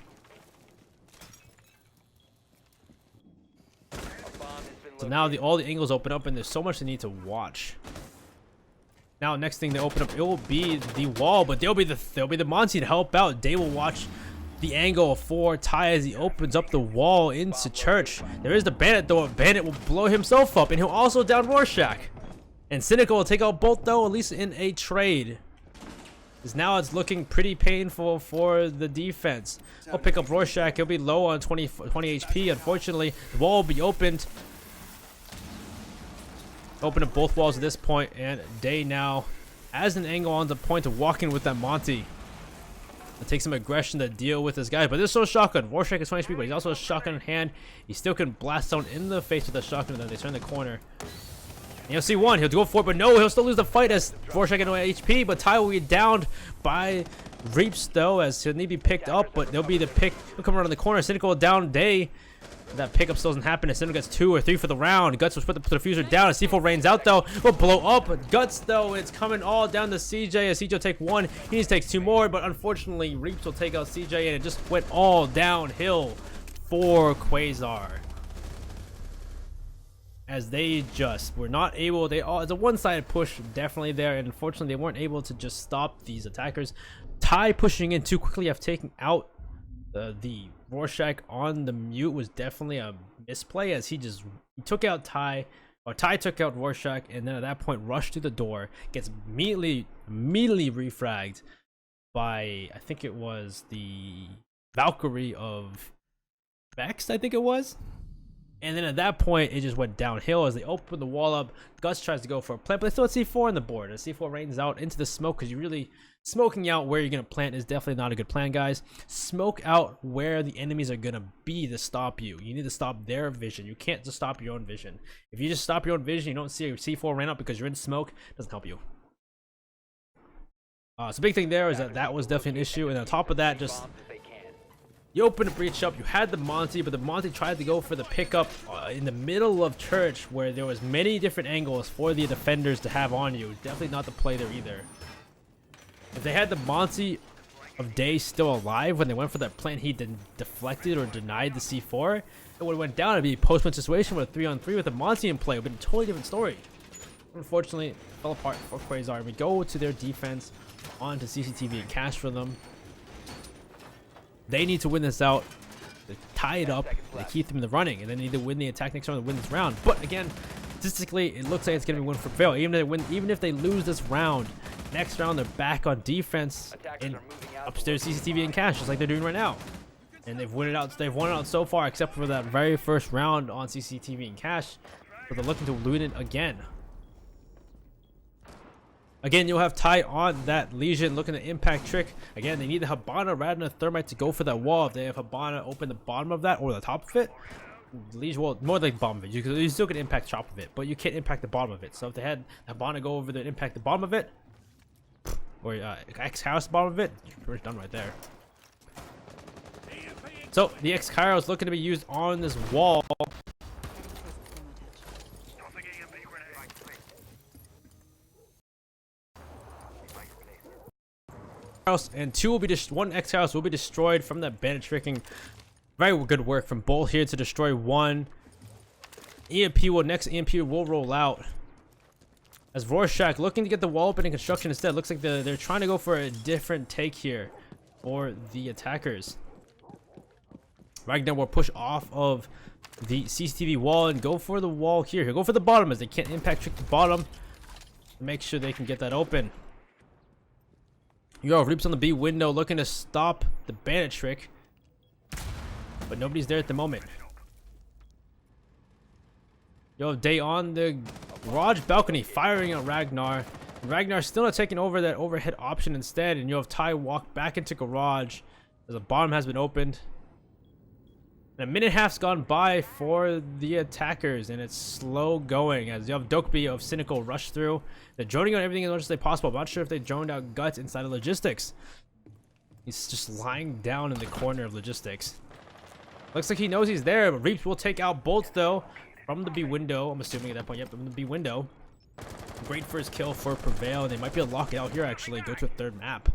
So now all the angles open up, and there's so much they need to watch. Now, next thing they open up, it will be the wall, but there'll be the Monty to help out. They will watch the angle for Ty as he opens up the wall into Church. There is the Bandit though. Bandit will blow himself up, and he'll also down Rorschach. And Cynical will take out both though, at least in a trade. Because now it's looking pretty painful for the defense. He'll pick up Rorschach. He'll be low on 20 HP. Unfortunately, the wall will be opened. Open up both walls at this point, and Day now has an angle on the point of walking with that Monty. It takes some aggression to deal with this guy, but this is so shotgun. Rorschach is 20 HP, but he's also a shotgun in hand. He still can blast someone in the face with a shotgun, and then they turn the corner. And you'll see one, he'll go for it, but no, he'll still lose the fight as Rorschach at no HP, but Ty will be downed by Reaps though, as he'll need to be picked up, but they'll be the pick. He'll come around the corner. Cynical down Day. That pickup still doesn't happen. And Cynical gets 2 or 3 for the round. Guts will put the diffuser down. As C4 rains out though, will blow up. But Guts though, it's coming all down to CJ. As CJ will take 1, he needs to take 2 more. But unfortunately, Reaps will take out CJ, and it just went all downhill for Quasar. As they just were not able, it's a one-sided push definitely there, and unfortunately they weren't able to just stop these attackers. Ty pushing in too quickly after taking out the Rorschach on the mute was definitely a misplay, as he took out Ty, or Ty took out Rorschach, and then at that point rushed to the door, gets immediately refragged by, I think it was the Valkyrie of Vex, I think it was. And then at that point, it just went downhill as they open the wall up. Gus tries to go for a plant, but they still have C4 on the board. As C4 rains out into the smoke, because you really smoking out where you're going to plant is definitely not a good plan, guys. Smoke out where the enemies are going to be to stop you. You need to stop their vision. You can't just stop your own vision. If you just stop your own vision, you don't see your C4 ran out because you're in smoke, it doesn't help you. So big thing there is that was definitely an issue. And on top of that, just you open the breach up, you had the Monty, but the Monty tried to go for the pickup in the middle of church, where there was many different angles for the defenders to have on you. Definitely not the play there either. If they had the Monty of Day still alive when they went for that plant, he deflected or denied the C4, it would have went down. It'd be a post-win situation with a 3-on-3 with a Monty in play. It would have been a totally different story. Unfortunately, it fell apart for Quasar. We go to their defense, onto CCTV and cash for them. They need to win this out, they tie it up, they keep them in the running, and then they need to win the attack next round to win this round. But again, statistically, it looks like it's going to be win for Prevail. Even if they lose this round, next round they're back on defense and upstairs CCTV and cash, just like they're doing right now. And they've won it out. They've won it out so far, except for that very first round on CCTV and cash. But they're looking to win it again. Again, you'll have Ty on that Legion looking to impact trick. Again, they need the Habana rather than a Thermite to go for that wall. If they have Habana open the bottom of that or the top of it, Legion, well, more like the bottom of it. You still can impact top of it, but you can't impact the bottom of it. So if they had Habana go over there and impact the bottom of it, or X-House the bottom of it, you're pretty much done right there. So the X-Cairo is looking to be used on this wall. And 2 will be one X-House will be destroyed from that bandit tricking. Very good work from Bull here to destroy 1. Next EMP will roll out. As Rorschach looking to get the wall open in construction instead. Looks like they're trying to go for a different take here for the attackers. Ragnar will push off of the CCTV wall and go for the wall here. He'll go for the bottom as they can't impact trick the bottom. Make sure they can get that open. Yo, Reaps on the B window looking to stop the bandit trick, but nobody's there at the moment. Yo, Day on the garage balcony firing at Ragnar. Ragnar still not taking over that overhead option instead, and you have Ty walk back into garage as the bottom has been opened. And a minute and a half's gone by for the attackers, and it's slow going as you have Dokbi of Cynical rush through. They're droning out everything as much as they possible. I'm not sure if they droned out Guts inside of logistics. He's just lying down in the corner of logistics. Looks like he knows he's there, but Reaps will take out Bolts though from the B window. I'm assuming at that point, yep, from the B window. Great first kill for Prevail. They might be able to lock it out here actually, go to a third map.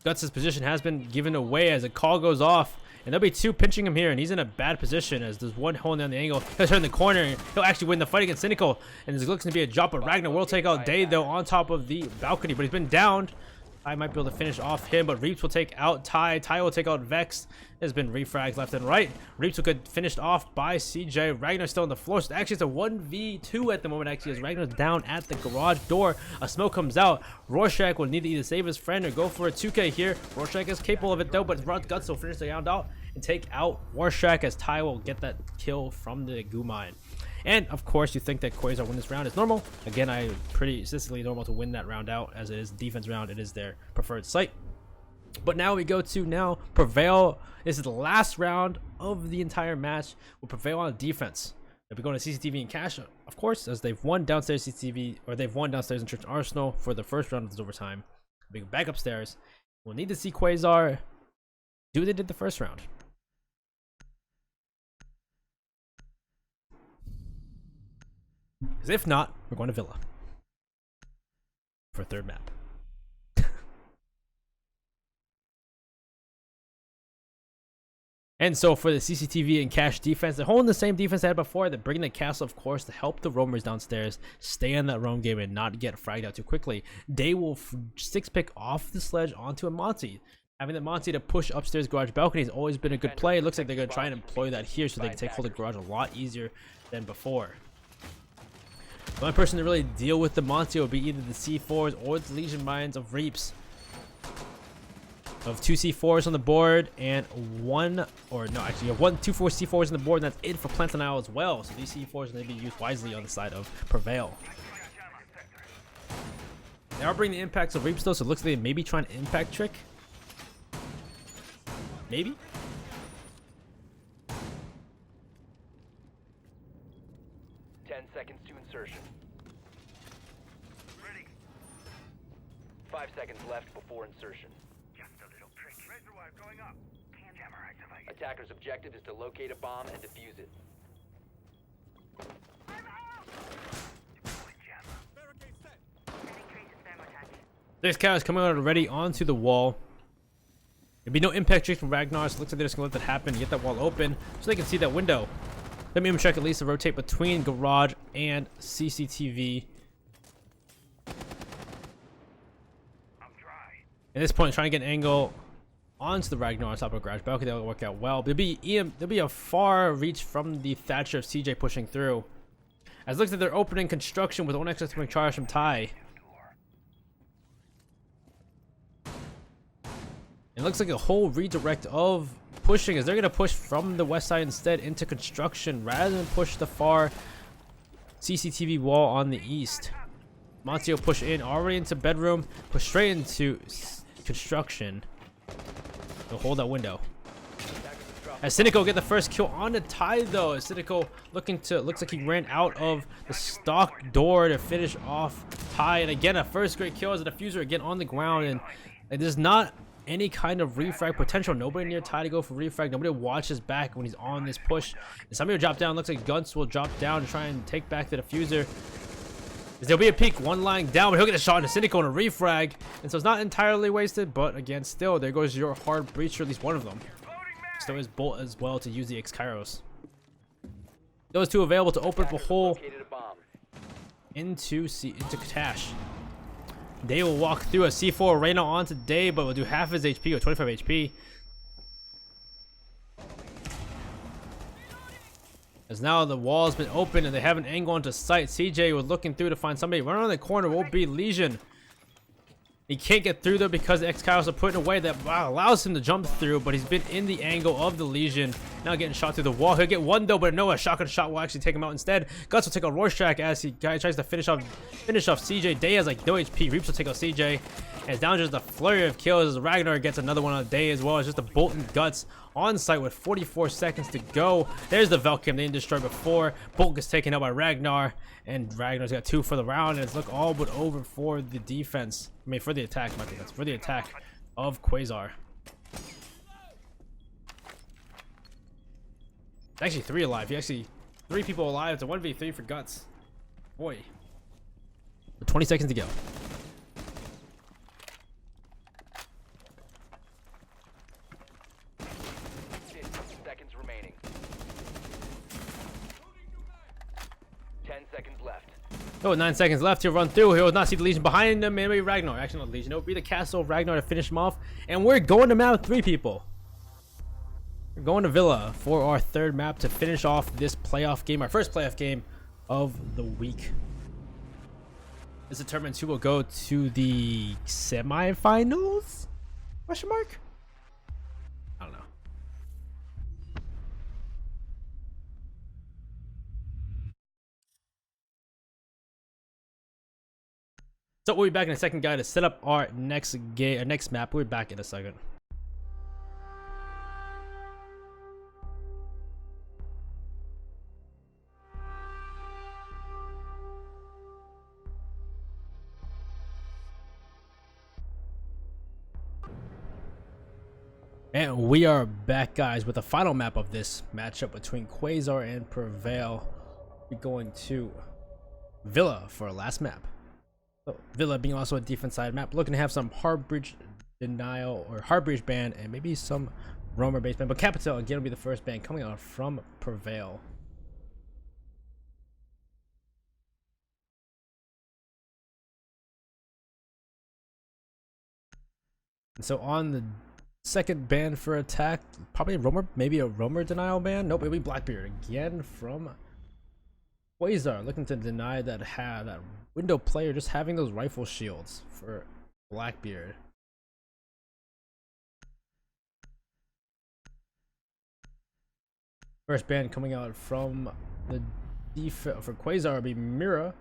Guts' position has been given away as a call goes off, and there'll be 2 pinching him here, and he's in a bad position as there's 1 holding down the angle. He'll turn the corner, and he'll actually win the fight against Cynical, and this looks to be a drop, but Ragnar will take out Day though on top of the balcony, but he's been downed. I might be able to finish off him, but Reaps will take out Ty. Ty will take out Vex. There's been refrags left and right. Reaps will get finished off by CJ. Ragnar's still on the floor. So actually, it's a 1v2 at the moment, actually, as Ragnar's down at the garage door. A smoke comes out. Rorschach will need to either save his friend or go for a 2K here. Rorschach is capable of it, though, but Guts will finish the round out and take out Rorschach as Ty will get that kill from the goo mine. And of course, you think that Quasar win this round is normal. Again, I pretty statistically normal to win that round out, as it is defense round. It is their preferred site. But now we go to Prevail. This is the last round of the entire match. We'll Prevail on defense. If we go to CCTV and cash, of course, as they've won downstairs CCTV, or they've won downstairs in Church Arsenal for the first round of this overtime. We go back upstairs. We'll need to see Quasar do what they did the first round. Because if not, we're going to Villa for a third map. And so for the CCTV and cache defense, they're holding the same defense they had before. They're bringing the castle, of course, to help the roamers downstairs stay in that roam game and not get fragged out too quickly. They will six pick off the sledge onto a Monty. Having the Monty to push upstairs garage balcony has always been a good play. It looks like they're going to try and employ that here so they can take hold of the garage a lot easier than before. The only person to really deal with the Monty will be either the C4s or the Legion Mines of Reaps. Of 2 C4s on the board and one, or no, actually you have 2 C4s on the board, and that's it for Plantanile as well. So these C4s need to be used wisely on the side of Prevail. They are bringing the impacts of Reaps though, so it looks like they may be trying an impact trick. Maybe? Seconds to insertion. Ready. 5 seconds left before insertion. Just a little trick. Razor wire going up. Jammer activated. Attacker's objective is to locate a bomb and defuse it. Deploy jammer. Barricade set. There's cows coming out already onto the wall. There'll be no impact trick from Ragnar, so it looks like they're just gonna let that happen, get that wall open, so they can see that window. Let me check at least to rotate between garage and CCTV. I'm dry. At this point, trying to get an angle onto the Ragnar on top of garage balcony. That'll work out well. There'll be a far reach from the Thatcher of CJ pushing through. As it looks like they're opening construction with one extra charge from Ty. It looks like a whole redirect of pushing as they're going to push from the west side instead into construction rather than push the far CCTV wall on the east. Monty will push in already into bedroom, push straight into construction. They'll hold that window. As Cynical get the first kill on the tie though, as Cynical looks like he ran out of the stock door to finish off Ty, and again a first great kill as a diffuser again on the ground, and there's not any kind of refrag potential. Nobody near Ty to go for refrag. Nobody watches back when he's on this push. And somebody will drop down. Looks like Gunts will drop down to try and take back the diffuser. There'll be a peek, one lying down, but he'll get a shot in a Cynical and a refrag. And so it's not entirely wasted, but again, still, there goes your hard breacher, at least one of them. Still is Bolt as well to use the X-Kairos. Those two available to open up a hole into Katash. Day will walk through a C4 Reyna on today, but will do half his HP or 25 HP. As now the wall has been open and they have an angle onto sight. CJ was looking through to find somebody. Right around the corner will be Legion. He can't get through though because the X-Kairos are putting away that allows him to jump through, but he's been in the angle of the Legion. Now getting shot through the wall. He'll get one though, but no, a shotgun shot will actually take him out instead. Guts will take a Rorschach as he tries to finish off CJ. Day has like no HP. Reaps will take out CJ. As down just a flurry of kills as Ragnar gets another one on the Day as well. It's just a Bolt and Guts on site with 44 seconds to go. There's the Velcam they didn't destroy before. Bolt gets taken out by Ragnar, and Ragnar's got 2 for the round, and it's look all but over for the defense. I mean, for the attack, my defense. For the attack of Quasar. Actually 3 alive. You actually 3 people alive. It's a 1v3 for Guts. Boy. With 20 seconds to go. Seconds remaining. 10 seconds left. Oh, 9 seconds left. He'll run through. He will not see the Legion behind him. Maybe Ragnar. Actually, not Legion. It will be the castle of Ragnar to finish him off. And we're going to map 3 people. We're going to Villa for our 3rd map to finish off this playoff game. Our first playoff game of the week. This determines who will go to the semifinals? Question mark? I don't know. So we'll be back in a second, guys, to set up our next game, our next map. We'll be back in a second. And we are back, guys, with the final map of this matchup between Quasar and Prevail. We're going to Villa for our last map. So Villa being also a defense side map, looking to have some hard breach denial or hard breach ban and maybe some roamer base ban. But Capital again will be the first ban coming out from Prevail. And so on the second ban for attack, probably a roamer, maybe a roamer denial ban. Nope, it'll be Blackbeard again from Quasar, looking to deny that that window player just having those rifle shields for Blackbeard. First ban coming out from the defense for Quasar will be Mira.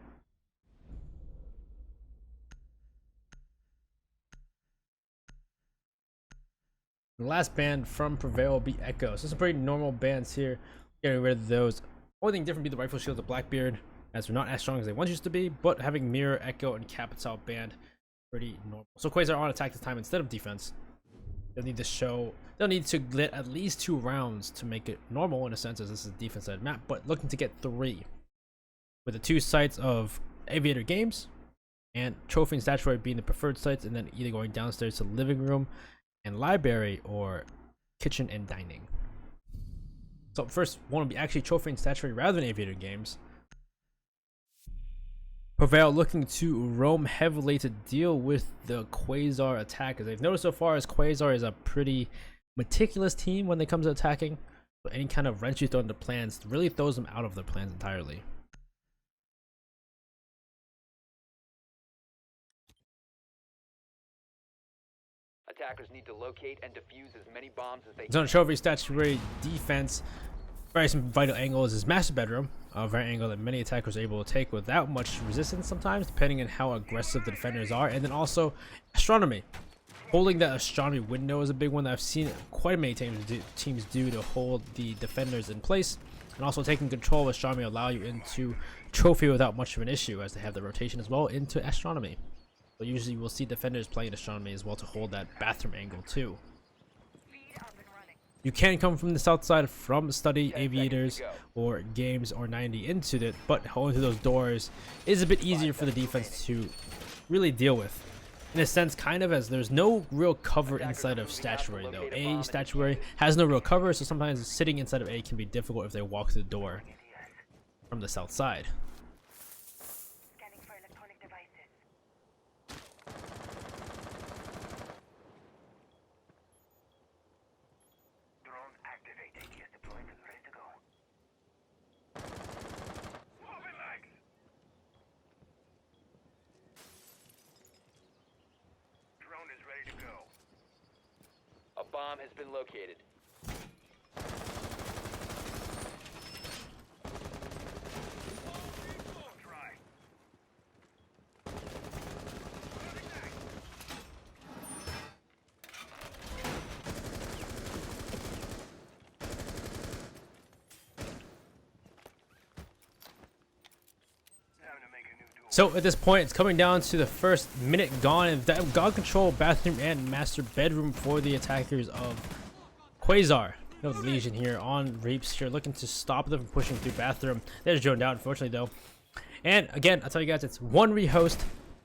The last ban from Prevail will be Echo. So some pretty normal bans here. Getting rid of those. Only thing different would be the rifle shields of Blackbeard, as they're not as strong as they once used to be, but having Mirror, Echo, and Capital banned, pretty normal. So Quasar on attack this time instead of defense. They'll need to get at least 2 rounds to make it normal in a sense, as this is a defense side map, but looking to get 3. With the 2 sites of Aviator Games and Trophy and Statuary being the preferred sites, and then either going downstairs to living room and library or kitchen and dining. So first one will be actually Trophy and Statuary rather than Aviator Games. Prevail looking to roam heavily to deal with the Quasar attack, as they've noticed so far as Quasar is a pretty meticulous team when it comes to attacking. So any kind of wrench you throw into plans really throws them out of their plans entirely. Attackers need to locate and defuse as many bombs as they So on Trophy Statuary defense, very some vital angles is Master Bedroom, a very angle that many attackers are able to take without much resistance sometimes, depending on how aggressive the defenders are. And then also Astronomy. Holding that Astronomy window is a big one that I've seen quite many teams do to hold the defenders in place. And also taking control of Astronomy allow you into Trophy without much of an issue, as they have the rotation as well into Astronomy. So usually we'll see defenders playing Astronomy as well to hold that bathroom angle too. You can come from the south side from Study, Aviators, or Games, or 90 into it, but holding through those doors is a bit easier for the defense to really deal with. In a sense, kind of, as there's no real cover inside of Statuary though. A Statuary has no real cover, so sometimes sitting inside of A can be difficult if they walk through the door from the south side. A bomb has been located. So at this point, it's coming down to the first minute gone, and that God control bathroom and master bedroom for the attackers of Quasar. No Legion here on Reaps here, looking to stop them from pushing through bathroom. There's droned out, unfortunately though. And again, I'll tell you guys, it's 1 rehost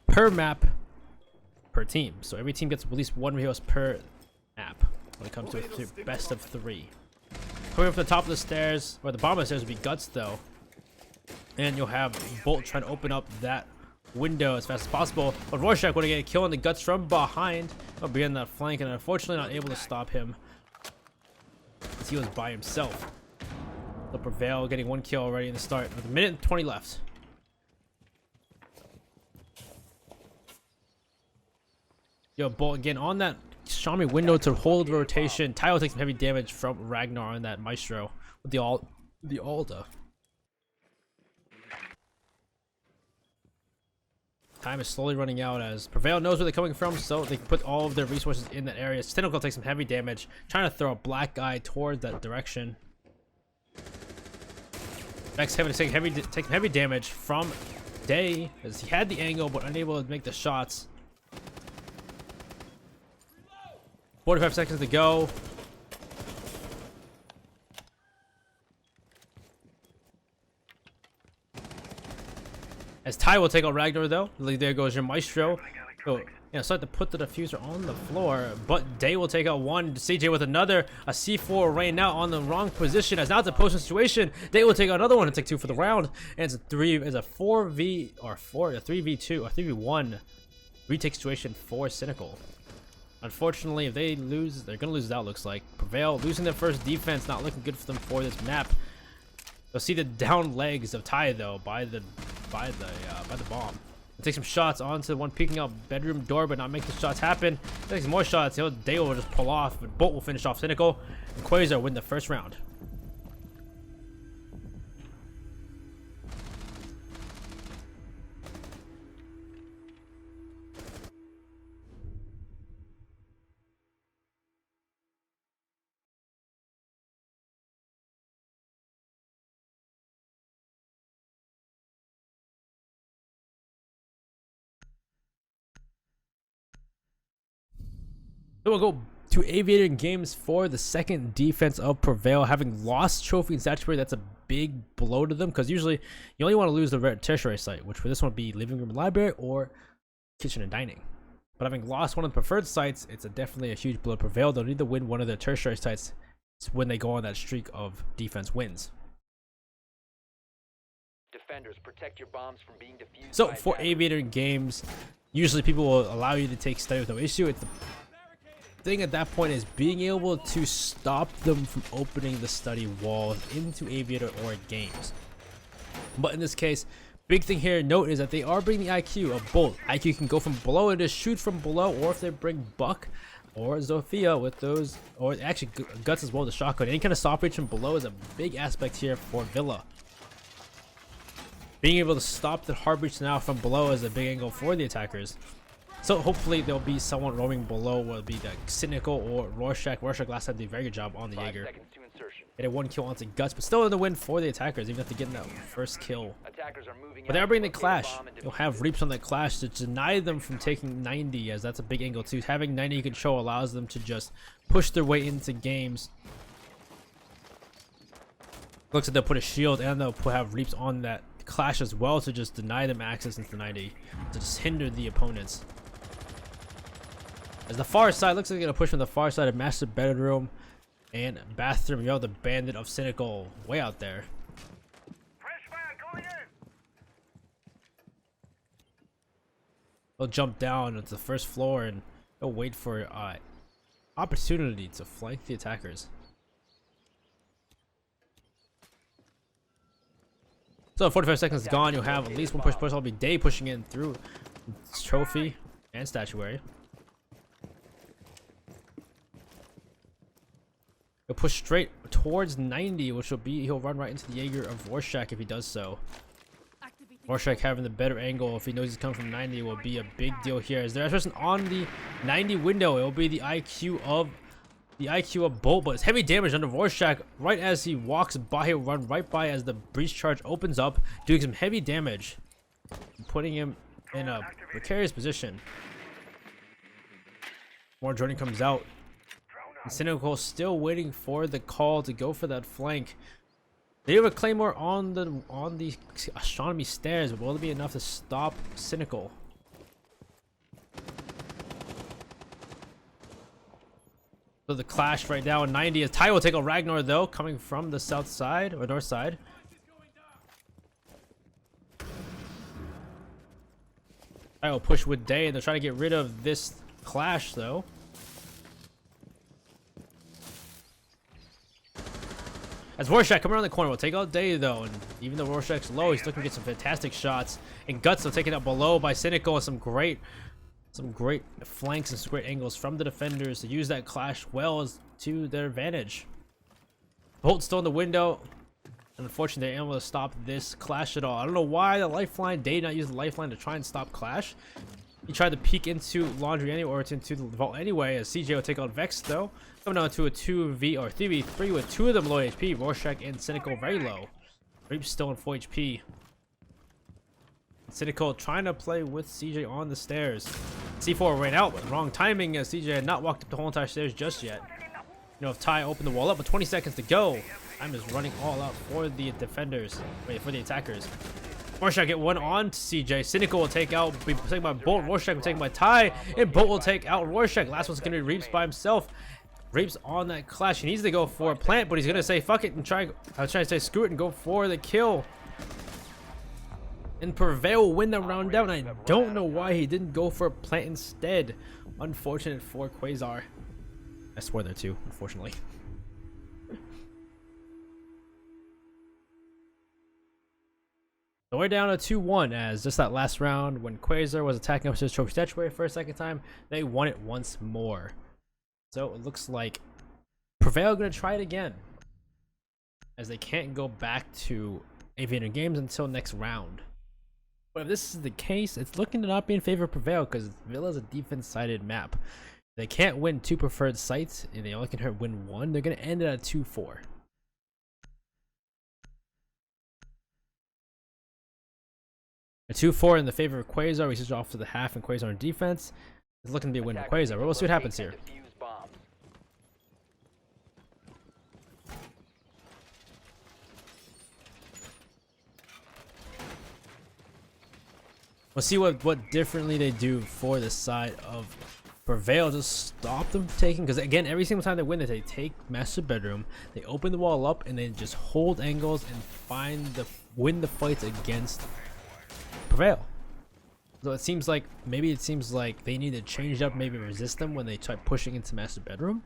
per map per team. So every team gets at least 1 rehost per map when it comes to a best of 3. Coming up from the top of the stairs, or the bottom of the stairs would be Guts though. And you'll have Bolt trying to open up that window as fast as possible. But Rorschach would get a kill on the Guts from behind. He'll be in that flank, and unfortunately not able to stop him, as he was by himself. The Prevail getting 1 kill already in the start with 1:20 left. Yo, Bolt again on that Xiaomi window to hold the rotation. Tyle takes some heavy damage from Ragnar on that Maestro with the Alda. Time is slowly running out as Prevail knows where they're coming from, so they can put all of their resources in that area. Tentacle takes some heavy damage, trying to throw a black eye towards that direction. Vex taking heavy damage from Day, as he had the angle but unable to make the shots. 45 seconds to go. As Ty will take out Ragnar though. Like, there goes your Maestro. So, start to put the diffuser on the floor, but Day will take out one. CJ with another. A C4 rain out on the wrong position. As now it's a potion situation. Day will take out another one and take 2 for the round. And it's a 3v2 or 3v1 retake situation for Cynical. Unfortunately, if they lose, they're gonna lose. That looks like Prevail losing their first defense, not looking good for them for this map. You'll see the down legs of Ty though by the bomb. Take some shots onto the one peeking out bedroom door, but not make the shots happen. Takes more shots. Day will just pull off, but Bolt will finish off Cynical. And Quasar win the first round. Then we'll go to Aviator Games for the second defense of Prevail, having lost Trophy and Sanctuary. That's a big blow to them, because usually you only want to lose the tertiary site, which for this one would be living room and library or kitchen and dining. But having lost one of the preferred sites, it's definitely a huge blow to Prevail. They'll need to win one of the tertiary sites when they go on that streak of defense wins. Defenders, protect your bombs from being defused. So by for attackers. Aviator Games, usually people will allow you to take study with no issue. It's the thing at that point is being able to stop them from opening the study walls into Aviator or games. But in this case, big thing here to note is that they are bringing the IQ of both. IQ can go from below and just shoot from below, or if they bring Buck or Zofia with those, or actually Guts as well, the shotgun. Any kind of stop reach from below is a big aspect here for Villa. Being able to stop the hard breach now from below is a big angle for the attackers. So hopefully there'll be someone roaming below, whether it be the Cynical or Rorschach. Rorschach last time did a very good job on the 5 Jaeger. seconds to insertion. It had 1 kill onto Guts, but still in the win for the attackers, even after getting that first kill. Attackers are moving But they are out. bringing the Locate a Clash. bomb and You'll defuse have it. Reaps on that Clash to deny them from taking 90, as that's a big angle too. Having 90 control allows them to just push their way into games. Looks like they'll put a shield and they'll have Reaps on that Clash as well to just deny them access into 90, to just hinder the opponents. As the far side looks like they're gonna push from the far side of master bedroom and bathroom. You have the bandit of Cynical way out there. Fresh fire going in. They'll jump down to the first floor and they'll wait for opportunity to flank the attackers. So 45 seconds gone. You'll have at least one push. I'll be Day pushing in through Trophy and Statuary. He'll push straight towards 90, which will be, he'll run right into the Jaeger of Rorschach if he does so. Rorschach having the better angle if he knows he's coming from 90 will be a big deal here. As they're person on the 90 window, it will be the IQ of Bolt, but it's heavy damage under Rorschach. Right as he walks by, he'll run right by as the breach charge opens up, doing some heavy damage, putting him in a precarious position. More Jordan comes out. And Cynical still waiting for the call to go for that flank. They have a Claymore on the astronomy stairs, but will it be enough to stop Cynical? So the Clash right now in 90 as Ty will take a Ragnar though, coming from the south side or north side. Ty will push with Day and they're trying to get rid of this Clash though. As Rorschach coming around the corner, will take out Day though, and even though Rorschach's low, he's still gonna get some fantastic shots. And Guts will take it out below by Cynical, and some great flanks and some great angles from the defenders to use that Clash well as to their advantage. Bolt still in the window. Unfortunately, they're able to stop this Clash at all. I don't know why the lifeline, Day not use the lifeline to try and stop Clash. He tried to peek into Laundry anyway, or into the vault anyway, as CJ will take out Vex though. Coming down to a 2v or 3v3 with 2 of them low HP. Rorschach and Cynical very low. Reap's still in 4 HP. Cynical trying to play with CJ on the stairs. C4 ran out, but wrong timing as CJ had not walked up the whole entire stairs just yet. You know, if Ty opened the wall up with 20 seconds to go, time is running all out for the defenders. Wait, for the attackers. Rorschach get one on to CJ. Cynical will take out, be taken by Bolt. Rorschach will take by Ty, and Bolt will take out Rorschach. Last one's gonna be Reaps by himself. Reaps on that clash. He needs to go for a plant, but he's gonna say fuck it and try. I was trying to say screw it and go for the kill. And Prevail will win the round down. I don't know why he didn't go for a plant instead. Unfortunate for Quasar. I swore there too, unfortunately. So we're down to 2-1 as just that last round when Quasar was attacking up to his trophy statuary for a second time, they won it once more. So it looks like Prevail gonna try it again, as they can't go back to Aviator Games until next round. But if this is the case, it's looking to not be in favor of Prevail because Villa's a defense-sided map. They can't win 2 preferred sites, and they only can win 1. They're gonna end it at 2-4. A 2-4 in the favor of Quasar. We switch off to the half and Quasar on defense. It's looking to be a win for Quasar. But we'll see what happens here. We'll see what differently they do for the side of Prevail. Just stop them taking, because again, every single time they win, they take master bedroom, they open the wall up, and they just hold angles and win the fights against Prevail. So it seems like they need to change up, maybe resist them when they try pushing into master bedroom.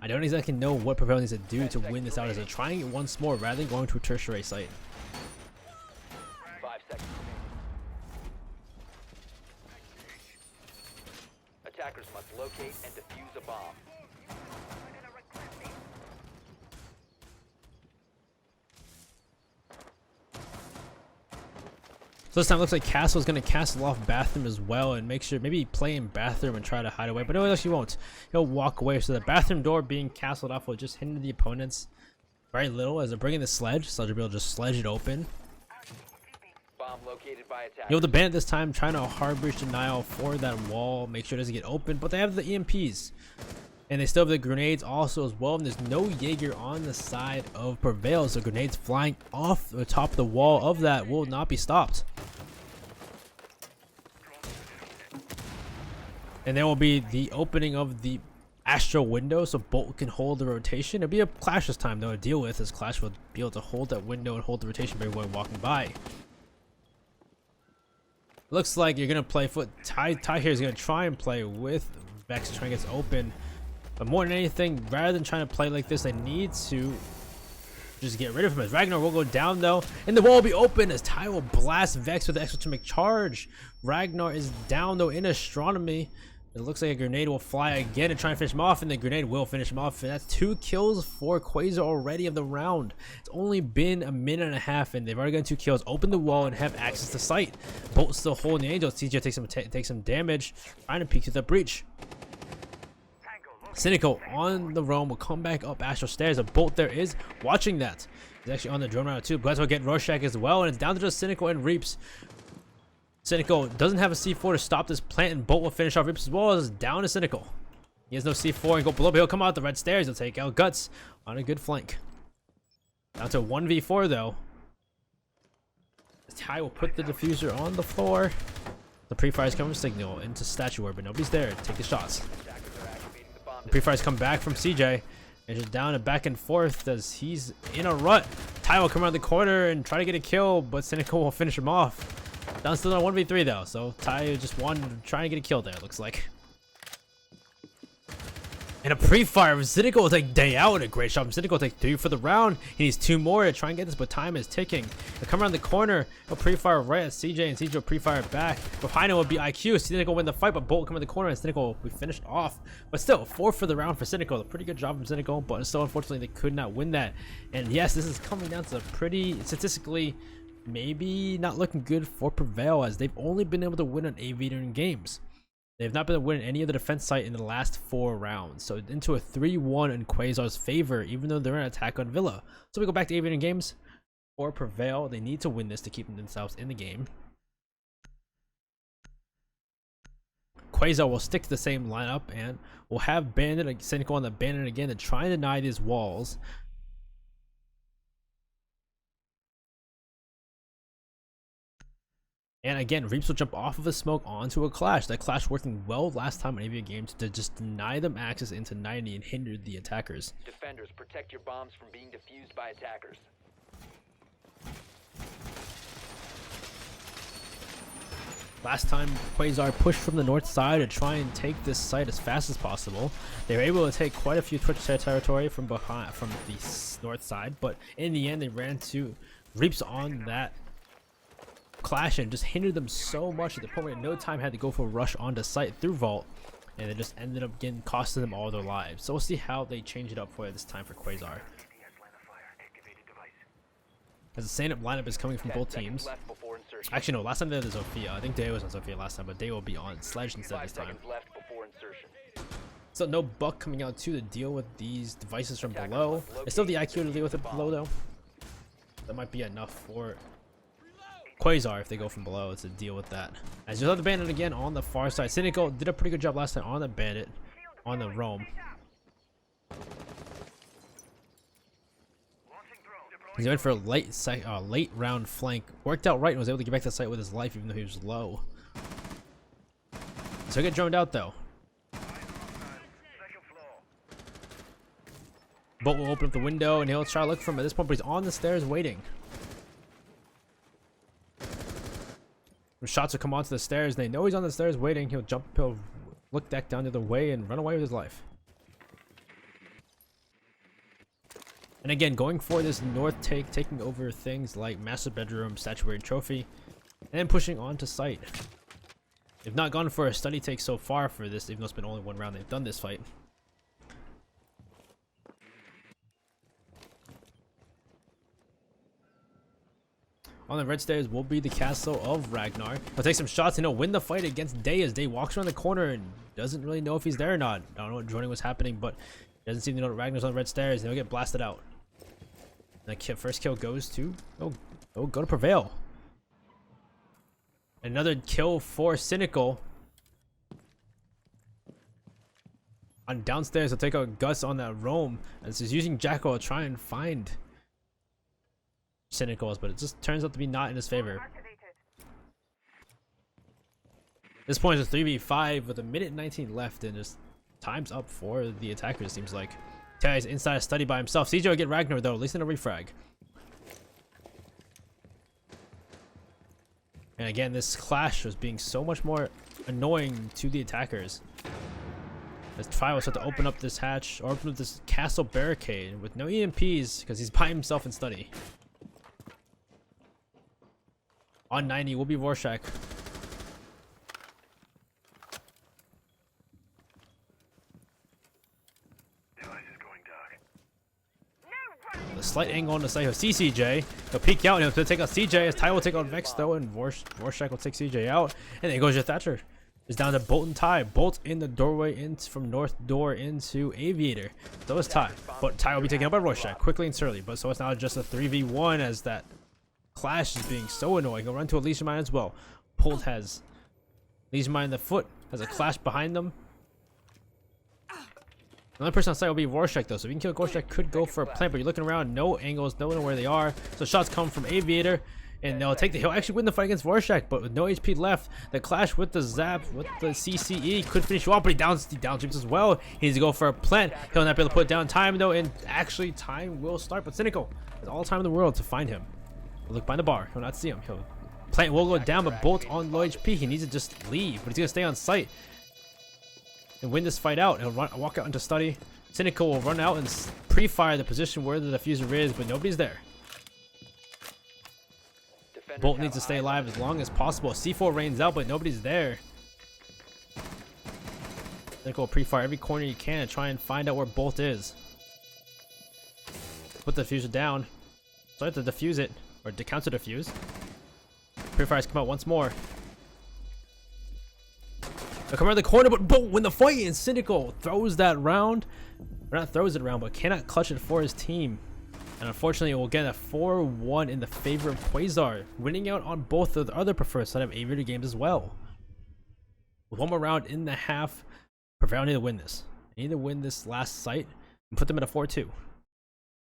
I don't exactly know what Prevail needs to do to win this out, as they're trying it once more rather than going to a tertiary site. 5 seconds. Attackers must locate and defuse a bomb. So this time it looks like Castle's going to castle off bathroom as well and make sure maybe play in bathroom and try to hide away. But no, he won't. He'll walk away. So the bathroom door being castled off will just hinder the opponents very little as they're bringing the sledge. So they'll be able to just sledge it open. Bomb located by attackers. You'll have the bandit this time trying to hard breach denial for that wall. Make sure it doesn't get open. But they have the EMPs. And they still have the grenades also as well. And there's no Jaeger on the side of Prevail. So grenades flying off the top of the wall of that will not be stopped. And there will be the opening of the astral window so Bolt can hold the rotation. It'll be a Clash this time though to deal with, as Clash will be able to hold that window and hold the rotation by everyone walking by. Looks like you're gonna play foot. Ty here is gonna try and play with Vex trying to get open. But more than anything, rather than trying to play like this, they need to just get rid of him. As Ragnar will go down though, and the wall will be open as Ty will blast Vex with the exothermic charge. Ragnar is down though in astronomy. It looks like a grenade will fly again and try and finish him off, and the grenade will finish him off. And that's 2 kills for Quasar already of the round. It's only been a minute and a half, and they've already gotten 2 kills. Open the wall and have access to sight. Bolt still holding the angel. CJ takes some damage, trying to peek through the breach. Cynical on the roam will come back up astral stairs. A Bolt there is watching that. He's actually on the drone round too. Quasar will get Rorschach as well, and it's down to just Cynical and Reaps. Cynical doesn't have a C4 to stop this plant, and Bolt will finish off Reaps as well, as down to Cynical. He has no C4 and go below, but he'll come out the red stairs. He'll take out Guts on a good flank. Down to 1v4 though. Ty will put the diffuser on the floor. The pre-fires come from Signal into Statuary, but nobody's there to take the shots. The pre-fires come back from CJ. And just down and back and forth as he's in a rut. Ty will come around the corner and try to get a kill, but Cynical will finish him off. Down still on 1v3 though, so Ty just trying to get a kill there, it looks like. And a pre-fire. Cynical will take day out. A great shot from Cynical. Will take 3 for the round. He needs 2 more to try and get this, but time is ticking. He'll come around the corner. He'll pre-fire right at CJ, and CJ will pre-fire back. Behind him will be IQ. Cynical will win the fight, but Bolt will come in the corner, and Cynical will be finished off. But still, 4 for the round for Cynical. A pretty good job from Cynical, but still, unfortunately, they could not win that. And yes, this is coming down to a pretty, statistically, maybe not looking good for Prevail, as they've only been able to win on Aviator in games. They've not been able to win any of the defense site in the last 4 rounds. So into a 3-1 in Quasar's favor, even though they're in attack on Villa. So we go back to Aviator games. For Prevail, they need to win this to keep themselves in the game. Quasar will stick to the same lineup and will have Bandit, Cynical on the Bandit again to try and deny these walls. And again, Reaps will jump off of a smoke onto a Clash. That Clash working well last time on AVA games to just deny them access into 90 and hinder the attackers. Defenders, protect your bombs from being defused by attackers. Last time, Quasar pushed from the north side to try and take this site as fast as possible. They were able to take quite a few Twitch territory from the north side, but in the end, they ran to Reaps on that Clash and just hindered them so much that the point where no time had to go for a rush onto site through Vault, and it just ended up getting costing them all their lives. So we'll see how they change it up for this time for Quasar. As the stand-up lineup is coming from both teams. Actually, no, last time they had the Zofia. I think Day was on Zofia last time, but Day will be on Sledge instead this time. So no Buck coming out too to deal with these devices from below. They still have the IQ to deal with it below though. That might be enough for Quasar if they go from below to deal with that. As you have the Bandit again on the far side. Cynical did a pretty good job last time on the Bandit, on the Roam. He went for a late round flank. Worked out right and was able to get back to the site with his life even though he was low. So he got droned out though. Bolt will open up the window and he'll try to look for him at this point, but he's on the stairs waiting. When shots will come onto the stairs, they know he's on the stairs waiting. He'll look back down the other way and run away with his life. And again, going for this north take, taking over things like Master Bedroom, Statuary Trophy, and then pushing on to site. They've not gone for a study take so far for this, even though it's been only one round they've done this fight. On the red stairs will be the castle of Ragnar. He'll take some shots and he'll win the fight against Day as Day walks around the corner and doesn't really know if he's there or not. I don't know what joining was happening, but he doesn't seem to know that Ragnar's on the red stairs and he'll get blasted out. That first kill goes to go to Prevail. Another kill for Cynical. On downstairs, he'll take out Gus on that Roam as he's using Jackal to try and find Cynicals, but it just turns out to be not in his favor. This point is a 3v5 with a minute 19 left and just time's up for the attackers, seems like. Terry's inside a study by himself. CJ will get Ragnar though, at least in a refrag. And again, this Clash was being so much more annoying to the attackers. As Try will start to open up this hatch, or open up this castle barricade with no EMPs because he's by himself in study. On 90 will be Rorschach. A slight angle on the side. He'll see CJ. He'll peek out and he'll take out CJ as Ty will take out Vex though, and Rorschach will take CJ out. And then goes your Thatcher. It's down to Bolt and Ty. Bolt in the doorway from north door into Aviator. So is Ty. But Ty will be taken out by Rorschach quickly and surely. But so it's now just a 3v1 as that Clash is being so annoying. He'll run to a Legion Mine as well. Bolt has Legion Mine in the foot. Has a Clash behind them. Another person on site will be Rorschach though, so if you can kill Rorschach, could go for a plant, but you're looking around, no angles, no one where they are. So shots come from Aviator, and he'll actually win the fight against Rorschach, but with no HP left, the Clash with the Zap, with the CCE could finish you off, but he down streams as well. He needs to go for a plant. He'll not be able to put down time though, and actually time will start, but Cynical has all the time in the world to find him. He'll look behind the bar, he'll not see him. Plant will go down, but Bolt on low HP, he needs to just leave, but he's gonna stay on site and win this fight out. He'll walk out into study. Cynical will run out and pre-fire the position where the diffuser is, but nobody's there. Bolt needs to stay alive as long as possible. C4 rains out, but nobody's there. Cynical will pre-fire every corner you can and try and find out where Bolt is. Put the diffuser down. Start to defuse it, or to counter defuse. Pre-fires come out once more. They'll come around the corner, but Bolt win the fight, and Cynical throws that round. Or not throws it around, but cannot clutch it for his team. And unfortunately, we'll get a 4-1 in the favor of Quasar, winning out on both of the other preferred side of Aviator games as well. With one more round in the half, Prevail need to win this. They need to win this last site and put them at a 4-2.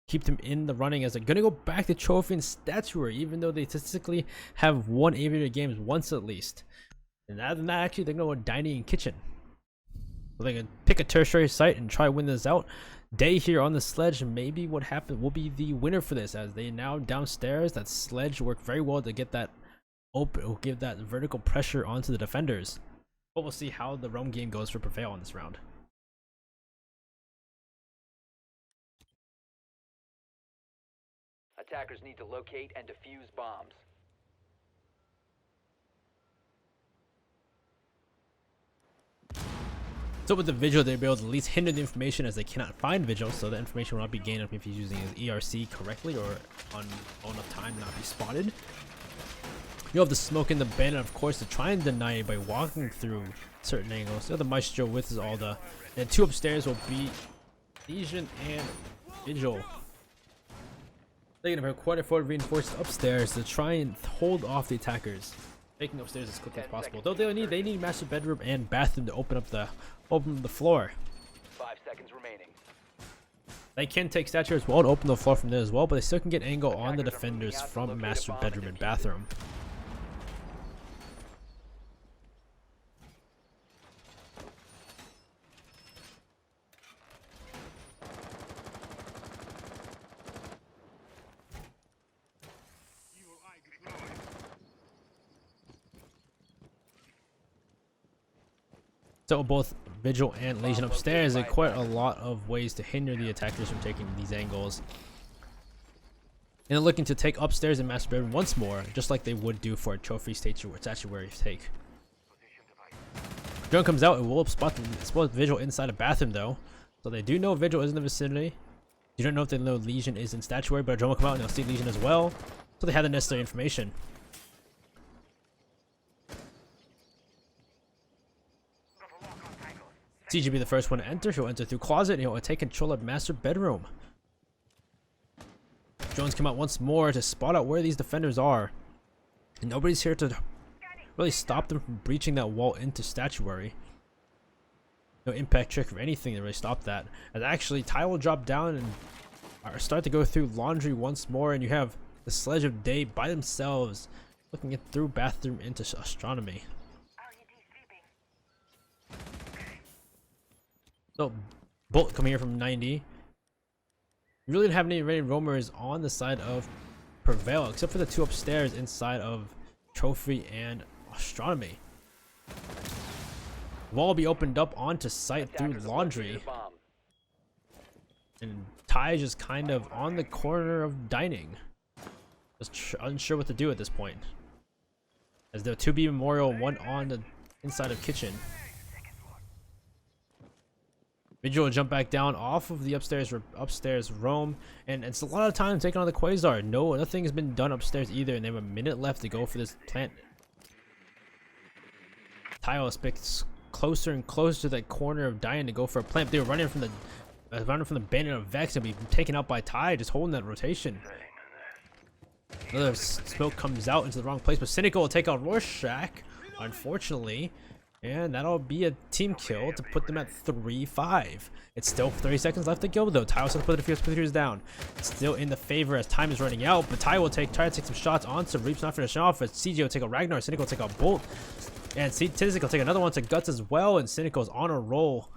keep them in the running as they're gonna go back to trophy and statuary, even though they statistically have won aviator games once at least. And other than that, actually, they're gonna go dining and kitchen. So they can pick a tertiary site and try to win this out. Day here on the sledge, maybe what happened will be the winner for this, as they now downstairs. That sledge worked very well to get that open, will give that vertical pressure onto the defenders. But we'll see how the roam game goes for Prevail on this round. Attackers need to locate and defuse bombs. So with the Vigil, they'll be able to at least hinder the information, as they cannot find Vigil, so the information will not be gained if he's using his ERC correctly or on enough time to not be spotted. You'll have the smoke in the bandit, of course, to try and deny it by walking through certain angles. You have the Maestro with his Alda, and two upstairs will be Legion and Vigil. They're going to have quite a forward reinforced upstairs to try and hold off the attackers, making upstairs as quickly as possible. Though they need master bedroom and bathroom to open up the floor. 5 seconds remaining. They can take statue as well to open the floor from there as well, but they still can get angle on the defenders from master bedroom and bathroom. So both Vigil and Legion upstairs, there are quite a lot of ways to hinder the attackers from taking these angles. And they're looking to take upstairs and master bedroom once more, just like they would do for a trophy statuary take. Drone comes out, it will spot Vigil inside a bathroom though. So they do know Vigil is in the vicinity. You don't know if they know Legion is in statuary, but a drone will come out and they'll see Legion as well. So they have the necessary information. CJ will be the first one to enter. He'll enter through closet and he'll take control of master bedroom. Drones come out once more to spot out where these defenders are. And nobody's here to really stop them from breaching that wall into statuary. No impact trick or anything to really stop that. And actually, Tile will drop down and start to go through laundry once more. And you have the Sledge of Day by themselves looking it through bathroom into astronomy. So, Bolt coming here from 90. You really don't have any roamers on the side of Prevail, except for the two upstairs inside of Trophy and Astronomy. Wall will be opened up onto site through laundry. And Ty is just kind of on the corner of dining. Just unsure what to do at this point. As the 2B Memorial, one on the inside of kitchen. Vigil will jump back down off of the upstairs roam, and it's a lot of time taking on the Quasar. Nothing has been done upstairs either, and they have a minute left to go for this plant. Tile is closer and closer to that corner of dying to go for a plant. They were running from the bandit of Vex and be taken out by Ty, just holding that rotation. Another smoke comes out into the wrong place, but Cynical will take out Rorschach, unfortunately. And that'll be a team kill to put them at 3-5. It's still 30 seconds left to go though. Ty will still put the defusers down. It's still in the favor as time is running out, but Ty will try to take some shots onto Reap's not finishing off, as CJ will take a Ragnar, Cynical will take a Bolt. And Cynical will take another one to Guts as well, and Cynical's on a roll.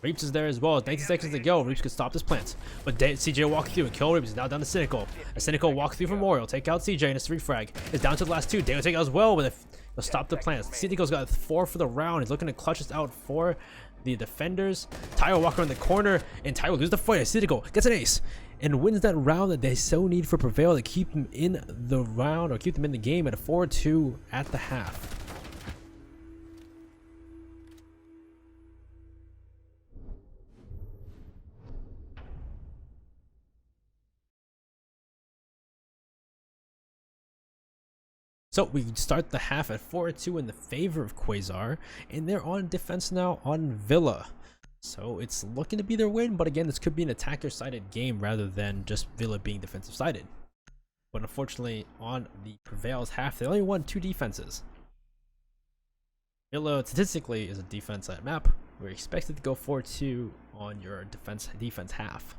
Reaps is there as well. 90 seconds to go. Reaps could stop this plant. But CJ will walk through and kill Reaps. He's now down to Cynical. A Cynical walk through from Memorial. Take out CJ and a 3-frag. It's down to the last two. Day will take out as well, but if they'll stop the plants. Cynical's got 4 for the round. He's looking to clutch this out for the defenders. Ty will walk around the corner, and Ty will lose the fight. Cynical gets an ace and wins that round that they so need for Prevail to keep them in the round, or keep them in the game at a 4-2 at the half. So we start the half at 4-2 in the favor of Quasar, and they're on defense now on Villa. So it's looking to be their win, but again, this could be an attacker-sided game rather than just Villa being defensive-sided. But unfortunately, on the Prevail's half, they only won 2 defenses. Villa statistically is a defense-sided map. We're expected to go 4-2 on your defense half.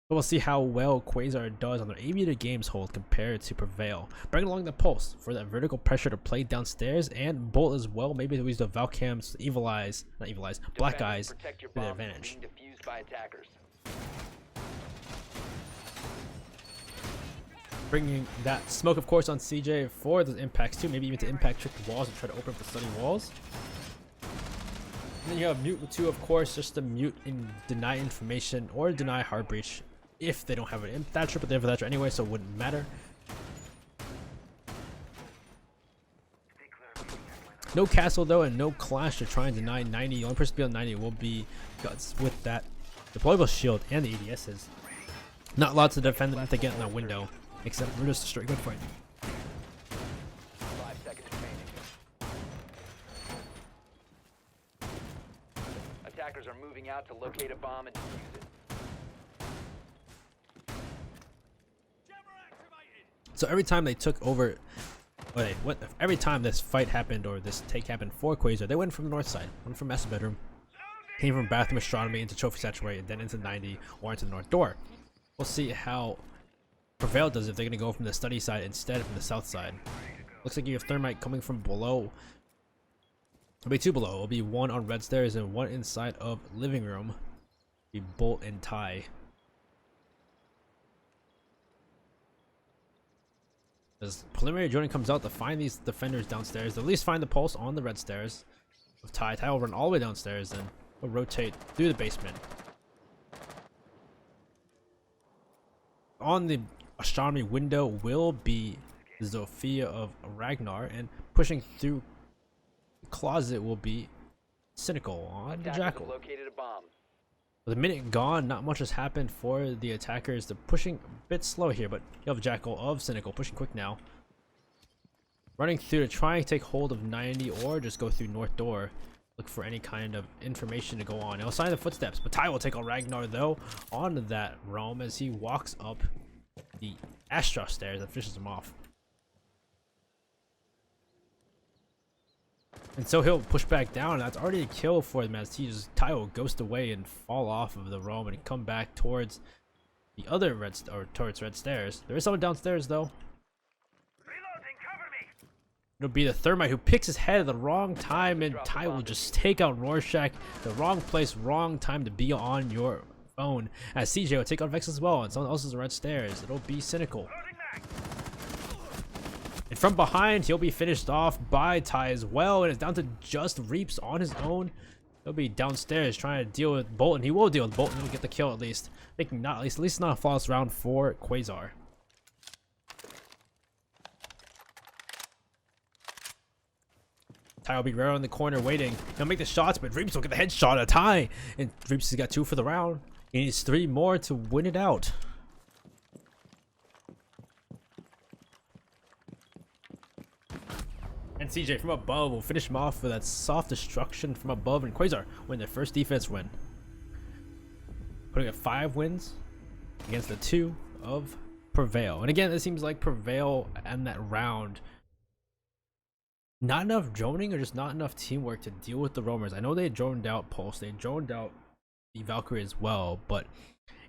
But we'll see how well Quasar does on their aviator games hold compared to Prevail. Bring along the pulse for that vertical pressure to play downstairs, and Bolt as well. Maybe they'll use the Valcams, Evil Eyes, not Evil Eyes, Black Defenders, Eyes to protect your their bombs from advantage. being defused by attackers. Bringing that smoke, of course, on CJ for those impacts too. Maybe even to impact trick the walls and try to open up the study walls. And then you have mute too, of course, just to mute and deny information or deny hard breach if they don't have an thatcher, but they have a thatcher anyway, so it wouldn't matter. No castle though, and no clash to try and deny 90. The only person to be on 90 will be Guts with that deployable shield and the ADSs. Not lots to defend them if they get in that window, except we're just a straight good fight. 5 seconds remaining. Attackers are moving out to locate a bomb and defuse it. So every time they took over, every time this fight happened or this take happened for Quasar, they went from the north side, went from master bedroom, came from bathroom astronomy into trophy sanctuary, and then into 90 or into the north door. We'll see how Prevail does if they're gonna go from the study side instead of from the south side. Looks like you have thermite coming from below. It'll be two below. It'll be one on red stairs and one inside of living room. Be Bolt and Ty. As preliminary joining comes out to find these defenders downstairs, they'll at least find the pulse on the red stairs of Ty. Ty will run all the way downstairs and will rotate through the basement. On the astronomy window will be Zofia of Ragnar, and pushing through the closet will be Cynical on the Attackers Jackal. have located a bomb. With a minute gone, not much has happened for the attackers. They're pushing a bit slow here, but you have Jackal of Cynical pushing quick now. Running through to try and take hold of 90 or just go through north door. Look for any kind of information to go on. He'll sign the footsteps, but Ty will take on Ragnar though onto that realm as he walks up the Astra stairs and fishes him off. And so he'll push back down. That's already a kill for them as he just Ty will ghost away and fall off of the realm and come back towards the other towards red stairs. There is someone downstairs though. Reloading, cover me. It'll be the Thermite who picks his head at the wrong time, and Ty will just take out Rorschach. The wrong place, wrong time to be on your phone. As CJ will take out Vex as well, and someone else is red stairs. It'll be Cynical. Loading back. And from behind, he'll be finished off by Ty as well, and it's down to just Reaps on his own. He'll be downstairs trying to deal with Bolt, and he will deal with Bolt, and he'll get the kill at least. Making not at least not a flawless round for Quasar. Ty will be right on the corner waiting. He'll make the shots, but Reaps will get the headshot at Ty. And Reaps has got 2 for the round. He needs 3 more to win it out. And CJ from above will finish him off with that soft destruction from above, and Quasar win their first defense win. Putting up 5 wins against the 2 of Prevail. And again, it seems like Prevail and that round, not enough droning or just not enough teamwork to deal with the roamers. I know they droned out Pulse, they droned out the Valkyrie as well, but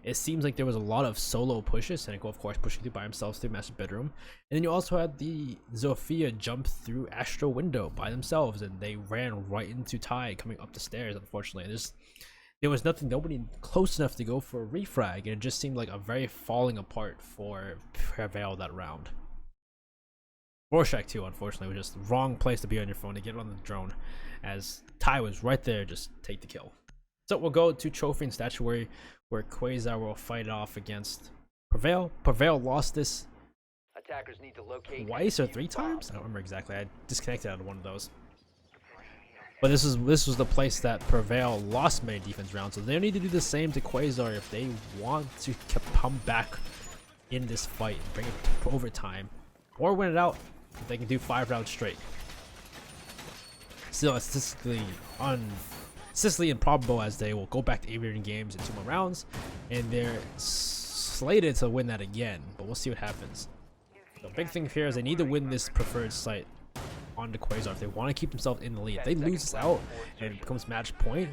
it seems like there was a lot of solo pushes. Cynical, of course, pushing through by himself through master bedroom, and then you also had the Zofia jump through Astro window by themselves, and they ran right into Ty coming up the stairs. Unfortunately, and there was nobody close enough to go for a refrag, and it just seemed like a very falling apart for Prevail that round. Rorschach too, unfortunately, was just the wrong place to be on your phone to get on the drone, as Ty was right there, just take the kill. So we'll go to Trophy and Statuary, where Quasar will fight off against Prevail. Prevail lost this Attackers need to locate twice or 3 times. I don't remember exactly. I disconnected out of one of those. But this was the place that Prevail lost many defense rounds, so they need to do the same to Quasar if they want to come back in this fight, bring it to overtime, or win it out if they can do 5 rounds straight. Still, it's statistically improbable, as they will go back to aviating games in 2 more rounds, and they're slated to win that again, but we'll see what happens. The big thing here is they need to win this preferred site onto Quasar if they want to keep themselves in the lead. If they lose this out and it becomes match point,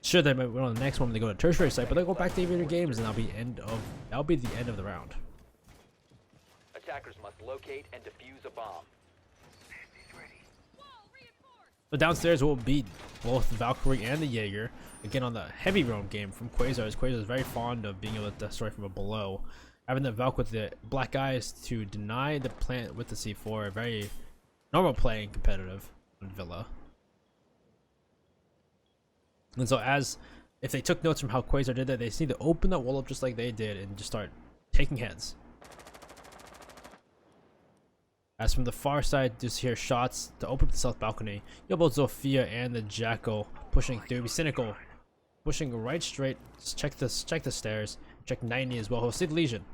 Sure, they might win on the next one when they go to tertiary site, but they'll go back to aviator games, and that'll be the end of the round. Attackers must locate and defuse a bomb. So downstairs will be both the Valkyrie and the Jaeger. Again on the heavy roam game from Quasar, as Quasar is very fond of being able to destroy from below. Having the Valk with the black eyes to deny the plant with the C4, very normal play and competitive on Villa. And so if they took notes from how Quasar did that, they just need to open that wall up just like they did and just start taking heads. As from the far side, just hear shots to open up the south balcony. You have both Zofia and the Jackal pushing through. Be cynical, pushing right straight. Just check the stairs. Check 90 as well. He'll see the Legion.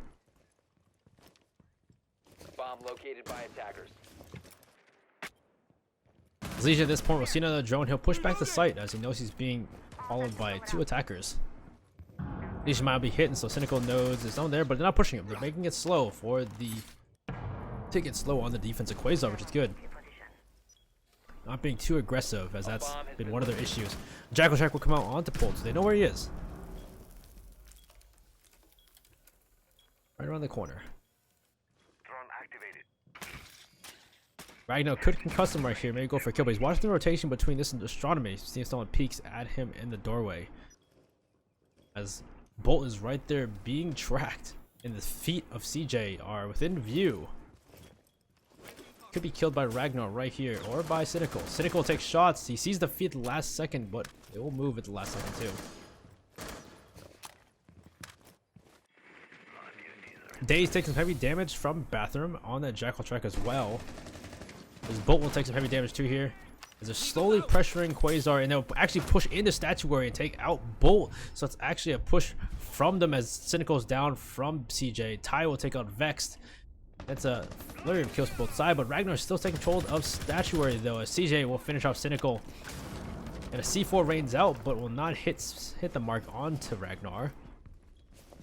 Bomb located by attackers. Legion at this point will see another drone. He'll push back the site as he knows he's being followed by 2 attackers. Legion might be hitting, so Cynical knows it's on there, but they're not pushing him. They're making it slow for the take it slow on the defensive Quasar, which is good. Not being too aggressive, as that's been one of their issues. Jackal Shack will come out onto Pult, so they know where he is. Right around the corner. Drone activated. Ragnar could concuss him right here, maybe go for a kill, but he's watching the rotation between this and Astronomy. Seeing someone peeks at him in the doorway. As Bolt is right there being tracked, and the feet of CJ are within view. Could be killed by Ragnar right here, or by Cynical. Cynical takes shots. He sees the feet at the last second, but it will move at the last second too. Daze takes some heavy damage from Bathroom on that Jackal track as well. This Bolt will take some heavy damage too here. As they're slowly pressuring Quasar, and they'll actually push into Statuary and take out Bolt. So it's actually a push from them as Cynical's down from CJ. Ty will take out Vexed. That's a flurry of kills both sides, but Ragnar is still taking control of Statuary though, as CJ will finish off Cynical. And a C4 rains out, but will not hit the mark onto Ragnar.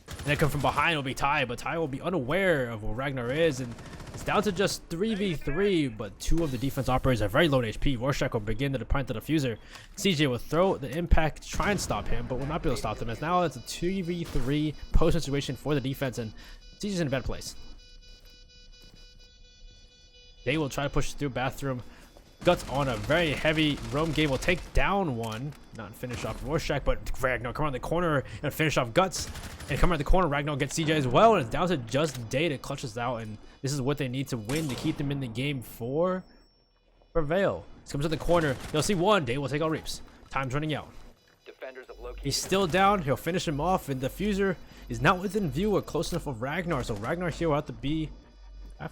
And then come from behind will be Ty, but Ty will be unaware of where Ragnar is, and it's down to just 3v3, but 2 of the defense operators are very low in HP. Rorschach will begin to plant the diffuser. CJ will throw the impact to try and stop him, but will not be able to stop them, as now it's a 2v3 post situation for the defense, and CJ's in a bad place. They will try to push through Bathroom. Guts on a very heavy roam game will take down one. Not finish off Rorschach, but Ragnar come around the corner and finish off Guts. And come around the corner, Ragnar gets CJ as well. And it's down to just Day to clutch this out. And this is what they need to win to keep them in the game for Prevail. This comes to the corner. They'll see one. Day will take out Reaps. Time's running out. Defenders have located. He's still down. He'll finish him off. And the diffuser is not within view or close enough of Ragnar. So Ragnar here will have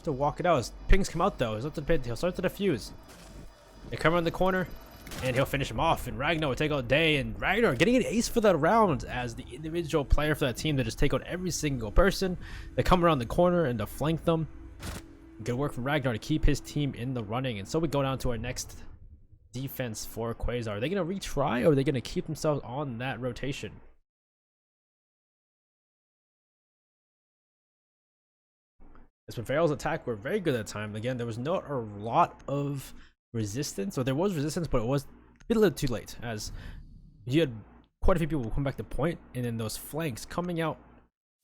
to walk it out. His pings come out though. He'll start to defuse. They come around the corner, and he'll finish him off. And Ragnar will take out Day, and Ragnar getting an ace for that round as the individual player for that team to just take out every single person. They come around the corner and to flank them. Good work from Ragnar to keep his team in the running. And so we go down to our next defense for Quasar. Are they going to retry, or are they going to keep themselves on that rotation? As Prevail's attack were very good at the time. Again, there was not a lot of resistance, or there was resistance, but it was a little too late, as you had quite a few people who come back to point, and then those flanks coming out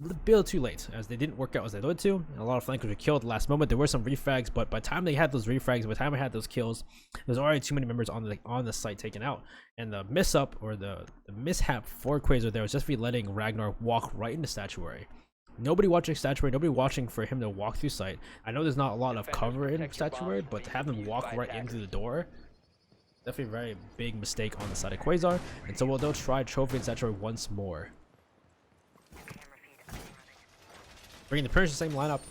a bit too late, as they didn't work out as they wanted to, and a lot of flankers were killed at the last moment. There were some refrags, but by the time they had those refrags, by the time I had those kills, there's already too many members on the site taken out. And the mishap, or the mishap for Quasar there was just be letting Ragnar walk right into Statuary. Nobody watching Statuary, nobody watching for him to walk through site. I know there's not a lot of cover in Statuary, but to have him walk right into the door, definitely a very big mistake on the side of Quasar. And so they'll try Trophy and Statuary once more. Bringing the pretty much the same lineup,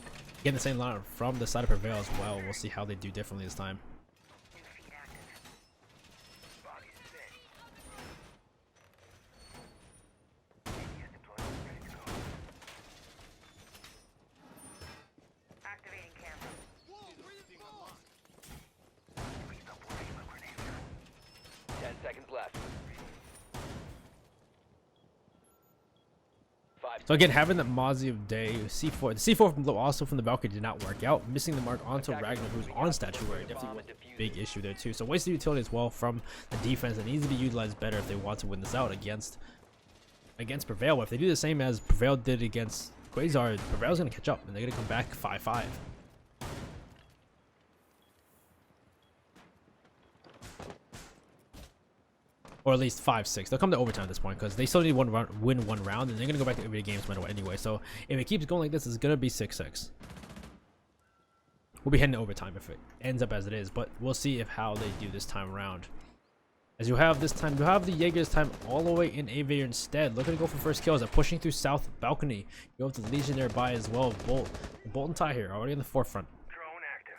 getting the same lineup from the side of Prevail as well. We'll see how they do differently this time. Activating camera. 10 seconds left. 5 So again, having that Mozzie of Day, C4, the C4 from also from the Valkyrie did not work out. Missing the mark onto Ragnar, who's on statuary, definitely was a big issue there too. So wasted utility as well from the defense that needs to be utilized better if they want to win this out against Prevail. But if they do the same as Prevail did against Quasar, Prevail's gonna catch up and they're gonna come back 5-5. Or at least 5-6. They'll come to overtime at this point because they still need win one round, and they're gonna go back to every games no matter what anyway. So if it keeps going like this, it's gonna be 6-6. We'll be heading to overtime if it ends up as it is, but we'll see how they do this time around. As you have this time, you have the Jaeger this time all the way in Aviator instead. Looking to go for first kills. They're pushing through South Balcony. You have the Legion nearby as well. Bolt and Ty here, already in the forefront. Drone active.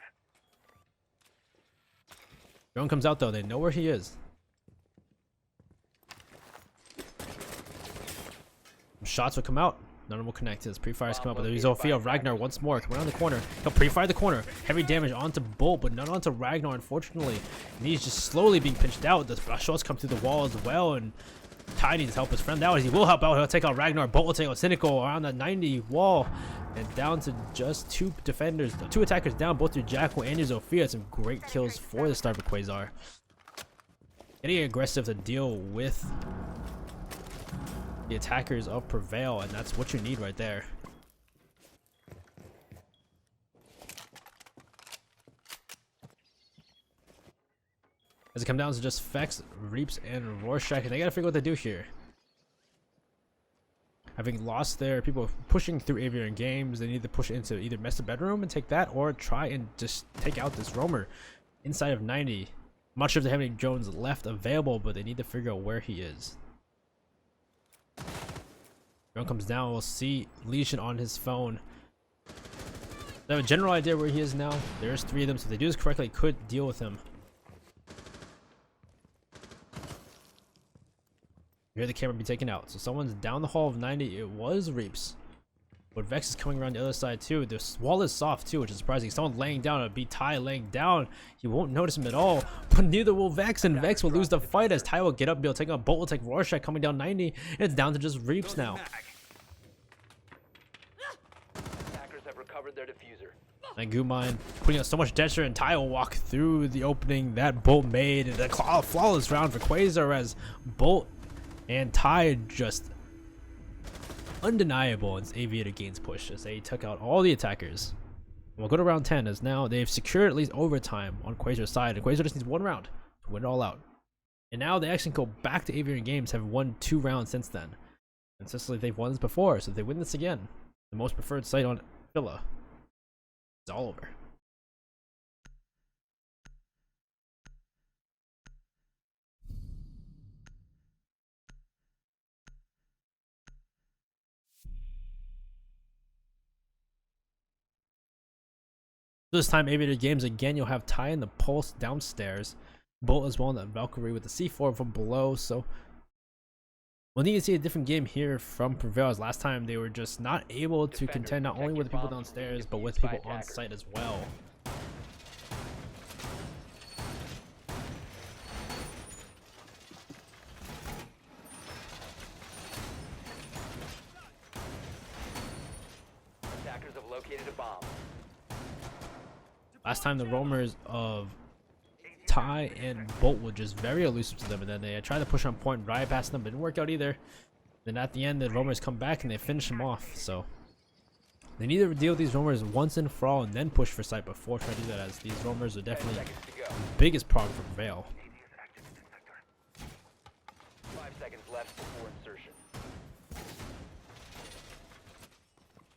Drone comes out though. They know where he is. Shots will come out. None of them will connect. His pre-fires come out, but there's Zofia of Ragnar once more coming around the corner. He'll pre-fire the corner. Heavy damage onto Bolt, but not onto Ragnar, unfortunately. And he's just slowly being pinched out. The shots come through the wall as well, and Ty needs to help his friend out. He will help out. He'll take out Ragnar. Bolt will take out Cynical around that 90 wall. And down to just two defenders, two attackers down, both your Jackal and your Zofia. Some great kills for the start of Quasar. Getting aggressive to deal with the attackers of Prevail, and that's what you need right there. As it comes down to just Vex, Reaps, and Rorschach, and they gotta figure what to do here. Having lost their people pushing through Avian games, they need to push into either mess the bedroom and take that, or try and just take out this roamer inside of 90. I'm not sure if they have any drones left available, but they need to figure out where he is. Drone comes down, we'll see Legion on his phone. They have a general idea where he is now. There's 3 of them, so if they do this correctly, could deal with him. You hear the camera be taken out. So someone's down the hall of 90. It was Reaps. But Vex is coming around the other side too. The wall is soft too, which is surprising. Someone laying down, it'd be Ty laying down. You won't notice him at all. But neither will Vex, and Vex will lose the fight as Ty will get up and be able to take out Bolt, will take Rorschach coming down 90. And it's down to just Reaps now. Attackers have recovered their diffuser. And Gumine putting out so much gesture, and Ty will walk through the opening that Bolt made. And a flawless round for Quasar as Bolt and Ty just undeniable as Aviator gains push as they took out all the attackers. We'll go to round 10 as now they've secured at least overtime on Quasar's side, and Quasar just needs 1 round to win it all out. And now they actually go back to Aviator games, have won 2 rounds since then. And Sicily, they've won this before, so if they win this again, the most preferred site on Villa, it's all over. This time, Aviator games again. You'll have Ty and the Pulse downstairs, Bolt as well, and the Valkyrie with the C4 from below. So we'll need to see a different game here from Prevail, as last time they were just not able to contend not only with the people downstairs but with people on site as well. Attackers have located a bomb. Last time the roamers of Ty and Bolt were just very elusive to them, and then they tried to push on point, right past them, but didn't work out either. Then at the end, the roamers come back and they finish them off. So they need to deal with these roamers once and for all, and then push for sight before trying to do that, as these roamers are definitely the biggest problem for Prevail. 5 seconds left before insertion.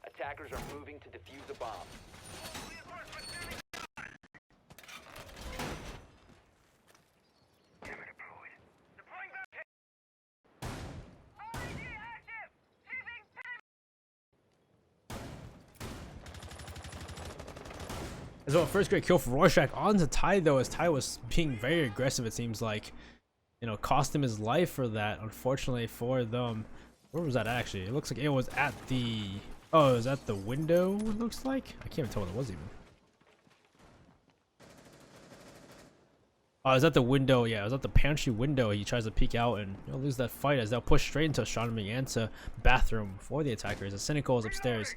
Attackers are moving to defuse a bomb. As well, first great kill for Rorschach onto Ty though, as Ty was being very aggressive, it seems like. You know, cost him his life for that, unfortunately for them. Where was that actually? It looks like it was at the... Oh, it was at the window, it looks like? I can't even tell what it was even. Oh, it was at the window. Yeah, it was at the pantry window. He tries to peek out and lose that fight as they'll push straight into Sean McAnta bathroom for the attackers. The Cynical is upstairs,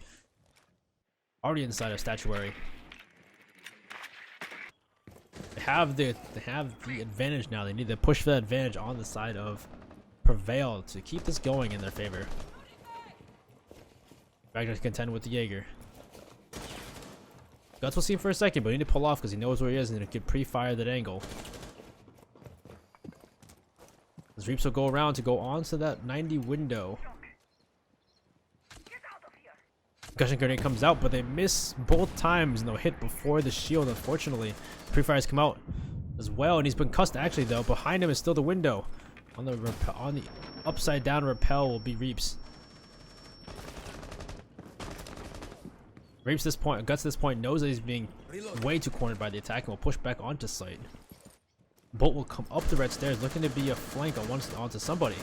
already inside of statuary. They have the advantage now. They need to push for that advantage on the side of Prevail to keep this going in their favor. Ragnar to contend with the Jaeger. Guts will see him for a second, but he need to pull off because he knows where he is and he can pre-fire that angle. As Reaps will go around to go onto that 90 window. Gushing grenade comes out, but they miss both times and they'll hit before the shield. Unfortunately, pre-fires come out as well, and he's been cussed actually though. Behind him is still the window. On the upside down repel will be Reaps. Reaps this point, Guts this point knows that he's being way too cornered by the attack and will push back onto site. Bolt will come up the red stairs looking to be a flank onto somebody.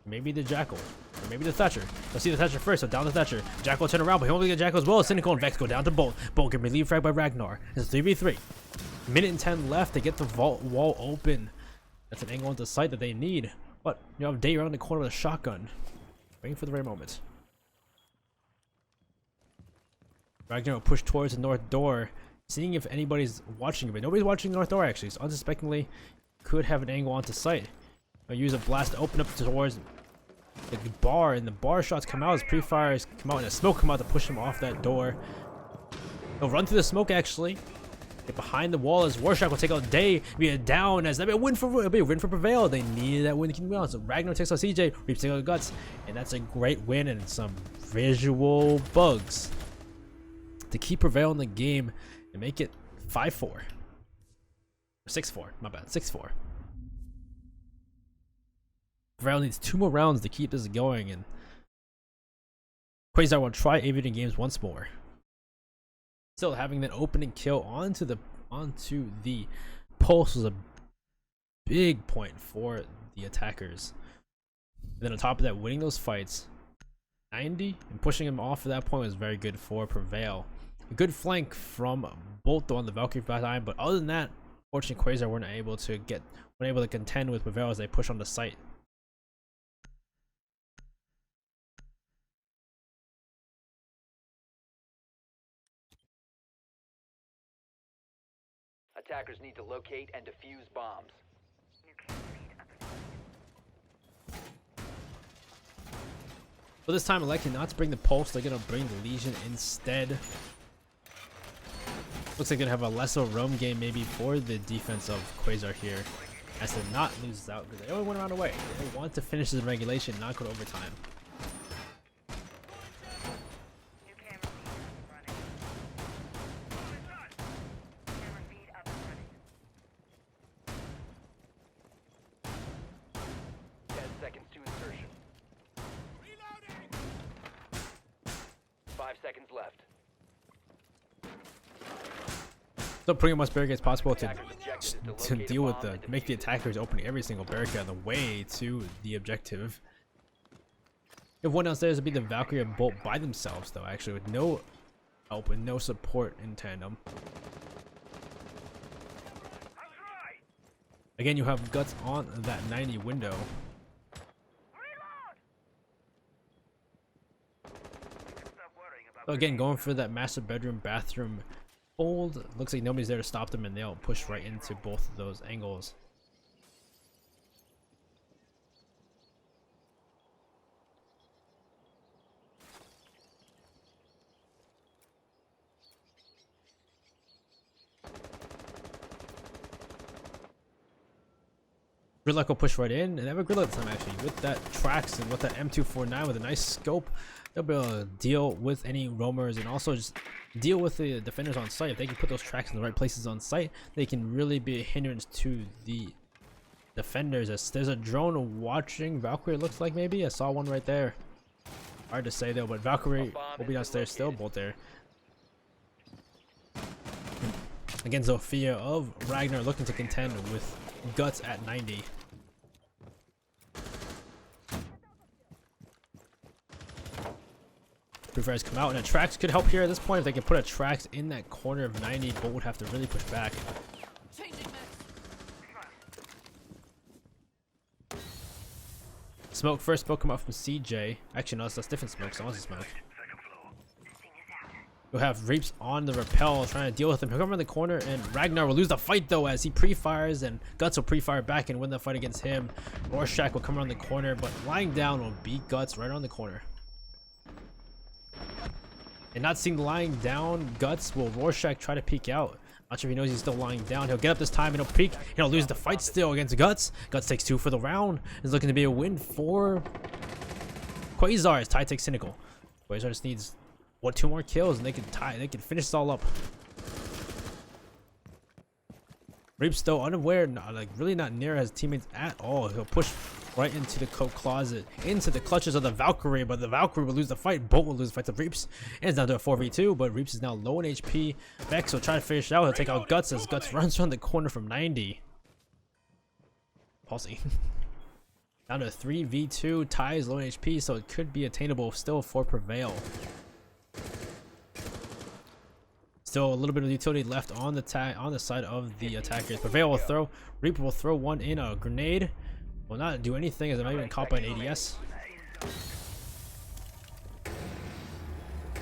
Maybe the Jackal, or maybe the Thatcher. Let's see the Thatcher first, so down the Thatcher. Jackal will turn around, but he'll only get Jackal as well as Cynical and Vex go down to Bolt. Bolt can relieve frag by Ragnar. It's 3v3. Minute and 10 left to get the vault wall open. That's an angle into sight that they need. But you have Day around the corner with a shotgun. Waiting for the right moment. Ragnar will push towards the north door, seeing if anybody's watching it, but nobody's watching the north door actually, so unsuspectingly could have an angle onto sight. I'll use a blast to open up towards the bar, and the bar shots come out as pre-fires come out and a smoke come out to push him off that door. He'll run through the smoke actually. Get behind the wall as Warshak will take out Day, be a down as that'll be a win for Prevail. They needed that win to keep going. So Ragnar takes out CJ, Reaps takes out Guts, and that's a great win and some visual bugs to keep Prevail in the game and make it 5-4. 6-4, my bad, 6-4. Prevail needs 2 more rounds to keep this going, and Quasar will try aviating games once more. Still having that opening kill onto the pulse was a big point for the attackers. And then on top of that, winning those fights, 90 and pushing him off at that point was very good for Prevail. A good flank from Bolt though on the Valkyrie behind, but other than that, fortunately Quasar weren't able to contend with Prevail as they push on the site. Attackers need to locate and defuse bombs. But this time electing not to bring the pulse, they're gonna bring the Legion instead. Looks like they're gonna have a less of a roam game maybe for the defense of Quasar here, as to not lose this out because they only went around away. They want to finish this in regulation, not go to overtime. Left. So pretty much barricade as possible to deal with make the attackers opening every single barricade on the way to the objective. If one downstairs would be the Valkyrie and Bolt by themselves though, actually with no help and no support in tandem. Again, you have Guts on that 90 window. So again, going for that master bedroom bathroom hold. Looks like nobody's there to stop them and they'll push right into both of those angles. Gridlock will push right in, and they have a Gridlock this time actually. With that Trax and with that M249 with a nice scope, they'll be able to deal with any roamers and also just deal with the defenders on site. If they can put those tracks in the right places on site, they can really be a hindrance to the defenders. As there's a drone watching Valkyrie, it looks like maybe. I saw one right there. Hard to say though, but Valkyrie will be downstairs still, Bolt there. Again, Zofia of Ragnar looking to contend with Guts at 90. Prefers come out, and a Trax could help here at this point. If they can put a Trax in that corner of 90, Bolt would have to really push back. Smoke first smoke come out from CJ. Actually, no, that's different smoke. Someone's smoke. Second floor. We'll have Reaps on the rappel trying to deal with him. He'll come around the corner and Ragnar will lose the fight though as he pre-fires and Guts will pre-fire back and win the fight against him. Rorschach will come around the corner, but lying down will beat Guts right around the corner. And not seeing lying down Guts, will Rorschach try to peek out? Not sure if he knows he's still lying down. He'll get up this time and he'll peek. He'll lose the fight still against Guts. Guts takes 2 for the round. It's looking to be a win for Quasar as Ty takes Cynical. Quasar just needs 2 more kills and they can finish this all up. Reaps though unaware, really not near his teammates at all. He'll push right into the coat closet, into the clutches of the Valkyrie, but the Valkyrie will lose the fight. Bolt will lose the fight to Reaps, and it's down to a 4v2, but Reaps is now low in HP. Vex will try to finish it out. He'll take out Guts as Guts runs around the corner from 90. Palsy. Down to 3v2, Ty is low in HP, so it could be attainable still for Prevail. Still a little bit of utility left on the side of the attackers. Prevail will throw, Reaper will throw one in, a grenade. Will not do anything as it might even caught by an ADS.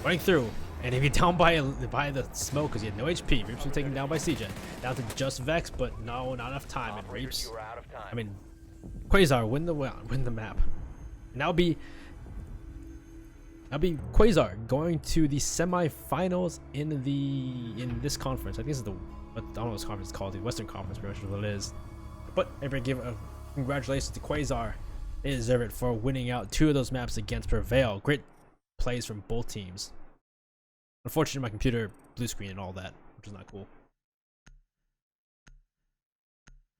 Running through, and he'd be down by the smoke because he had no HP. Reaps will take him down by CJ. Down to just Vex, but no, not enough time. And Reaps, Quasar win the map. And that'll be Quasar going to the semifinals in this conference. I think this is I don't know what this conference is called, the Western Conference, pretty much is what it is. But everybody give a congratulations to Quasar. They deserve it for winning out 2 of those maps against Prevail. Great plays from both teams. Unfortunately, my computer blue screen and all that, which is not cool.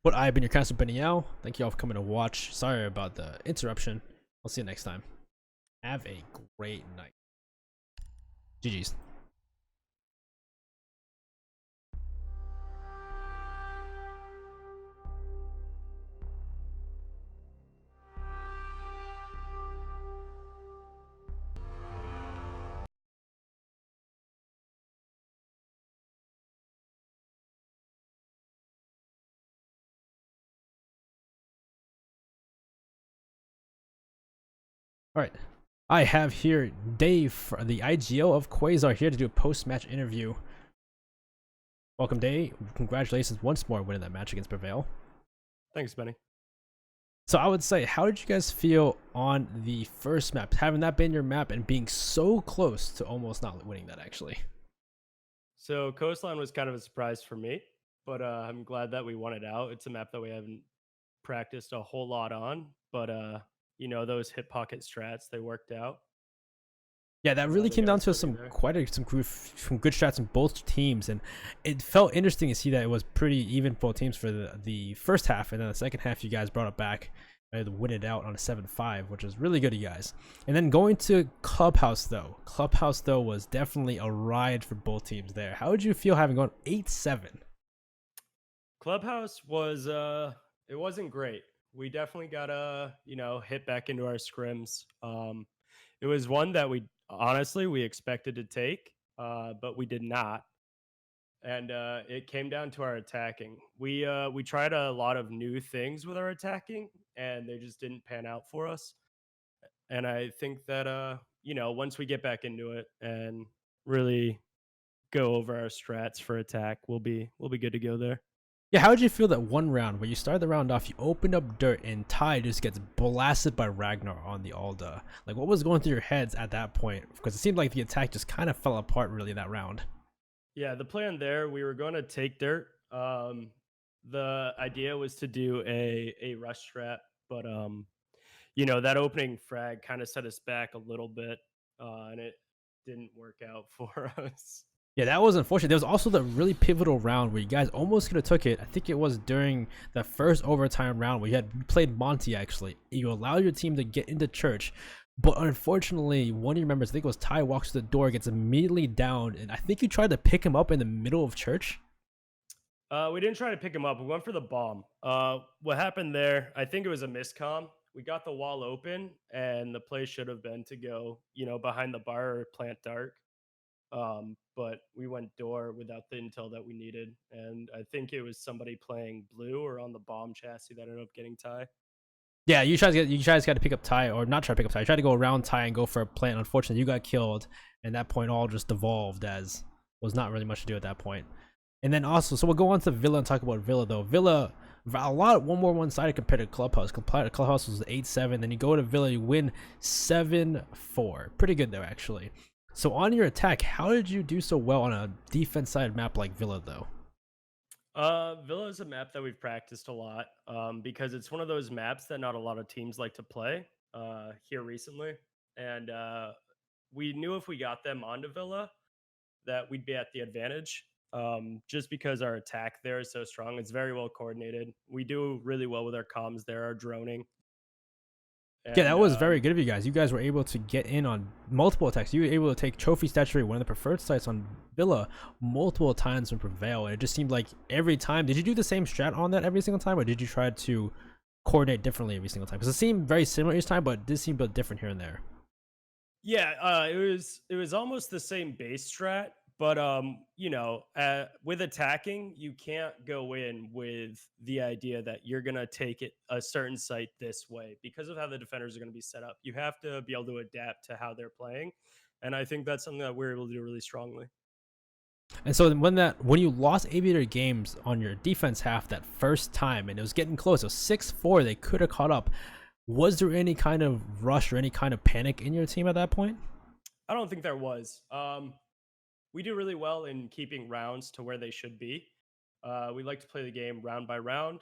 But I've been your caster, Benny Yao. Thank you all for coming to watch. Sorry about the interruption. I'll see you next time. Have a great night. GG's. All right, I have here Dave, the IGO of Quasar, here to do a post-match interview. Welcome, Dave. Congratulations once more winning that match against Prevail. Thanks, Benny. So I would say, how did you guys feel on the first map, having that been your map and being so close to almost not winning that actually? So Coastline was kind of a surprise for me, but I'm glad that we won it out. It's a map that we haven't practiced a whole lot on, but you know, those hip pocket strats, they worked out. Yeah, that really came down to some good shots in both teams, and it felt interesting to see that it was pretty even for both teams for the first half, and then the second half you guys brought it back and win it out on a 7-5, which was really good, you guys. And then going to Clubhouse though was definitely a ride for both teams there. How did you feel having gone 8-7? Clubhouse was it wasn't great. We definitely got hit back into our scrims. It was one that we expected to take, but we did not. And it came down to our attacking. We tried a lot of new things with our attacking, and they just didn't pan out for us. And I think that once we get back into it and really go over our strats for attack, we'll be good to go there. Yeah, how did you feel that one round where you started the round off, you opened up dirt and Ty just gets blasted by Ragnar on the Alda? Like, what was going through your heads at that point? Because it seemed like the attack just kind of fell apart really that round. Yeah, the plan there, we were going to take dirt. The idea was to do a rush strat, but that opening frag kind of set us back a little bit, and it didn't work out for us. Yeah, that was unfortunate. There was also the really pivotal round where you guys almost could have took it. I think it was during the first overtime round where you played Monty, actually. You allowed your team to get into church, but unfortunately, one of your members, I think it was Ty, walks to the door, gets immediately down, and I think you tried to pick him up in the middle of church. We didn't try to pick him up. We went for the bomb. What happened there, I think it was a miscomm. We got the wall open, and the play should have been to go, behind the bar or plant dark. But we went door without the intel that we needed, and I think it was somebody playing blue or on the bomb chassis that ended up getting Ty. Yeah, you guys got to pick up Ty, or not try to pick up Ty. You tried to go around Ty and go for a plant. Unfortunately, you got killed, and that point all just devolved as was not really much to do at that point. And then also, so we'll go on to Villa and talk about Villa though. Villa, a lot one more one sided compared to Clubhouse. Clubhouse was 8-7. Then you go to Villa, you win 7-4. Pretty good though, actually. So on your attack, how did you do so well on a defense side map like Villa though? Villa is a map that we've practiced a lot because it's one of those maps that not a lot of teams like to play here recently. And we knew if we got them onto Villa that we'd be at the advantage just because our attack there is so strong. It's very well coordinated. We do really well with our comms there, our droning. Yeah, that was very good of you guys. You guys were able to get in on multiple attacks. You were able to take Trophy Statuary, one of the preferred sites on Villa, multiple times from Prevail. And it just seemed like every time. Did you do the same strat on that every single time, or did you try to coordinate differently every single time? Because it seemed very similar each time, but it did seem a bit different here and there. Yeah, it was almost the same base strat, but you know, with attacking, you can't go in with the idea that you're gonna take it a certain site this way because of how the defenders are gonna be set up. You have to be able to adapt to how they're playing, and I think that's something that we're able to do really strongly. And so when you lost Aviator games on your defense half that first time, and it was getting close, it was 6-4, they could have caught up. Was there any kind of rush or any kind of panic in your team at that point? I don't think there was. We do really well in keeping rounds to where they should be. We like to play the game round by round.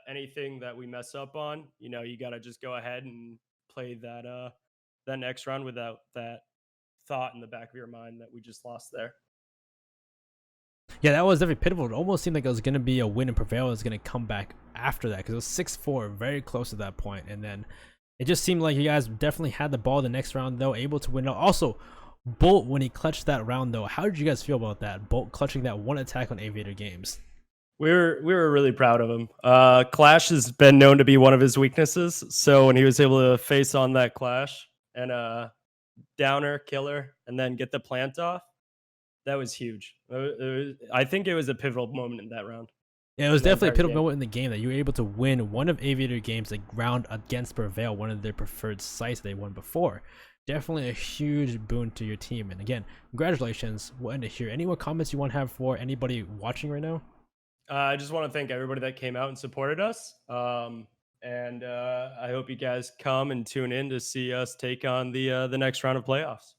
Anything that we mess up on, you know, you got to just go ahead and play that next round without that thought in the back of your mind that we just lost there. Yeah, that was definitely pitiful. It almost seemed like it was going to be a win and Prevail was going to come back after that because it was 6-4, very close to that point. And then it just seemed like you guys definitely had the ball the next round, though, able to win. Also, Bolt, when he clutched that round, though, how did you guys feel about that? Bolt clutching that one attack on Aviator games. We were really proud of him. Clash has been known to be one of his weaknesses. So when he was able to face on that Clash and downer, killer, and then get the plant off, that was huge. I think it was a pivotal moment in that round. Yeah, it was definitely a pivotal moment in the game that you were able to win one of Aviator games, like round against Prevail, one of their preferred sites they won before. Definitely a huge boon to your team. And again, congratulations. We'll end it here. Any more comments you want to have for anybody watching right now? I just want to thank everybody that came out and supported us. And I hope you guys come and tune in to see us take on the next round of playoffs.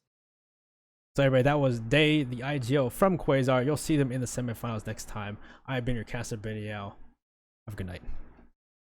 So everybody, that was Day, the IGO from Quasar. You'll see them in the semifinals next time. I've been your caster, Benial. Have a good night.